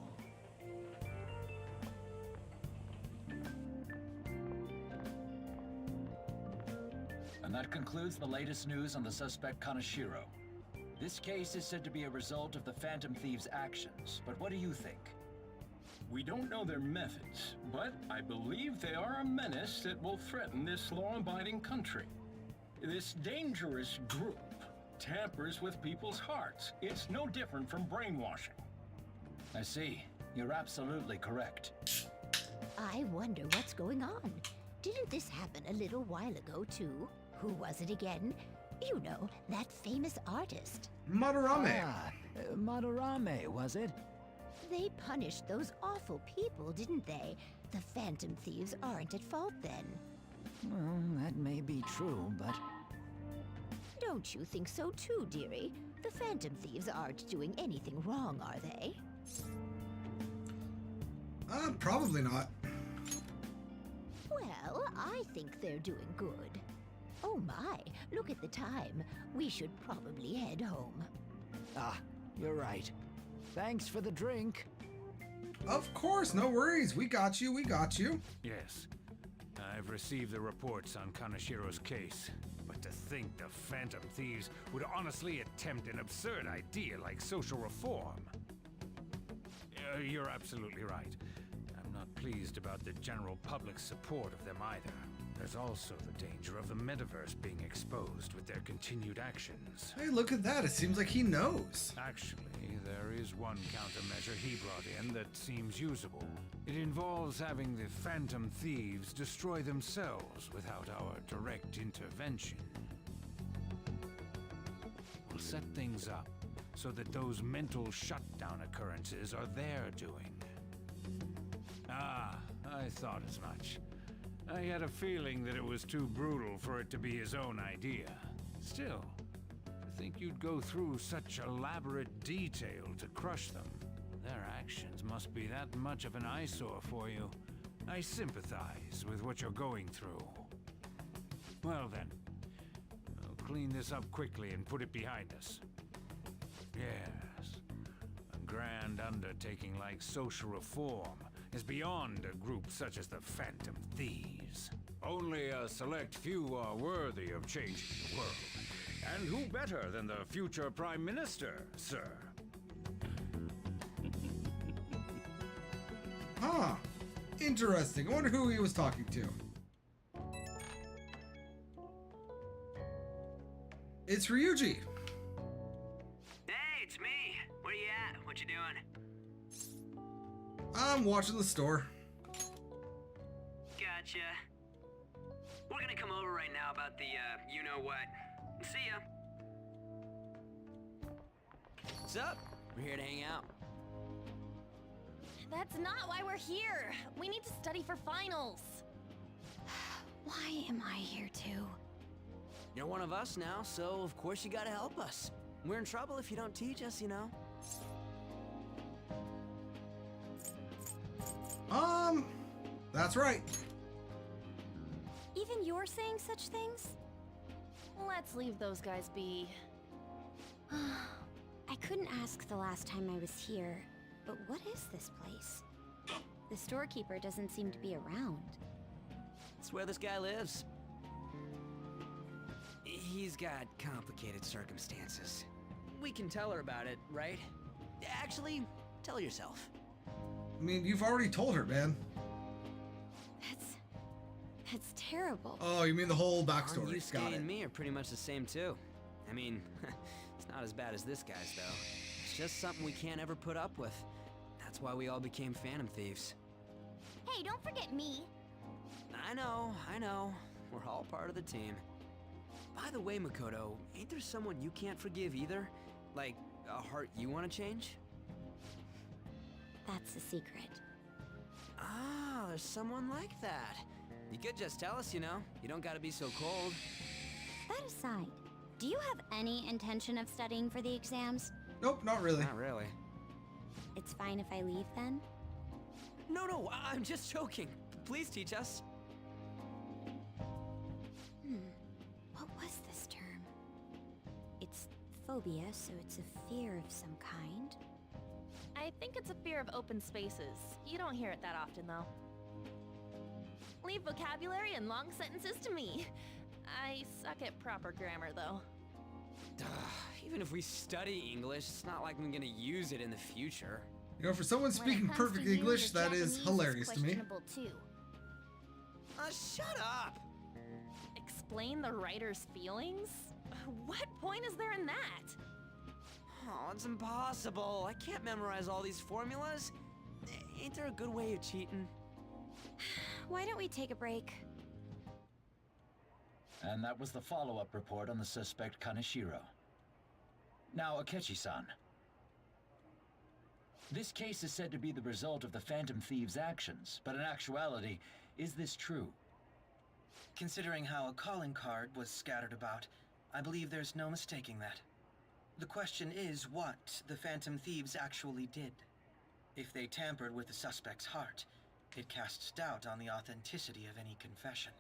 And that concludes the latest news on the suspect Kaneshiro. This case is said to be a result of the Phantom Thieves' actions, but what do you think? We don't know their methods, but I believe they are a menace that will threaten this law-abiding country. This dangerous group tampers with people's hearts. It's no different from brainwashing. I see. You're absolutely correct. I wonder what's going on. Didn't this happen a little while ago, too? Who was it again? You know, that famous artist. Madarame. Madarame, was it? They punished those awful people, didn't they? The Phantom Thieves aren't at fault then. Well, that may be true, but... Don't you think so too, dearie? The Phantom Thieves aren't doing anything wrong, are they? Probably not. Well, I think they're doing good. Oh my, look at the time. We should probably head home. Ah, you're right. Thanks for the drink. Of course, no worries. We got you, we got you. Yes. I've received the reports on Kaneshiro's case. But to think the Phantom Thieves would honestly attempt an absurd idea like social reform. You're absolutely right. I'm not pleased about the general public's support of them either. There's also the danger of the metaverse being exposed with their continued actions. Hey, look at that. It seems like he knows. Actually, there is one countermeasure he brought in that seems usable. It involves having the Phantom Thieves destroy themselves without our direct intervention. We'll set things up so that those mental shutdown occurrences are their doing. Ah, I thought as much. I had a feeling that it was too brutal for it to be his own idea. Still, to think you'd go through such elaborate detail to crush them. Their actions must be that much of an eyesore for you. I sympathize with what you're going through. Well then, I'll clean this up quickly and put it behind us. Yes, a grand undertaking like social reform is beyond a group such as the Phantom Thieves. Only a select few are worthy of changing the world. And who better than the future Prime Minister, sir? Huh. Interesting. I wonder who he was talking to. It's Ryuji. Hey, it's me. Where you at? What you doing? I'm watching the store. Gotcha. We're gonna come over right now about the, you-know-what. See ya. What's up? We're here to hang out. That's not why we're here. We need to study for finals. Why am I here too? You're one of us now, so of course you gotta help us. We're in trouble if you don't teach us, you know. That's right. Even you're saying such things? Let's leave those guys be. I couldn't ask the last time I was here, but what is this place? The storekeeper doesn't seem to be around. It's where this guy lives. He's got complicated circumstances. We can tell her about it, right? Actually, tell yourself. I mean, you've already told her, man. That's terrible. Oh, you mean the whole backstory? Yusuke Got it. and me are pretty much the same too. I mean, it's not as bad as this guy's though. It's just something we can't ever put up with. That's why we all became Phantom Thieves. Hey, don't forget me. I know. We're all part of the team. By the way, Makoto, ain't there someone you can't forgive either? Like, a heart you want to change? That's a secret. Ah, there's someone like that. You could just tell us, you know. You don't gotta be so cold. That aside, do you have any intention of studying for the exams? Nope, not really. Not really. It's fine if I leave then? No, I'm just joking. Please teach us. What was this term? It's phobia, so it's a fear of some kind. I think it's a fear of open spaces. You don't hear it that often, though. Leave vocabulary and long sentences to me. I suck at proper grammar, though. Even if we study English, it's not like I'm gonna use it in the future. You know, for someone speaking perfect English, that is hilarious to me. Too. Shut up! Explain the writer's feelings? What point is there in that? Oh, it's impossible. I can't memorize all these formulas. Ain't there a good way of cheating? Why don't we take a break? And that was the follow-up report on the suspect Kaneshiro. Now, Akechi-san. This case is said to be the result of the Phantom Thieves' actions, but in actuality, is this true? Considering how a calling card was scattered about, I believe there's no mistaking that. The question is what the Phantom Thieves actually did. If they tampered with the suspect's heart, it casts doubt on the authenticity of any confession.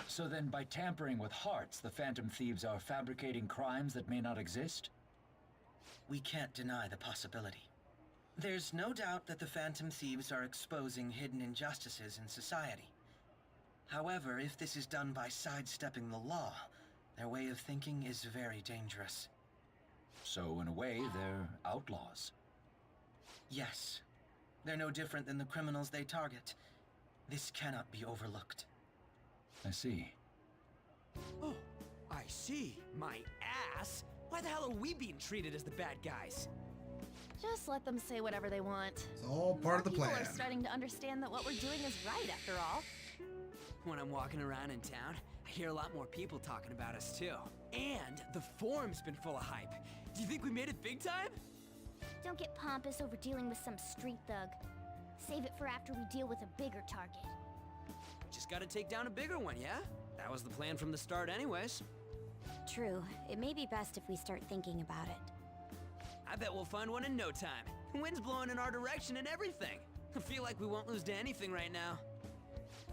So then, by tampering with hearts, the Phantom Thieves are fabricating crimes that may not exist? We can't deny the possibility. There's no doubt that the Phantom Thieves are exposing hidden injustices in society. However, if this is done by sidestepping the law, their way of thinking is very dangerous. So, in a way, they're outlaws. Yes. They're no different than the criminals they target. This cannot be overlooked. I see. Oh, I see. My ass? Why the hell are we being treated as the bad guys? Just let them say whatever they want. It's all part of the plan. People are starting to understand that what we're doing is right, after all. When I'm walking around in town, I hear a lot more people talking about us too. And the forum's been full of hype. Do you think we made it big time? Don't get pompous over dealing with some street thug. Save it for after we deal with a bigger target. Just gotta take down a bigger one, yeah? That was the plan from the start anyways. True. It may be best if we start thinking about it. I bet we'll find one in no time. Wind's blowing in our direction and everything. I feel like we won't lose to anything right now.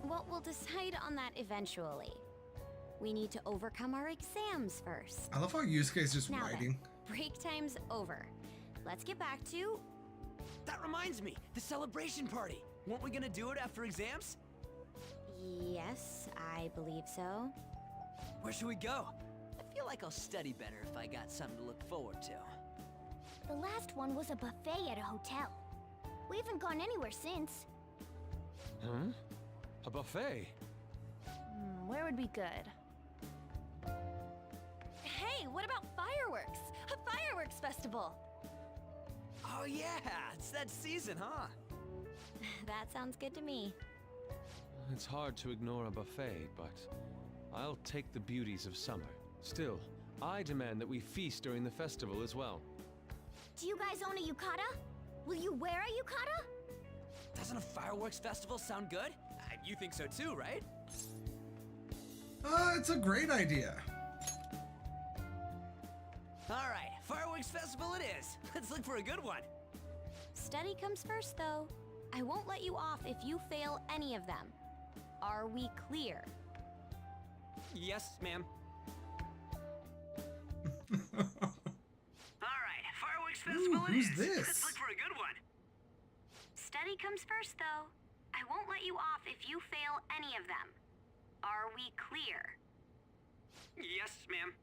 Well, we'll decide on that eventually. We need to overcome our exams first. I love how Yusuke's just Now writing. then, break time's over. Let's get back to... That reminds me, the celebration party. Weren't we gonna do it after exams? Yes, I believe so. Where should we go? I feel like I'll study better if I got something to look forward to. The last one was a buffet at a hotel. We haven't gone anywhere since. Huh? A buffet? Where would be good? Hey, what about fireworks? A fireworks festival! Oh yeah, it's that season, huh? That sounds good to me. It's hard to ignore a buffet, but I'll take the beauties of summer. Still, I demand that we feast during the festival as well. Do you guys own a yukata? Will you wear a yukata? Doesn't a fireworks festival sound good? You think so too, right? It's a great idea. Alright, fireworks festival it is. Let's look for a good one. Study comes first, though. I won't let you off if you fail any of them. Are we clear? Yes, ma'am. Alright, fireworks festival who's it is. this? Let's look for a good one. Study comes first, though. I won't let you off if you fail any of them. Are we clear? Yes, ma'am.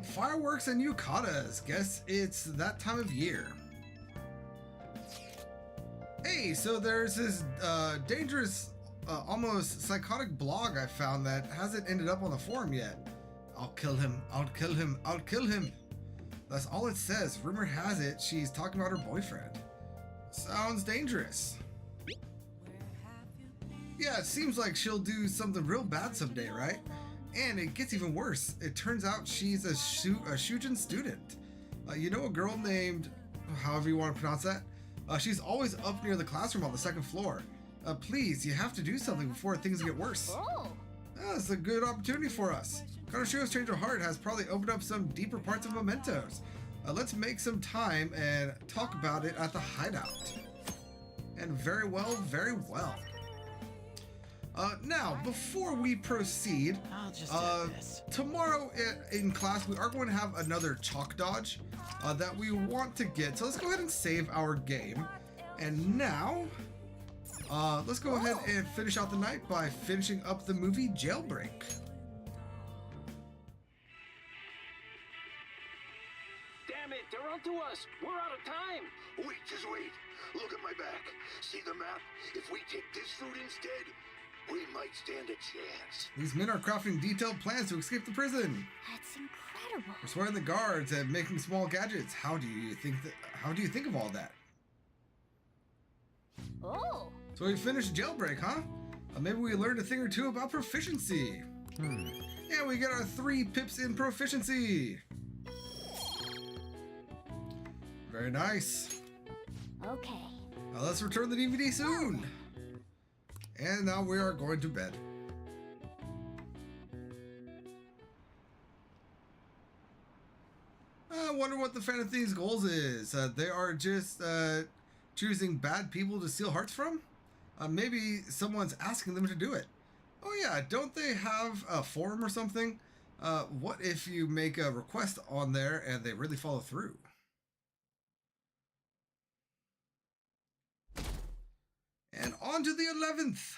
Fireworks and yukatas. Guess it's that time of year. Hey, so there's this dangerous, almost psychotic blog I found that hasn't ended up on the forum yet. I'll kill him, I'll kill him, I'll kill him. That's all it says. Rumor has it she's talking about her boyfriend. Sounds dangerous. Yeah, it seems like she'll do something real bad someday, right? And it gets even worse. It turns out she's a Shujin student. You know a girl named, however you want to pronounce that? She's always up near the classroom on the second floor. Please, you have to do something before things get worse. Oh! It's a good opportunity for us. Kanashiro's Change of Heart has probably opened up some deeper parts of Mementos. Let's make some time and talk about it at the hideout. And very well, very well. Now, before we proceed, I'll just do this. Tomorrow in class we are going to have another chalk dodge that we want to get. So let's go ahead and save our game. And now, let's go ahead and finish out the night by finishing up the movie Jailbreak. Damn it, they're onto us. We're out of time. Wait, just wait. Look at my back. See the map? If we take this route instead, we might stand a chance. These men are crafting detailed plans to escape the prison. That's incredible. Persuading the guards and making small gadgets. How do you think of all that? Oh! So we finished Jailbreak, huh? Maybe we learned a thing or two about proficiency. Yeah, we get our 3 pips in proficiency. Very nice. Okay. Now let's return the DVD soon. And now we are going to bed. I wonder what the Phantom Thieves' goals is. They are just choosing bad people to steal hearts from? Maybe someone's asking them to do it. Oh yeah, don't they have a forum or something? What if you make a request on there and they really follow through? And on to the 11th.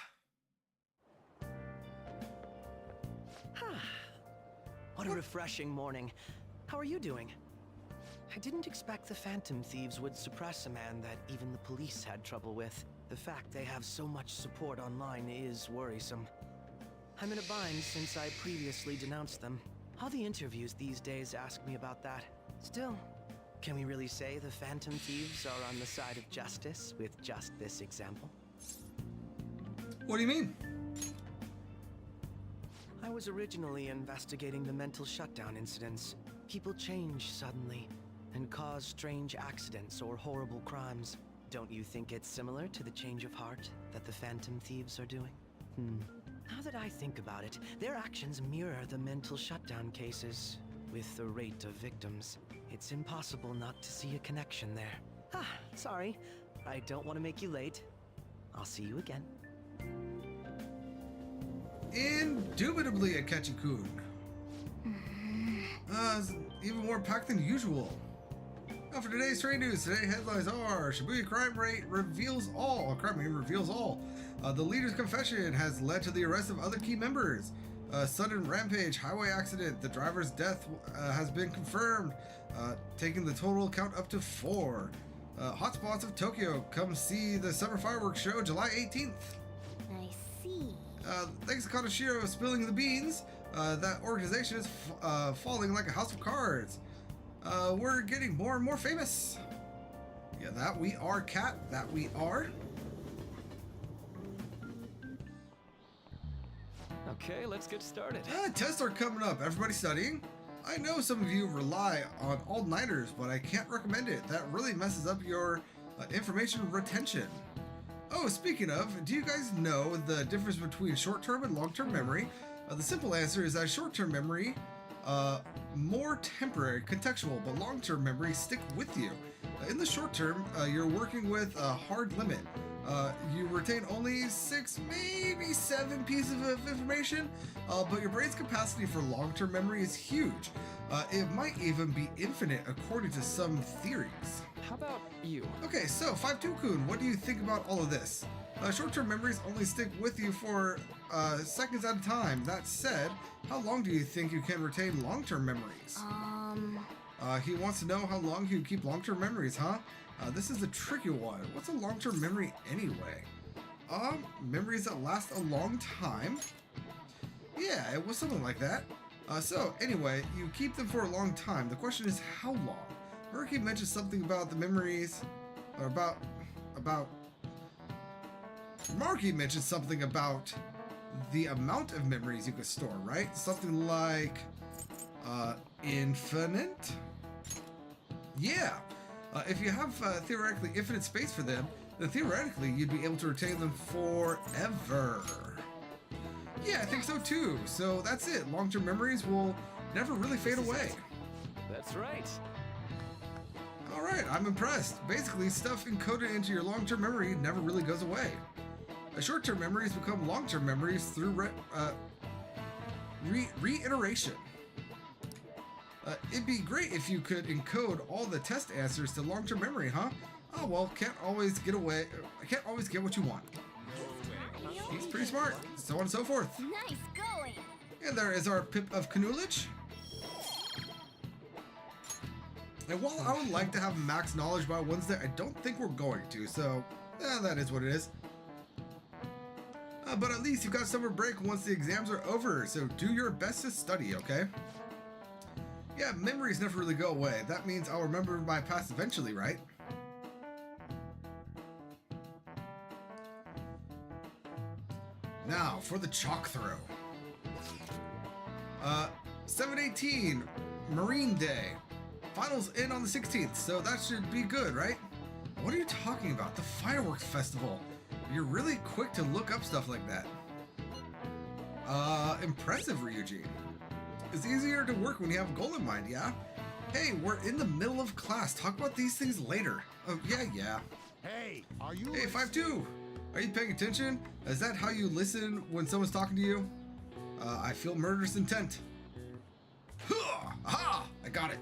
What a refreshing morning. How are you doing? I didn't expect the Phantom Thieves would suppress a man that even the police had trouble with. The fact they have so much support online is worrisome. I'm in a bind since I previously denounced them. All the interviews these days ask me about that. Still, can we really say the Phantom Thieves are on the side of justice with just this example? What do you mean? I was originally investigating the mental shutdown incidents. People change suddenly. and cause strange accidents or horrible crimes. Don't you think it's similar to the change of heart that the Phantom Thieves are doing? Now that I think about it, their actions mirror the mental shutdown cases. With the rate of victims, it's impossible not to see a connection there. Sorry. I don't want to make you late. I'll see you again. Indubitably a catchy coon. It's even more packed than usual. Now for today's trade news, headlines are Shibuya crime rate reveals all. Crime rate reveals all. The leader's confession has led to the arrest of other key members. Sudden rampage, highway accident. The driver's death has been confirmed, taking the total count up to 4. Hotspots of Tokyo. Come see the summer fireworks show July 18th. I see. Thanks to Kaneshiro spilling the beans, that organization is falling like a house of cards. We're getting more and more famous. Yeah, that we are, Cat. That we are. Okay, let's get started. Tests are coming up. Everybody studying? I know some of you rely on all-nighters, but I can't recommend it. That really messes up your information retention. Oh, speaking of, do you guys know the difference between short-term and long-term memory? The simple answer is that short-term memory, more temporary, contextual, but long-term memory stick with you. In the short term, you're working with a hard limit. You retain only 6, maybe 7 pieces of information, but your brain's capacity for long-term memory is huge. It might even be infinite according to some theories. How about you? Okay, so 52kun, what do you think about all of this? Short-term memories only stick with you for seconds at a time. That said, how long do you think you can retain long-term memories? He wants to know how long you keep long-term memories, huh? This is a tricky one. What's a long-term memory anyway? Memories that last a long time? Yeah, it was something like that. So anyway, you keep them for a long time. The question is how long? Murky mentioned something about the memories, or about Marky mentioned something about the amount of memories you could store, right? Something like infinite? Yeah. If you have theoretically infinite space for them, then theoretically you'd be able to retain them forever. Yeah, I think so too. So that's it. Long-term memories will never really fade away. That's right. All right, I'm impressed. Basically, stuff encoded into your long-term memory never really goes away. Short-term memories become long-term memories through reiteration. It'd be great if you could encode all the test answers to long-term memory, huh? Oh well, can't always get what you want. He's pretty smart, so on and so forth. Nice going. And there is our Pip of Knowledge. And while I would like to have max knowledge by Wednesday, I don't think we're going to, so that is what it is. But at least you've got summer break once the exams are over, so do your best to study, okay? Yeah, memories never really go away. That means I'll remember my past eventually, right? Now, for the chalk throw. 7/18, Marine Day. Finals in on the 16th, so that should be good, right? What are you talking about? The fireworks festival. You're really quick to look up stuff like that. Impressive, Ryuji. It's easier to work when you have a goal in mind, yeah? Hey, we're in the middle of class. Talk about these things later. Oh, yeah. Hey, are you... Hey, 5-2. Are you paying attention? Is that how you listen when someone's talking to you? I feel murderous intent. Aha! I got it.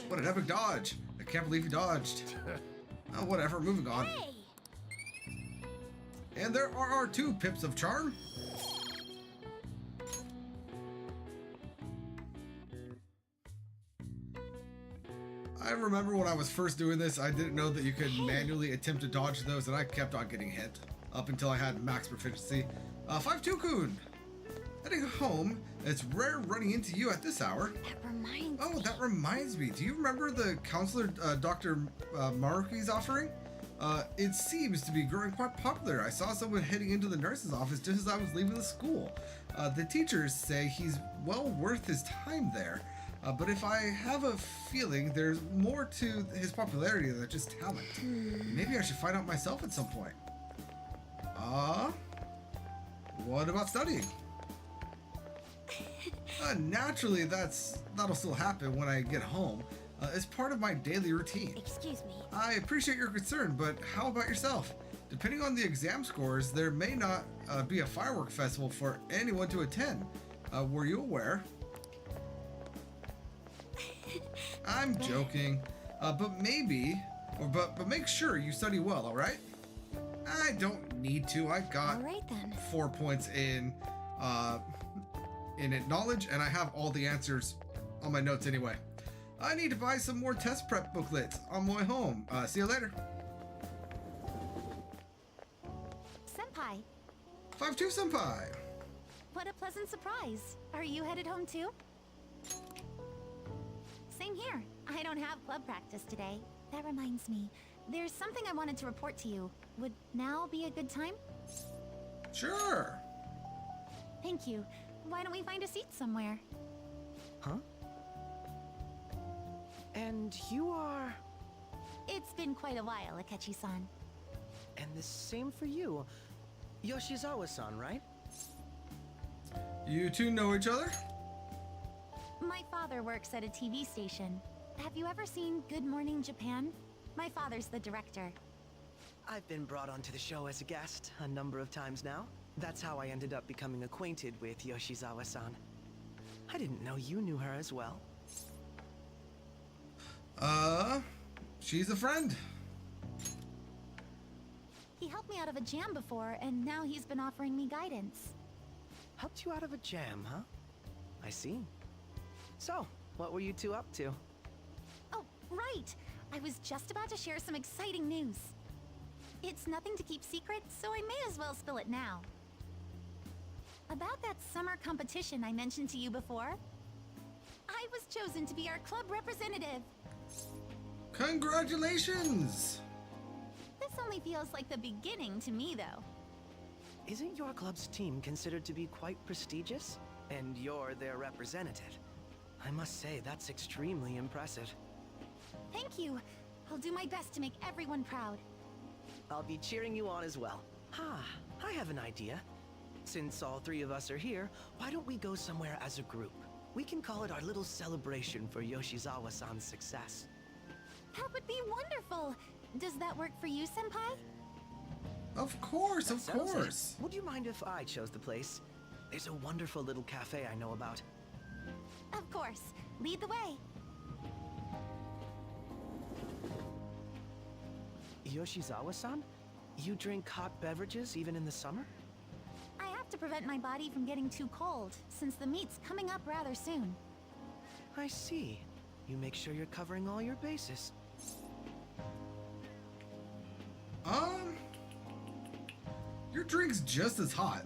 What an epic dodge. I can't believe you dodged. Oh, whatever, moving on. Hey. And there are our 2 pips of charm. I remember when I was first doing this, I didn't know that you could manually attempt to dodge those, and I kept on getting hit up until I had max proficiency. 5-2-kun! Heading home, it's rare running into you at this hour. That reminds me. Do you remember the counselor Dr. Maruki's offering? It seems to be growing quite popular. I saw someone heading into the nurse's office just as I was leaving the school. The teachers say he's well worth his time there. But if I have a feeling there's more to his popularity than just talent, maybe I should find out myself at some point. What about studying? Naturally, that'll still happen when I get home. It's part of my daily routine. Excuse me. I appreciate your concern, but how about yourself? Depending on the exam scores, there may not be a firework festival for anyone to attend. Were you aware? I'm joking, but make sure you study well, all right? I don't need to. I got All right, then. 4 points in knowledge, and I have all the answers on my notes anyway. I need to buy some more test prep booklets on my way home. See you later. Senpai, 5-2 Senpai. what a pleasant surprise. Are you headed home too? Same here. I don't have club practice today. That reminds me, there's something I wanted to report to you. Would now be a good time? Sure. Thank you. Why don't we find a seat somewhere? Huh? And you are... It's been quite a while, Akechi-san. And the same for you. Yoshizawa-san, right? You two know each other? My father works at a TV station. Have you ever seen Good Morning Japan? My father's the director. I've been brought onto the show as a guest a number of times now. That's how I ended up becoming acquainted with Yoshizawa-san. I didn't know you knew her as well. She's a friend. He helped me out of a jam before, and now he's been offering me guidance. Helped you out of a jam, huh? I see. So, what were you two up to? Oh, right! I was just about to share some exciting news. It's nothing to keep secret, so I may as well spill it now. About that summer competition I mentioned to you before, I was chosen to be our club representative. Congratulations! This only feels like the beginning to me, though. Isn't your club's team considered to be quite prestigious? And you're their representative. I must say, that's extremely impressive. Thank you. I'll do my best to make everyone proud. I'll be cheering you on as well. I have an idea. Since all three of us are here, why don't we go somewhere as a group? We can call it our little celebration for Yoshizawa-san's success. That would be wonderful! Does that work for you, Senpai? Of course, of course. Would you mind if I chose the place? There's a wonderful little cafe I know about. Of course. Lead the way. Yoshizawa-san? You drink hot beverages even in the summer? I have to prevent my body from getting too cold, since the meet's coming up rather soon. I see. You make sure you're covering all your bases. Your drink's just as hot.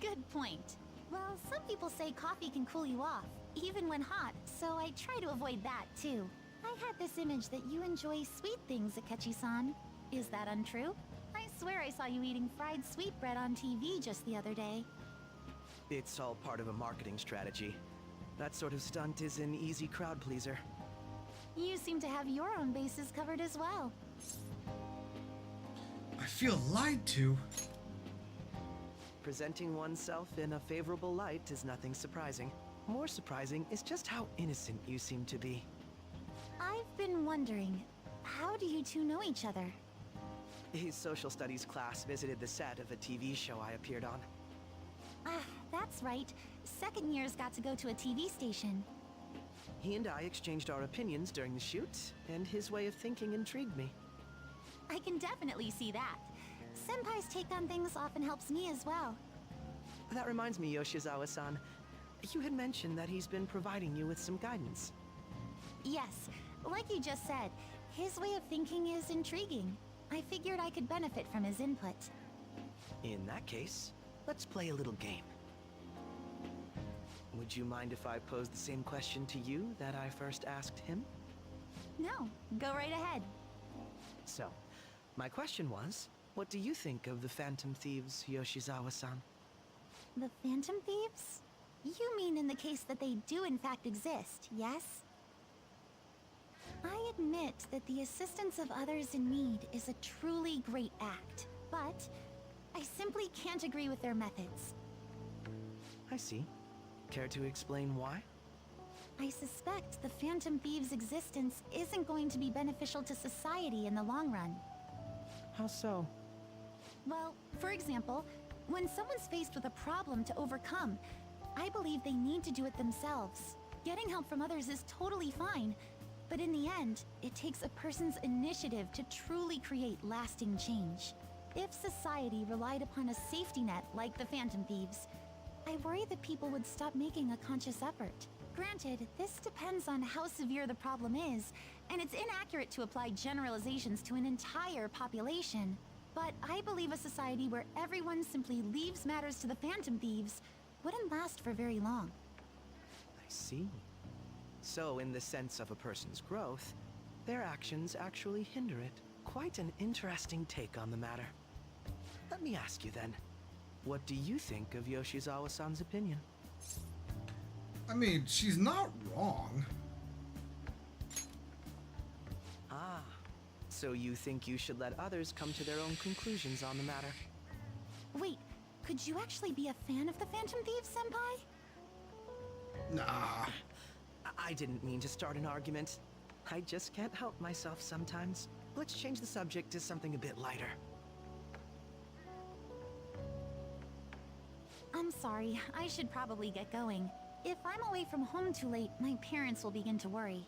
Good point. Well, some people say coffee can cool you off, even when hot, so I try to avoid that, too. I had this image that you enjoy sweet things, Akechi-san. Is that untrue? I swear I saw you eating fried sweetbread on TV just the other day. It's all part of a marketing strategy. That sort of stunt is an easy crowd pleaser. You seem to have your own bases covered as well. I feel lied to. Presenting oneself in a favorable light is nothing surprising. More surprising is just how innocent you seem to be. I've been wondering, how do you two know each other? His social studies class visited the set of a TV show I appeared on. Ah, that's right. Second years got to go to a TV station. He and I exchanged our opinions during the shoot, and his way of thinking intrigued me. I can definitely see that. Senpai's take on things often helps me as well. That reminds me, Yoshizawa-san. You had mentioned that he's been providing you with some guidance. Yes, like you just said, his way of thinking is intriguing. I figured I could benefit from his input. In that case, let's play a little game. Would you mind if I pose the same question to you that I first asked him? No, go right ahead. So, my question was, what do you think of the Phantom Thieves, Yoshizawa-san? The Phantom Thieves? You mean in the case that they do in fact exist, yes? I admit that the assistance of others in need is a truly great act, but I simply can't agree with their methods. I see. Care to explain why? I suspect the Phantom Thieves' existence isn't going to be beneficial to society in the long run. How so? Well, for example, when someone's faced with a problem to overcome, I believe they need to do it themselves. Getting help from others is totally fine, but in the end, it takes a person's initiative to truly create lasting change. If society relied upon a safety net like the Phantom Thieves, I worry that people would stop making a conscious effort. Granted, this depends on how severe the problem is, and it's inaccurate to apply generalizations to an entire population. But I believe a society where everyone simply leaves matters to the Phantom Thieves wouldn't last for very long. I see. So, in the sense of a person's growth, their actions actually hinder it. Quite an interesting take on the matter. Let me ask you then, what do you think of Yoshizawa-san's opinion? I mean, she's not wrong. Ah, so you think you should let others come to their own conclusions on the matter? Wait, could you actually be a fan of the Phantom Thieves, Senpai? Nah. I didn't mean to start an argument. I just can't help myself sometimes. Let's change the subject to something a bit lighter. I'm sorry, I should probably get going. If I'm away from home too late, my parents will begin to worry.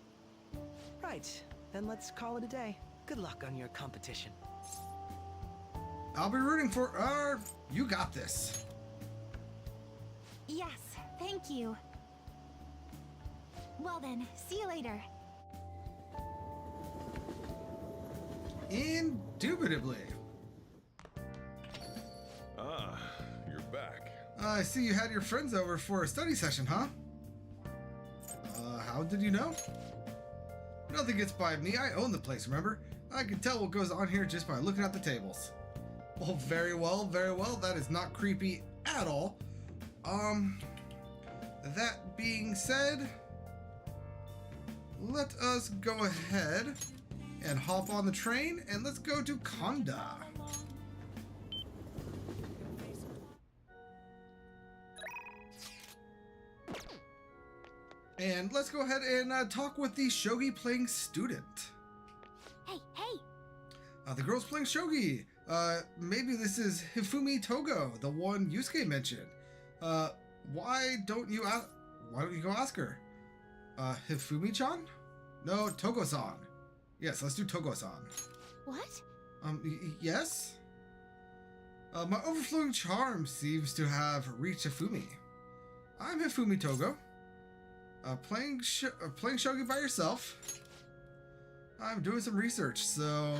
Right, then let's call it a day. Good luck on your competition. I'll be rooting for, you got this. Yes, thank you. Well then, see you later. Indubitably. Ah, you're back. I see you had your friends over for a study session, huh? How did you know? Nothing gets by me. I own the place, remember? I can tell what goes on here just by looking at the tables. Well, very well, very well. That is not creepy at all. That being said, let us go ahead and hop on the train and let's go to Konda. And let's go ahead and talk with the shogi playing student. Hey, hey! The girl's playing shogi. Maybe this is Hifumi Togo, the one Yusuke mentioned. Why don't you go ask her? Hifumi-chan? No, Togo-san. Yes, let's do Togo-san. What? Yes? My overflowing charm seems to have reached Hifumi. I'm Hifumi Togo. Playing shogi by yourself. I'm doing some research, so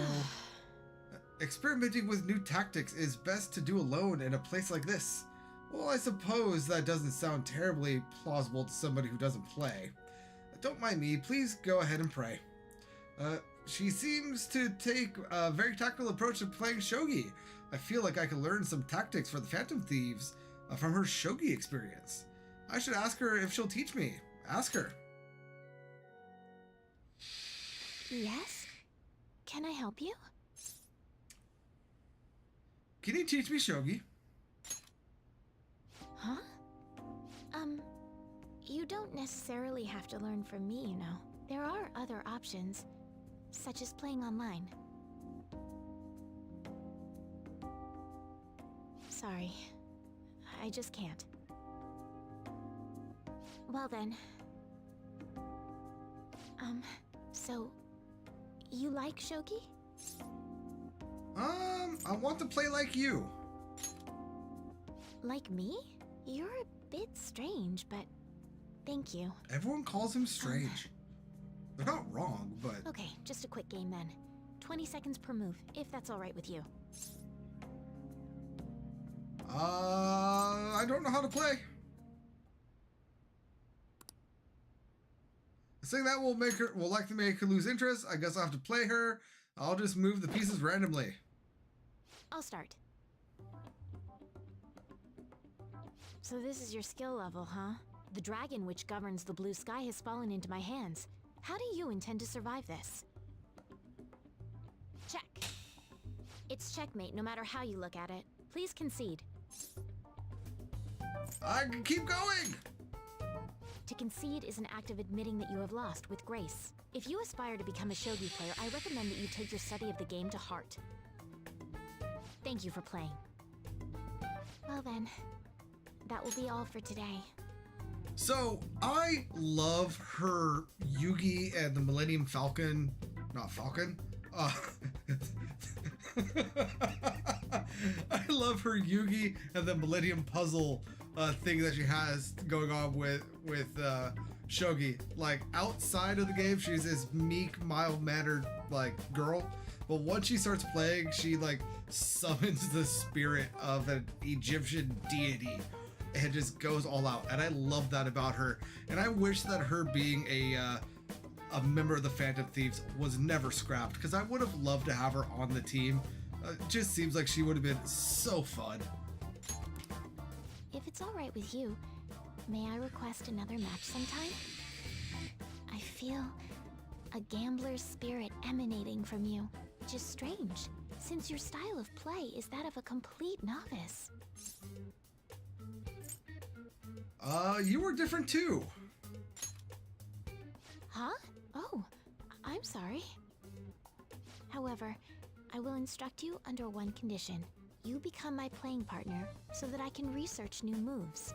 experimenting with new tactics is best to do alone in a place like this. Well, I suppose that doesn't sound terribly plausible to somebody who doesn't play. Don't mind me, please go ahead and pray. She seems to take a very tactical approach to playing shogi. I feel like I could learn some tactics for the Phantom Thieves from her shogi experience. I should ask her if she'll teach me. Ask her. Yes? Can I help you? Can you teach me shogi? Huh? You don't necessarily have to learn from me, you know. There are other options, such as playing online. Sorry, I just can't. Well then. So, you like shogi? I want to play like you. Like me? You're a bit strange, but thank you. Everyone calls him strange. They're not wrong, but... Okay, just a quick game then. 20 seconds per move, if that's alright with you. I don't know how to play. Saying that will likely make her lose interest. I guess I'll have to play her. I'll just move the pieces randomly. I'll start. So this is your skill level, huh? The dragon which governs the blue sky has fallen into my hands. How do you intend to survive this? Check. It's checkmate no matter how you look at it. Please concede. I can keep going! To concede is an act of admitting that you have lost with grace. If you aspire to become a shogi player, I recommend that you take your study of the game to heart. Thank you for playing. Well then, that will be all for today. So, I love her Yugi and the Millennium Falcon. Not Falcon. I love her Yugi and the Millennium Puzzle thing that she has going on with Shogi. Like, outside of the game, she's this meek, mild-mannered, like, girl. But once she starts playing, she, like, summons the spirit of an Egyptian deity and just goes all out. And I love that about her. And I wish that her being a member of the Phantom Thieves was never scrapped, because I would have loved to have her on the team. It just seems like she would have been so fun. If it's alright with you, may I request another match sometime? I feel a gambler's spirit emanating from you, which is strange, since your style of play is that of a complete novice. You were different too. Huh? Oh, I'm sorry. However, I will instruct you under one condition. You become my playing partner so that I can research new moves.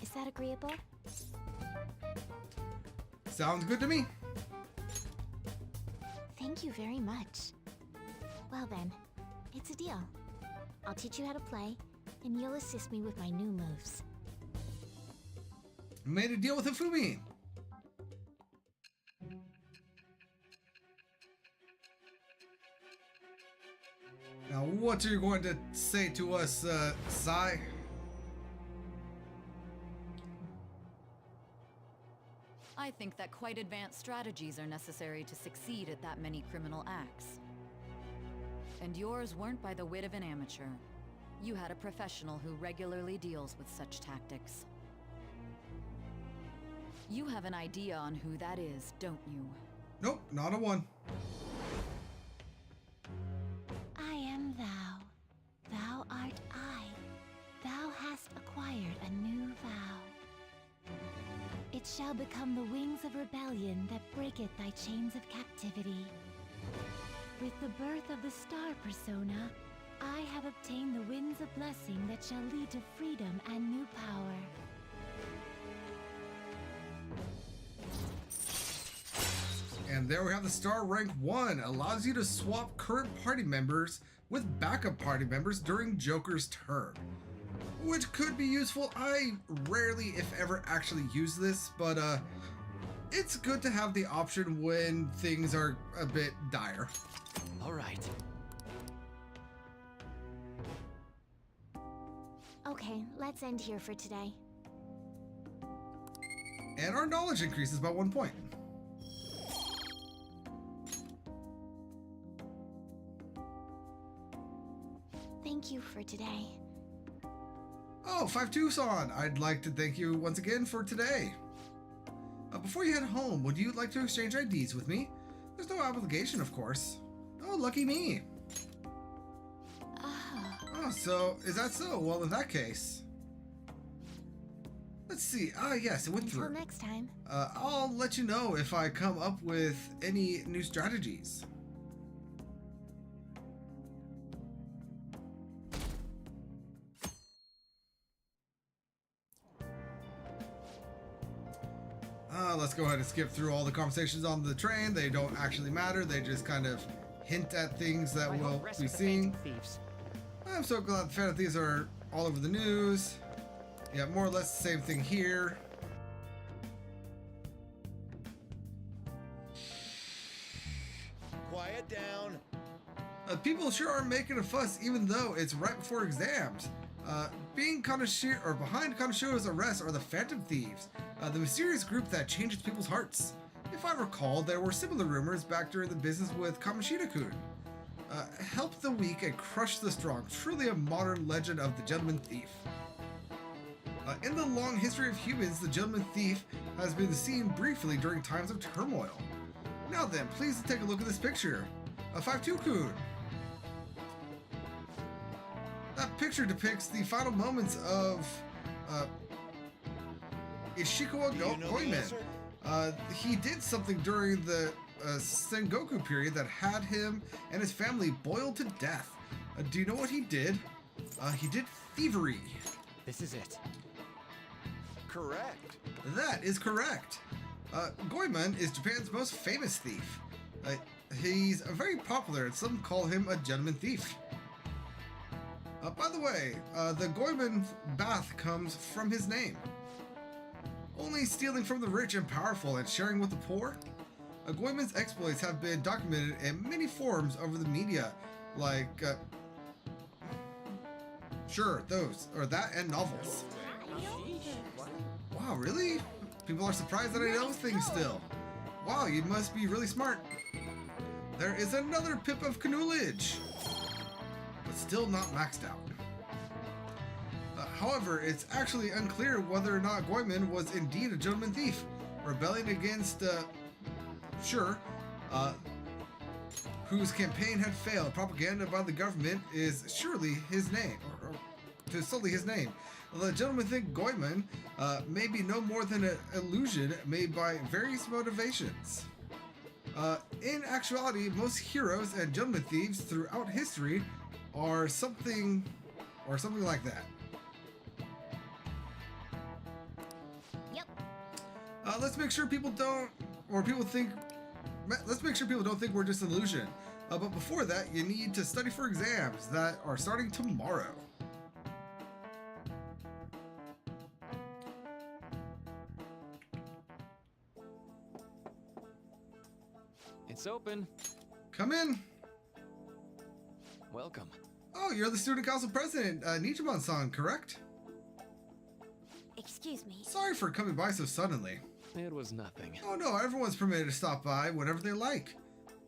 Is that agreeable? Sounds good to me. Thank you very much. Well then, it's a deal. I'll teach you how to play, and you'll assist me with my new moves. Made a deal with Hifumi. Now, what are you going to say to us, Sai? I think that quite advanced strategies are necessary to succeed at that many criminal acts. And yours weren't by the wit of an amateur. You had a professional who regularly deals with such tactics. You have an idea on who that is, don't you? Nope, not a one. I am thou. Thou art I. Thou hast acquired a new vow. It shall become the wings of rebellion that breaketh thy chains of captivity. With the birth of the star persona, I have obtained the winds of blessing that shall lead to freedom and new power. And there we have the star rank 1. Allows you to swap current party members with backup party members during Joker's turn, which could be useful. I rarely, if ever, actually use this, but it's good to have the option when things are a bit dire. All right. Okay, let's end here for today. And our knowledge increases by 1 point. Thank you for today. Oh, 5-2-san, I'd like to thank you once again for today. Before you head home, would you like to exchange IDs with me? There's no obligation, of course. Oh, lucky me. Oh, so, is that so? Well, in that case... Let's see. Ah, yes, it went through. Until next time. I'll let you know if I come up with any new strategies. Let's go ahead and skip through all the conversations on the train. They don't actually matter. They just kind of hint at things that we'll be seeing. I'm so glad the Phantom Thieves are all over the news. Yeah, more or less the same thing here. Quiet down. People sure are making a fuss, even though it's right before exams. Being Kaneshiro, or behind Kaneshiro's arrest, are the Phantom Thieves, the mysterious group that changes people's hearts. If I recall, there were similar rumors back during the business with Kamoshida-kun. Help the weak and crush the strong. Truly a modern legend of the gentleman thief. In the long history of humans, the gentleman thief has been seen briefly during times of turmoil. Now then, please take a look at this picture. A 5-2-kun. That picture depicts the final moments of Ishikawa Goemon. He did something during the Sengoku period that had him and his family boiled to death. Do you know what he did? He did thievery. This is it. Correct. That is correct. Goemon is Japan's most famous thief. He's very popular and some call him a gentleman thief. By the way, the Goemon bath comes from his name. Only stealing from the rich and powerful and sharing with the poor? Goemon's exploits have been documented in many forms over the media, like, sure, those, or that, and novels. Wow, really? People are surprised that I know things still. Wow, you must be really smart. There is another pip of Canoolage, but still not maxed out. However, it's actually unclear whether or not Goemon was indeed a gentleman thief, rebelling against, whose campaign had failed. Propaganda by the government is surely his name, or solely his name. The gentleman thief Goemon may be no more than an illusion made by various motivations. In actuality, most heroes and gentleman thieves throughout history are something like that. Let's make sure people don't think we're just an illusion. But before that, you need to study for exams that are starting tomorrow. It's open. Come in. Welcome. Oh, you're the student council president, Nichiman-san, correct? Excuse me. Sorry for coming by so suddenly. It was nothing. Oh no, everyone's permitted to stop by whenever they like.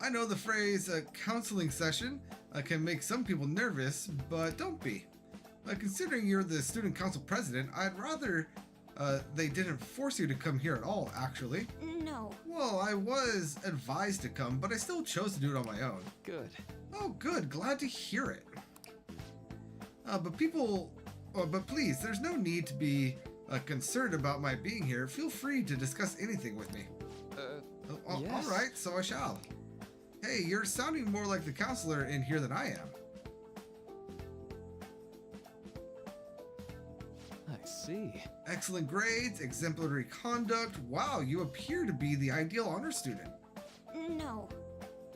I know the phrase counseling session can make some people nervous, but don't be. Considering you're the student council president, I'd rather they didn't force you to come here at all, actually. No. Well, I was advised to come, but I still chose to do it on my own. Good. Oh, good. Glad to hear it. But please, there's no need to be concerned about my being here. Feel free to discuss anything with me. Yes. All right, so I shall. Hey, you're sounding more like the counselor in here than I am. I see. Excellent grades, exemplary conduct. Wow, you appear to be the ideal honor student. No.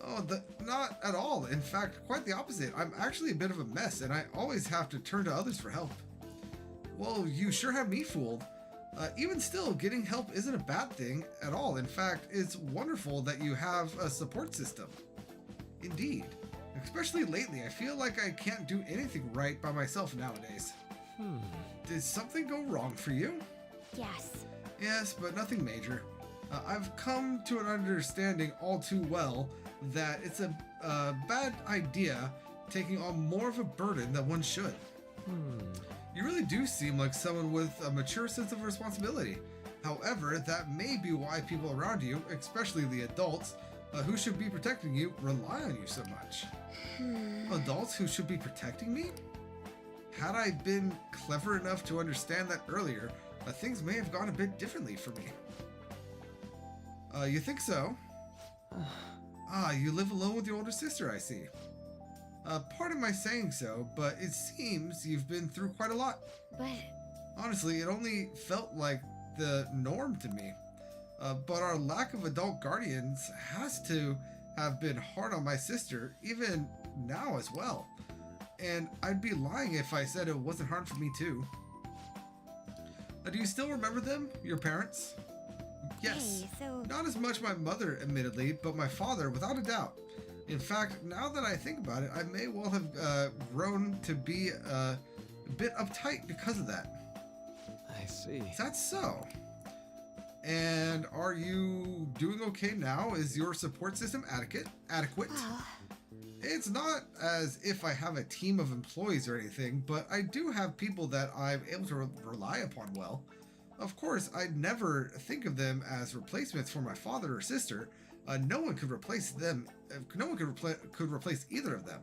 Oh, not at all. In fact, quite the opposite. I'm actually a bit of a mess, and I always have to turn to others for help. Well, you sure have me fooled. Even still, getting help isn't a bad thing at all. In fact, it's wonderful that you have a support system. Indeed. Especially lately, I feel like I can't do anything right by myself nowadays. Did something go wrong for you? Yes. Yes, but nothing major. I've come to an understanding all too well that it's a bad idea taking on more of a burden than one should. You really do seem like someone with a mature sense of responsibility. However, that may be why people around you, especially the adults who should be protecting you, rely on you so much. Adults who should be protecting me? Had I been clever enough to understand that earlier, things may have gone a bit differently for me. You think so? You live alone with your older sister, I see. Pardon my saying so, but it seems you've been through quite a lot. But... Honestly, it only felt like the norm to me. But our lack of adult guardians has to have been hard on my sister, even now as well. And I'd be lying if I said it wasn't hard for me too. Do you still remember them, your parents? Yes. Hey, so... Not as much my mother, admittedly, but my father, without a doubt. In fact, now that I think about it, I may well have grown to be a bit uptight because of that. I see. Is that so? And are you doing okay now? Is your support system adequate? It's not as if I have a team of employees or anything, but I do have people that I'm able to rely upon well. Of course, I'd never think of them as replacements for my father or sister. No one could replace them. No one could replace either of them.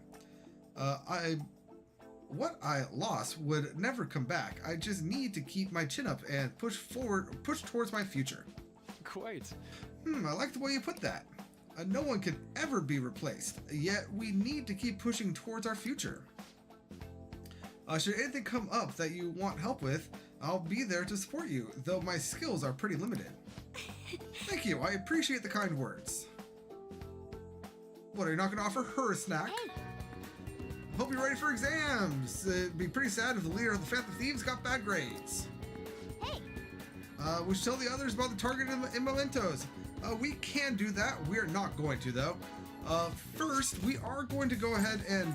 What I lost would never come back. I just need to keep my chin up and push towards my future. Quite. I like the way you put that. No one can ever be replaced, yet we need to keep pushing towards our future. Should anything come up that you want help with, I'll be there to support you, though my skills are pretty limited. Thank you, I appreciate the kind words. What, are you not going to offer her a snack? Hey. Hope you're ready for exams. It'd be pretty sad if the leader of the Phantom Thieves got bad grades. Hey. We should tell the others about the target in mementos. We can do that. We're not going to, though. First, we are going to go ahead and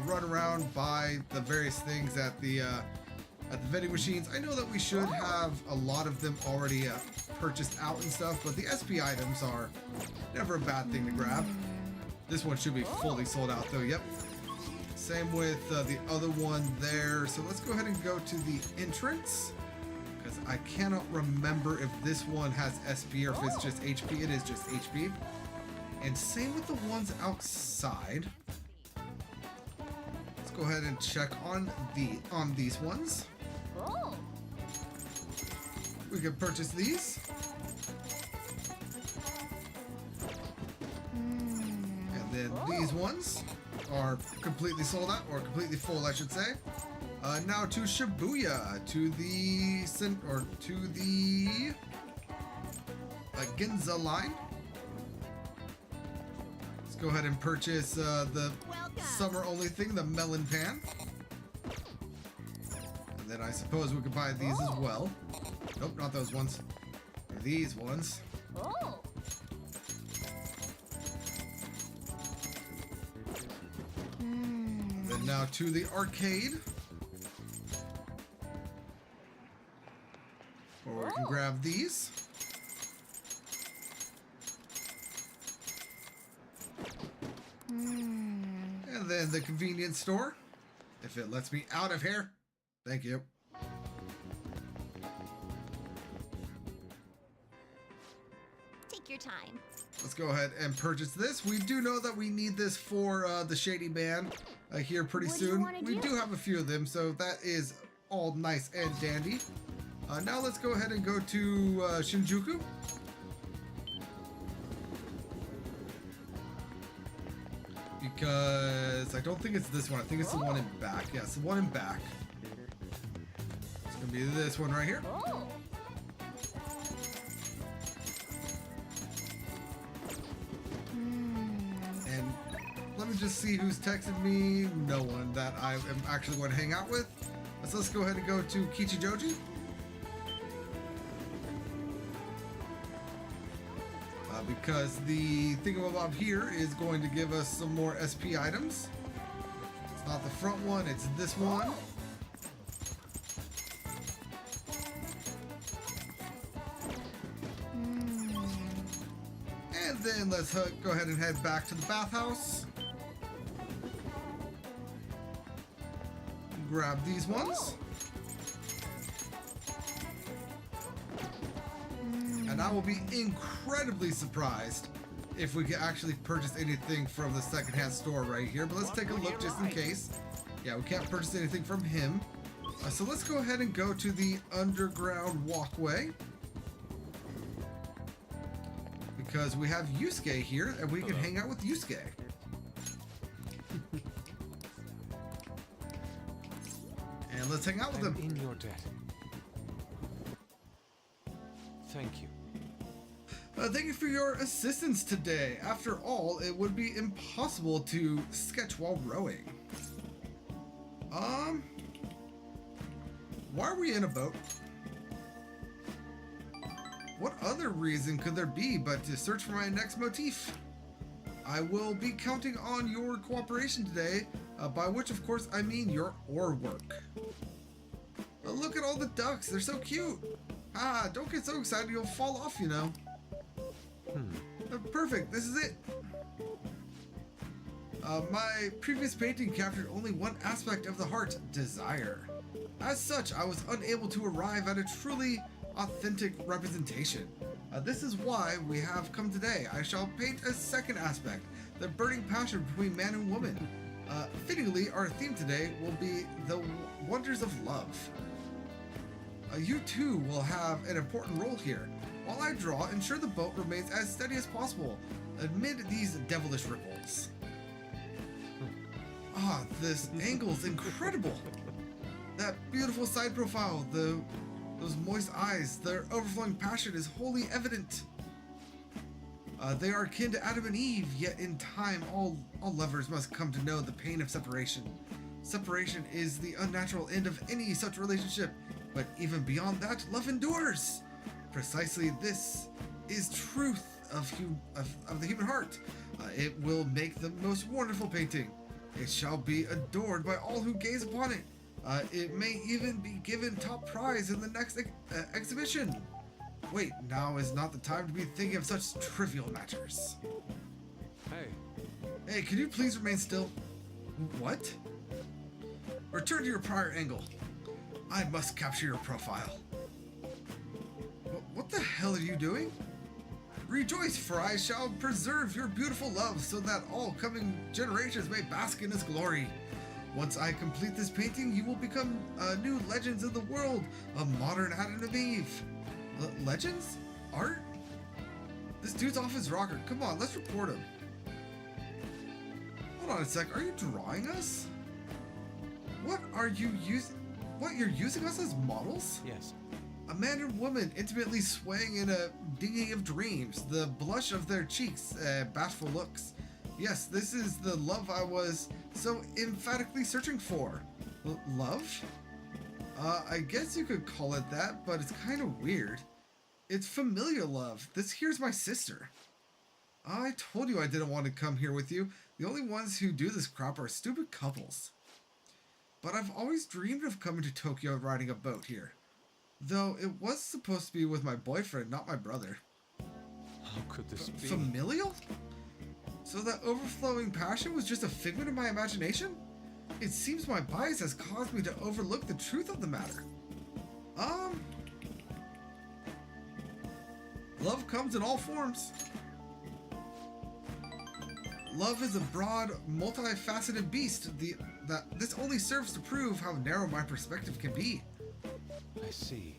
run around, buy the various things at the vending machines. I know that we should have a lot of them already purchased out and stuff, but the SP items are never a bad thing to grab. This one should be fully sold out, though. Yep. Same with the other one there. So let's go ahead and go to the entrance, because I cannot remember if this one has SP or if it's just HP. It is just HP. And same with the ones outside. Let's go ahead and check on these ones. Oh. We can purchase these. And then these ones are completely sold out, or completely full, I should say. Now to Shibuya, to the Ginza line. Let's go ahead and purchase the summer-only thing, the melon pan. And then I suppose we could buy these as well. Nope, not those ones. These ones. Oh. And then now to the arcade. Or we can grab these. And then the convenience store, if it lets me out of here. Thank you. Take your time. Let's go ahead and purchase this. We do know that we need this for the Shady Band here pretty soon. We do have a few of them, so that is all nice and dandy. Now let's go ahead and go to Shinjuku. Because I don't think it's this one. I think it's the one in back. Yeah, it's the one in back. It's going to be this one right here. Oh. And let me just see who's texted me. No one that I am actually going to hang out with. So let's go ahead and go to Kichijoji. Because the thingamabob here is going to give us some more SP items. It's not the front one, it's this one. And then let's go ahead and head back to the bathhouse. Grab these ones. And I will be incredibly surprised if we can actually purchase anything from the secondhand store right here. But let's take a look just in case. Yeah, we can't purchase anything from him. So let's go ahead and go to the underground walkway. Because we have Yusuke here, and we can hang out with Yusuke. And let's hang out with him. In your debt. Thank you. Thank you for your assistance today. After all, it would be impossible to sketch while rowing. Why are we in a boat? What other reason could there be but to search for my next motif? I will be counting on your cooperation today, by which of course I mean your oar work. Look at all the ducks, they're so cute. Ah, don't get so excited you'll fall off, you know. Perfect, this is it. My previous painting captured only one aspect of the heart, desire. As such, I was unable to arrive at a truly authentic representation. This is why we have come today. I shall paint a second aspect, the burning passion between man and woman. Fittingly, our theme today will be the wonders of love. You too will have an important role here. While I draw, ensure the boat remains as steady as possible amid these devilish ripples. Ah, this angle is incredible. That beautiful side profile, those moist eyes, their overflowing passion is wholly evident. They are akin to Adam and Eve, yet in time all lovers must come to know the pain of separation. Separation is the unnatural end of any such relationship, but even beyond that, love endures. Precisely this is truth of the human heart. It will make the most wonderful painting. It shall be adored by all who gaze upon it. It may even be given top prize in the next exhibition. Wait, now is not the time to be thinking of such trivial matters. Hey, can you please remain still? What? Return to your prior angle. I must capture your profile. What the hell are you doing? Rejoice, for I shall preserve your beautiful love so that all coming generations may bask in its glory. Once I complete this painting, you will become new legends of the world, a modern Adam and Eve. Legends? Art? This dude's off his rocker. Come on, let's report him. Hold on a sec. Are you drawing us? What are you using? What, you're using us as models? Yes. A man and woman intimately swaying in a dinghy of dreams, the blush of their cheeks, bashful looks. Yes, this is the love I was so emphatically searching for. Love? I guess you could call it that, but it's kind of weird. It's familiar love. This here's my sister. I told you I didn't want to come here with you. The only ones who do this crap are stupid couples. But I've always dreamed of coming to Tokyo and riding a boat here. Though it was supposed to be with my boyfriend, not my brother. How could this be? Familial? So that overflowing passion was just a figment of my imagination? It seems my bias has caused me to overlook the truth of the matter. Love comes in all forms. Love is a broad, multifaceted beast. This only serves to prove how narrow my perspective can be. I see.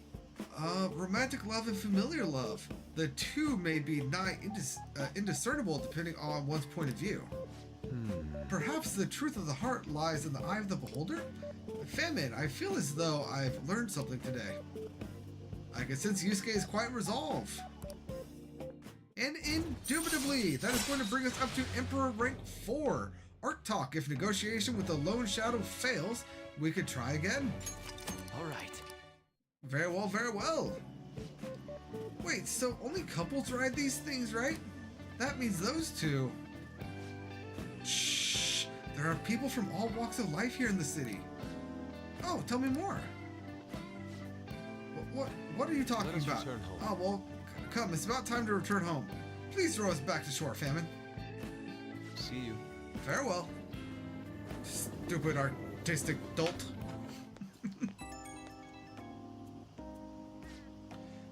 Romantic love and familiar love. The two may be nigh indiscernible depending on one's point of view. Perhaps the truth of the heart lies in the eye of the beholder? Famine, I feel as though I've learned something today. I can sense Yusuke is quite resolved. And indubitably, that is going to bring us up to Emperor rank 4. Art talk. If negotiation with the Lone Shadow fails, we could try again. All right. Very well, very well. Wait, so only couples ride these things, right? That means those two. Shh. There are people from all walks of life here in the city. Oh, tell me more. What are you talking Let us about? return home. Oh, well, come. It's about time to return home. Please throw us back to shore, Famine. See you. Farewell. Stupid artistic dolt.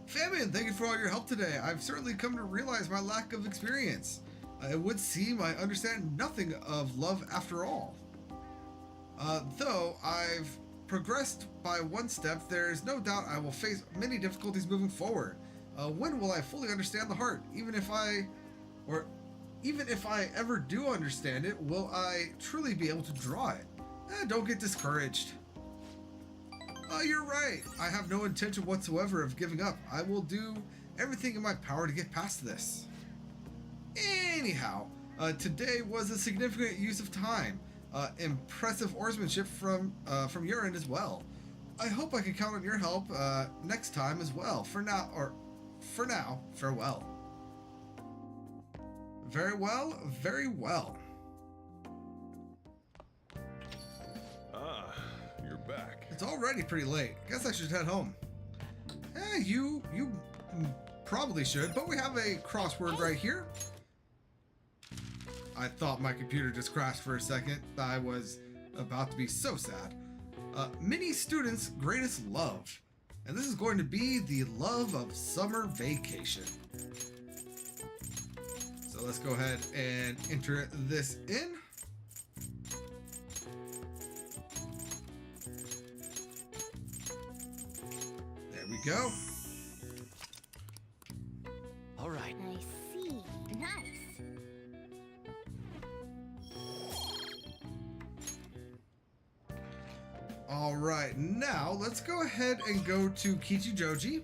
Famine, thank you for all your help today. I've certainly come to realize my lack of experience. It would seem I understand nothing of love after all. Though I've progressed by one step, there is no doubt I will face many difficulties moving forward. When will I fully understand the heart? Even if I ever do understand it, will I truly be able to draw it? Don't get discouraged. You're right. I have no intention whatsoever of giving up. I will do everything in my power to get past this. Anyhow, today was a significant use of time. Impressive oarsmanship from your end as well. I hope I can count on your help next time as well. For now, farewell. Very well, very well. Ah, you're back. It's already pretty late. Guess I should head home. You probably should, but we have a crossword right here. I thought my computer just crashed for a second. I was about to be so sad. Many students' greatest love. And this is going to be the love of summer vacation. So let's go ahead and enter this in. There we go. All right. I see. Nice. All right, now let's go ahead and go to Kichijoji.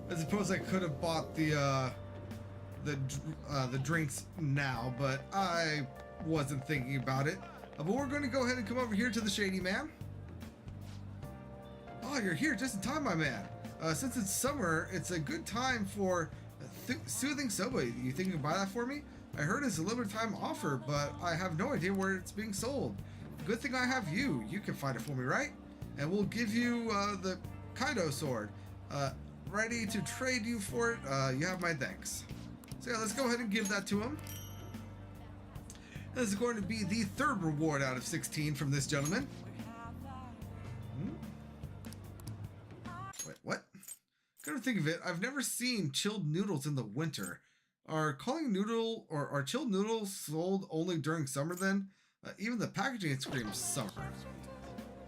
I suppose I could have bought the drinks now, but I wasn't thinking about it. But we're going to go ahead and come over here to the Shady Man. Oh, you're here just in time, my man. Since it's summer, it's a good time for soothing soba. You think you can buy that for me? I heard it's a limited time offer, but I have no idea where it's being sold. Good thing I have you. You can find it for me, right? And we'll give you the Kaido sword. Ready to trade you for it. You have my thanks. So yeah, let's go ahead and give that to him. This is going to be the third reward out of 16 from this gentleman. Wait, what? Gotta think of it. I've never seen chilled noodles in the winter. Are chilled noodles sold only during summer then? Even the packaging screams summer.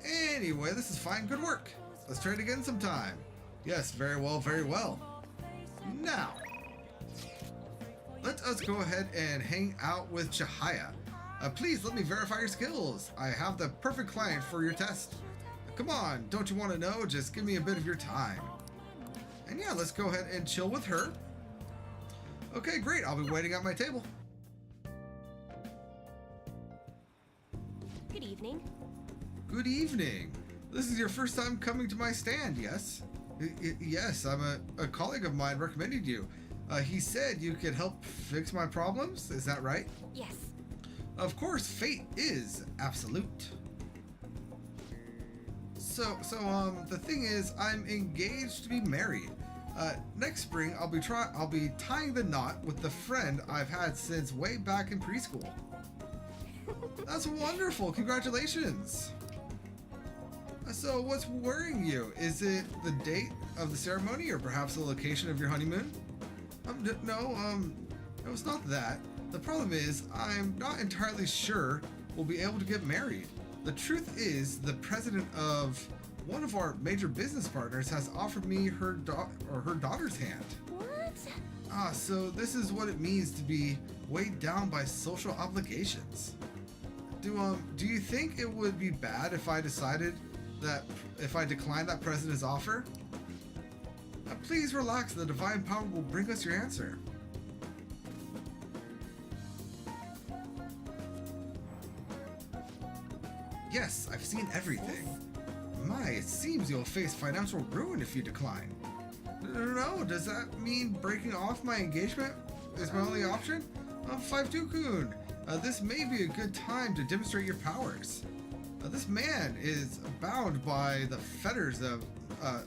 Anyway, this is fine. Good work. Let's trade again sometime. Yes, very well, very well. Now, let us go ahead and hang out with Chihaya. Please let me verify your skills. I have the perfect client for your test. Come on, don't you want to know? Just give me a bit of your time. And yeah, let's go ahead and chill with her. Okay, great. I'll be waiting at my table. Good evening. Good evening. This is your first time coming to my stand, yes? Yes, I'm a colleague of mine recommended you. He said you could help fix my problems. Is that right? Yes. Of course, fate is absolute. So the thing is, I'm engaged to be married. Next spring, I'll be tying the knot with the friend I've had since way back in preschool. That's wonderful. Congratulations. So what's worrying you? Is it the date of the ceremony or perhaps the location of your honeymoon? No, it's not that. The problem is I'm not entirely sure we'll be able to get married. The truth is the president of one of our major business partners has offered me her daughter's hand. What? So this is what it means to be weighed down by social obligations. Do you think it would be bad if I declined that president's offer? Please relax, the divine power will bring us your answer. Yes, I've seen everything. My, it seems you'll face financial ruin if you decline. No, does that mean breaking off my engagement is my only option? 5-2-kun, this may be a good time to demonstrate your powers. This man is bound by the fetters of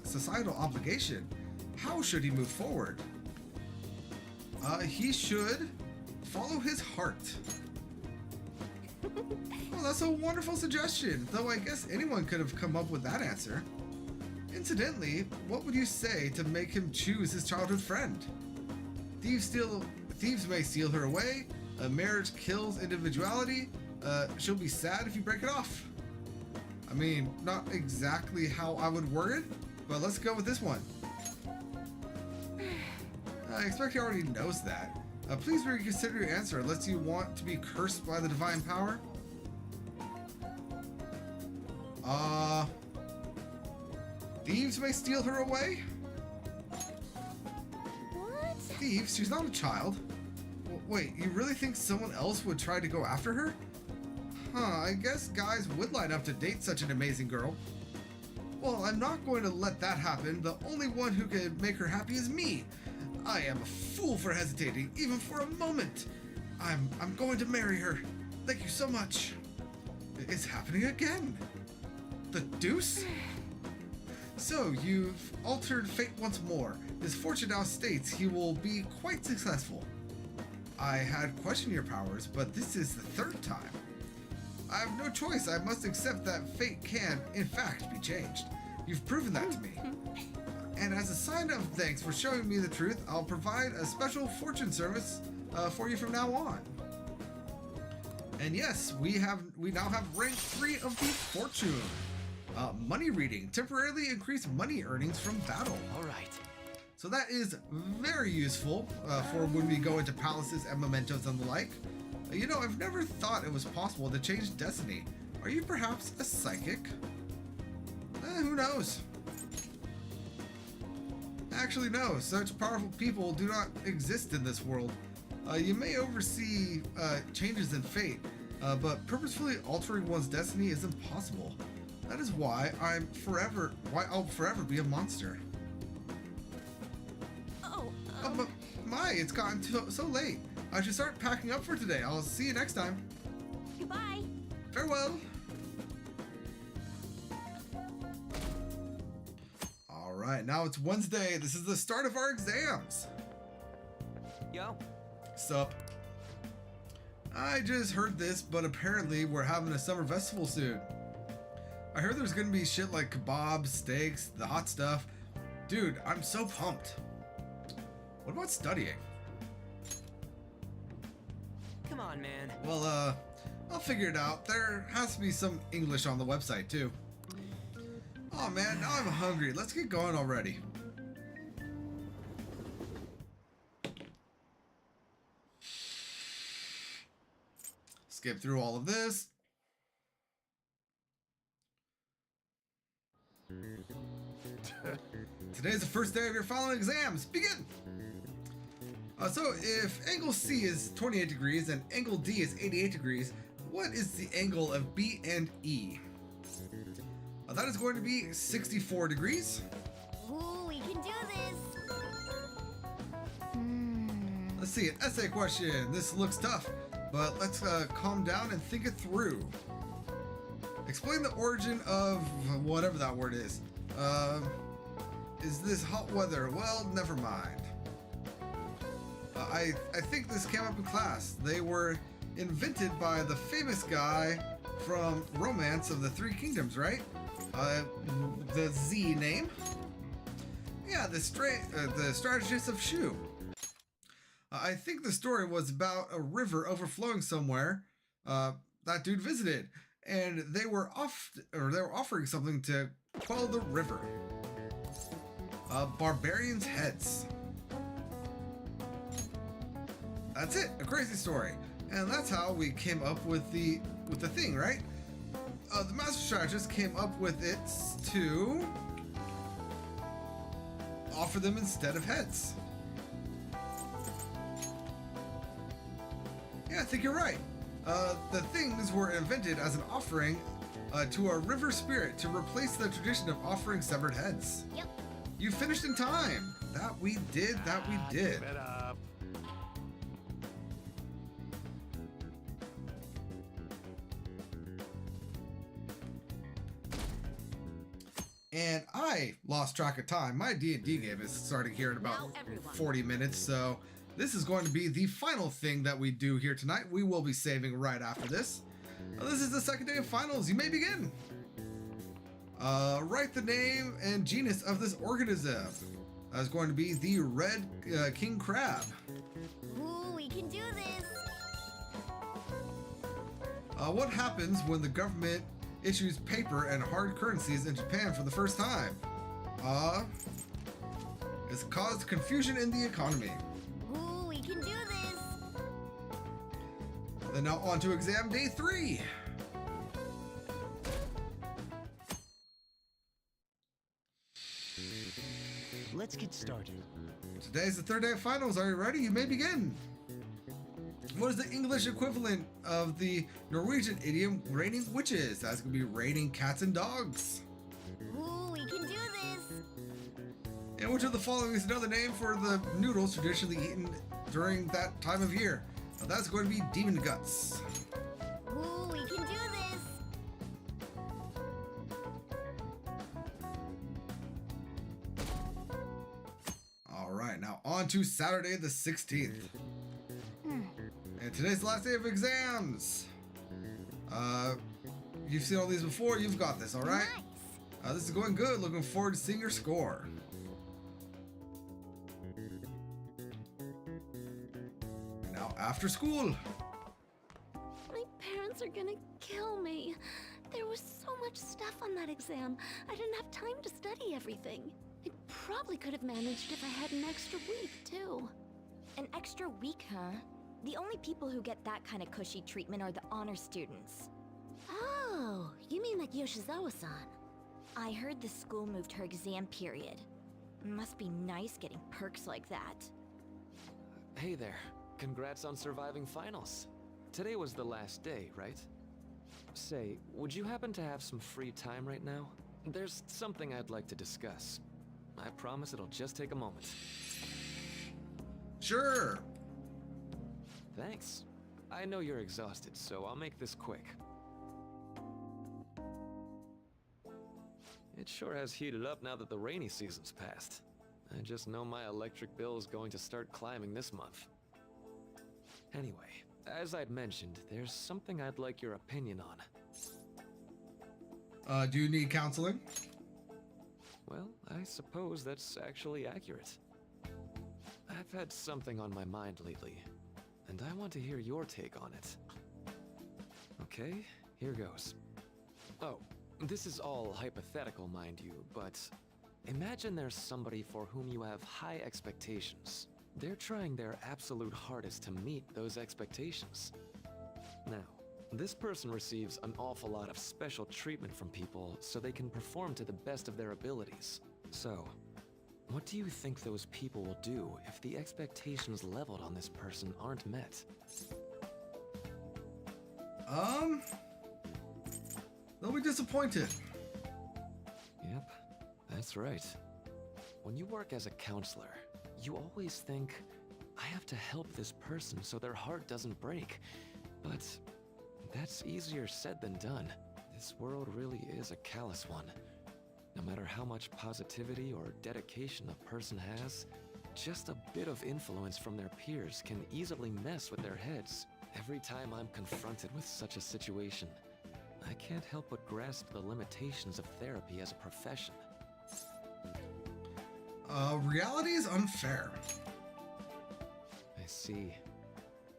societal obligation. How should he move forward? He should follow his heart. Oh, that's a wonderful suggestion, though I guess anyone could have come up with that answer. Incidentally, what would you say to make him choose his childhood friend? Thieves may steal her away. A marriage kills individuality. She'll be sad if you break it off. I mean, not exactly how I would word it, but let's go with this one. I expect he already knows that. Please reconsider your answer unless you want to be cursed by the divine power. Thieves may steal her away? What? Thieves? She's not a child. Wait, you really think someone else would try to go after her? I guess guys would line up to date such an amazing girl. Well, I'm not going to let that happen. The only one who can make her happy is me. I am a fool for hesitating, even for a moment. I'm going to marry her. Thank you so much. It's happening again. The deuce? So, you've altered fate once more. His fortune now states he will be quite successful. I had questioned your powers, but this is the third time. I have no choice. I must accept that fate can, in fact, be changed. You've proven that to me. And as a sign of thanks for showing me the truth, I'll provide a special fortune service for you from now on. And yes, we now have rank 3 of the fortune. Money reading. Temporarily increase money earnings from battle. All right. So that is very useful for when we go into palaces and mementos and the like. You know, I've never thought it was possible to change destiny. Are you perhaps a psychic? Who knows? Actually, no. Such powerful people do not exist in this world. You may oversee changes in fate, but purposefully altering one's destiny is impossible. That is why I'll forever be a monster. But it's gotten so late. I should start packing up for today. I'll see you next time. Goodbye. Farewell. All right, now it's Wednesday. This is the start of our exams. Yo. Sup? I just heard this, but apparently we're having a summer festival soon. I heard there's gonna be shit like kebabs, steaks, the hot stuff. Dude, I'm so pumped. What about studying? Come on, man. Well, I'll figure it out. There has to be some English on the website, too. Oh, man, now I'm hungry. Let's get going already. Skip through all of this. Today's the first day of your final exams. Begin! So if angle C is 28 degrees and angle D is 88 degrees, what is the angle of B and E? That is going to be 64 degrees. Ooh, we can do this. Let's see, an essay question. This looks tough, but let's calm down and think it through. Explain the origin of whatever that word is. Is this hot weather? Well, never mind. I think this came up in class. They were invented by the famous guy from Romance of the Three Kingdoms, right? The Z name? Yeah, the strategist of Shu. I think the story was about a river overflowing somewhere that dude visited, and they were offering something to quell the river. Barbarians' heads. That's it, a crazy story. And that's how we came up with the thing, right? The master strategist came up with it to offer them instead of heads. Yeah, I think you're right. The things were invented as an offering to a river spirit to replace the tradition of offering severed heads. Yep. You finished in time. That we did. Give it up. And I lost track of time. My D&D game is starting here in about 40 minutes, so this is going to be the final thing that we do here tonight. We will be saving right after this. This is the second day of finals. You may begin. Write the name and genus of this organism. That's going to be the red king crab. Ooh, we can do this. What happens when the government issues paper and hard currencies in Japan for the first time? It's caused confusion in the economy. Ooh, we can do this. Then now on to exam day 3. Let's get started. Today's the third day of finals. Are you ready? You may begin. What is the English equivalent of the Norwegian idiom raining witches? That's going to be raining cats and dogs. Ooh, we can do this. And which of the following is another name for the noodles traditionally eaten during that time of year? Now that's going to be demon guts. Ooh, we can do this. All right, now on to Saturday the 16th. Alright, today's the last day of exams. You've seen all these before, you've got this, alright? Nice. This is going good, looking forward to seeing your score. Now, after school. My parents are gonna kill me. There was so much stuff on that exam. I didn't have time to study everything. I probably could have managed if I had an extra week, too. An extra week, huh? The only people who get that kind of cushy treatment are the honor students. Oh, you mean like Yoshizawa-san? I heard the school moved her exam period. Must be nice getting perks like that. Hey there. Congrats on surviving finals. Today was the last day, right? Say, would you happen to have some free time right now? There's something I'd like to discuss. I promise it'll just take a moment. Sure. Thanks. I know you're exhausted, so I'll make this quick. It sure has heated up now that the rainy season's passed. I just know my electric bill is going to start climbing this month. Anyway, as I'd mentioned, there's something I'd like your opinion on. Do you need counseling? Well, I suppose that's actually accurate. I've had something on my mind lately, and I want to hear your take on it. Okay, here goes. Oh, this is all hypothetical, mind you, but imagine there's somebody for whom you have high expectations. They're trying their absolute hardest to meet those expectations. Now, this person receives an awful lot of special treatment from people so they can perform to the best of their abilities. So, what do you think those people will do if the expectations leveled on this person aren't met? They'll be disappointed. Yep, that's right. When you work as a counselor, you always think, I have to help this person so their heart doesn't break. But that's easier said than done. This world really is a callous one. No matter how much positivity or dedication a person has, just a bit of influence from their peers can easily mess with their heads. Every time I'm confronted with such a situation, I can't help but grasp the limitations of therapy as a profession. Reality is unfair. I see.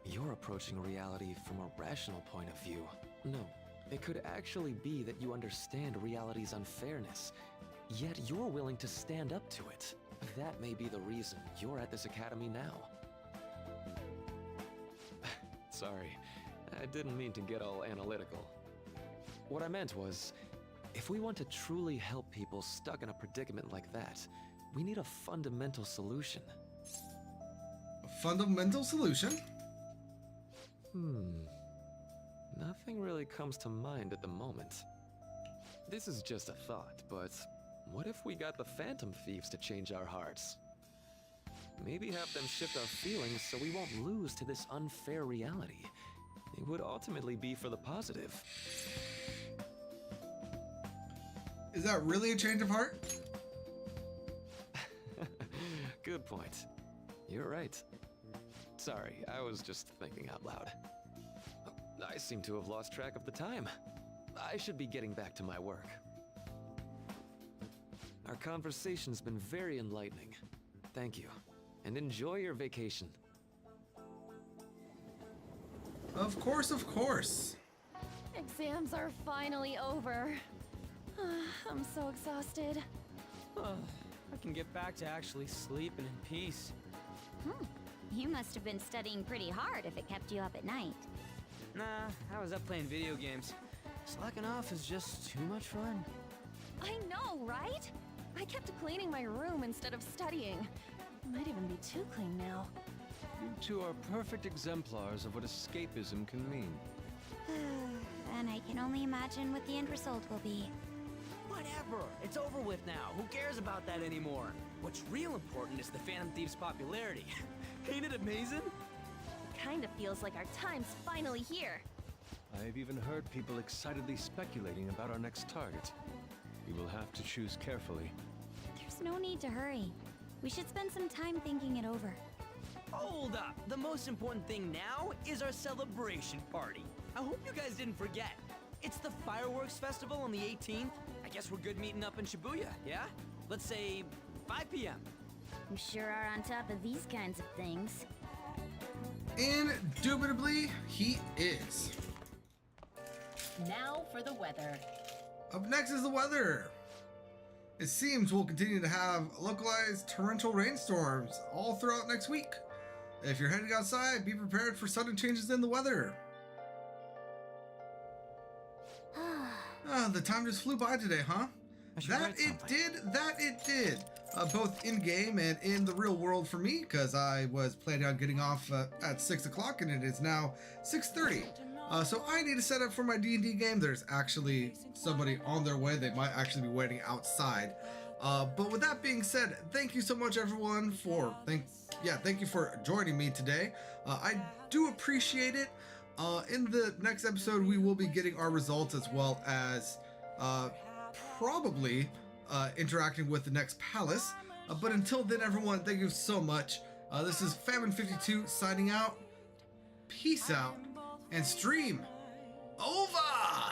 You're approaching reality from a rational point of view. No, it could actually be that you understand reality's unfairness, yet you're willing to stand up to it. That may be the reason you're at this academy now. Sorry, I didn't mean to get all analytical. What I meant was, if we want to truly help people stuck in a predicament like that, we need a fundamental solution. A fundamental solution? Nothing really comes to mind at the moment. This is just a thought, but what if we got the Phantom Thieves to change our hearts? Maybe have them shift our feelings so we won't lose to this unfair reality. It would ultimately be for the positive. Is that really a change of heart? Good point. You're right. Sorry, I was just thinking out loud. I seem to have lost track of the time. I should be getting back to my work. Our conversation's been very enlightening. Thank you, and enjoy your vacation. Of course, of course. Exams are finally over. I'm so exhausted. I can get back to actually sleeping in peace. You must have been studying pretty hard if it kept you up at night. Nah, I was up playing video games. Slacking off is just too much fun. I know, right? I kept cleaning my room instead of studying. Might even be too clean now. You two are perfect exemplars of what escapism can mean. And I can only imagine what the end result will be. Whatever, it's over with now. Who cares about that anymore? What's real important is the Phantom Thieves' popularity. Ain't it amazing? It kind of feels like our time's finally here. I've even heard people excitedly speculating about our next target. We will have to choose carefully. There's no need to hurry. We should spend some time thinking it over. Hold up! The most important thing now is our celebration party. I hope you guys didn't forget. It's the fireworks festival on the 18th. I guess we're good meeting up in Shibuya, yeah? Let's say 5 p.m. You sure are on top of these kinds of things. Indubitably, he is. Now for the weather. Up next is the weather. It seems we'll continue to have localized torrential rainstorms all throughout next week. If you're heading outside, be prepared for sudden changes in the weather. The time just flew by today, huh? That it did. Both in-game and in the real world for me, because I was planning on getting off at 6 o'clock and it is now 6:30. So I need to set up for my D&D game. There's actually somebody on their way. They might actually be waiting outside. But with that being said, thank you so much, everyone, thank you for joining me today. I do appreciate it. In the next episode, we will be getting our results as well as probably interacting with the next palace. But until then, everyone, thank you so much. This is Famine52 signing out. Peace out and stream over.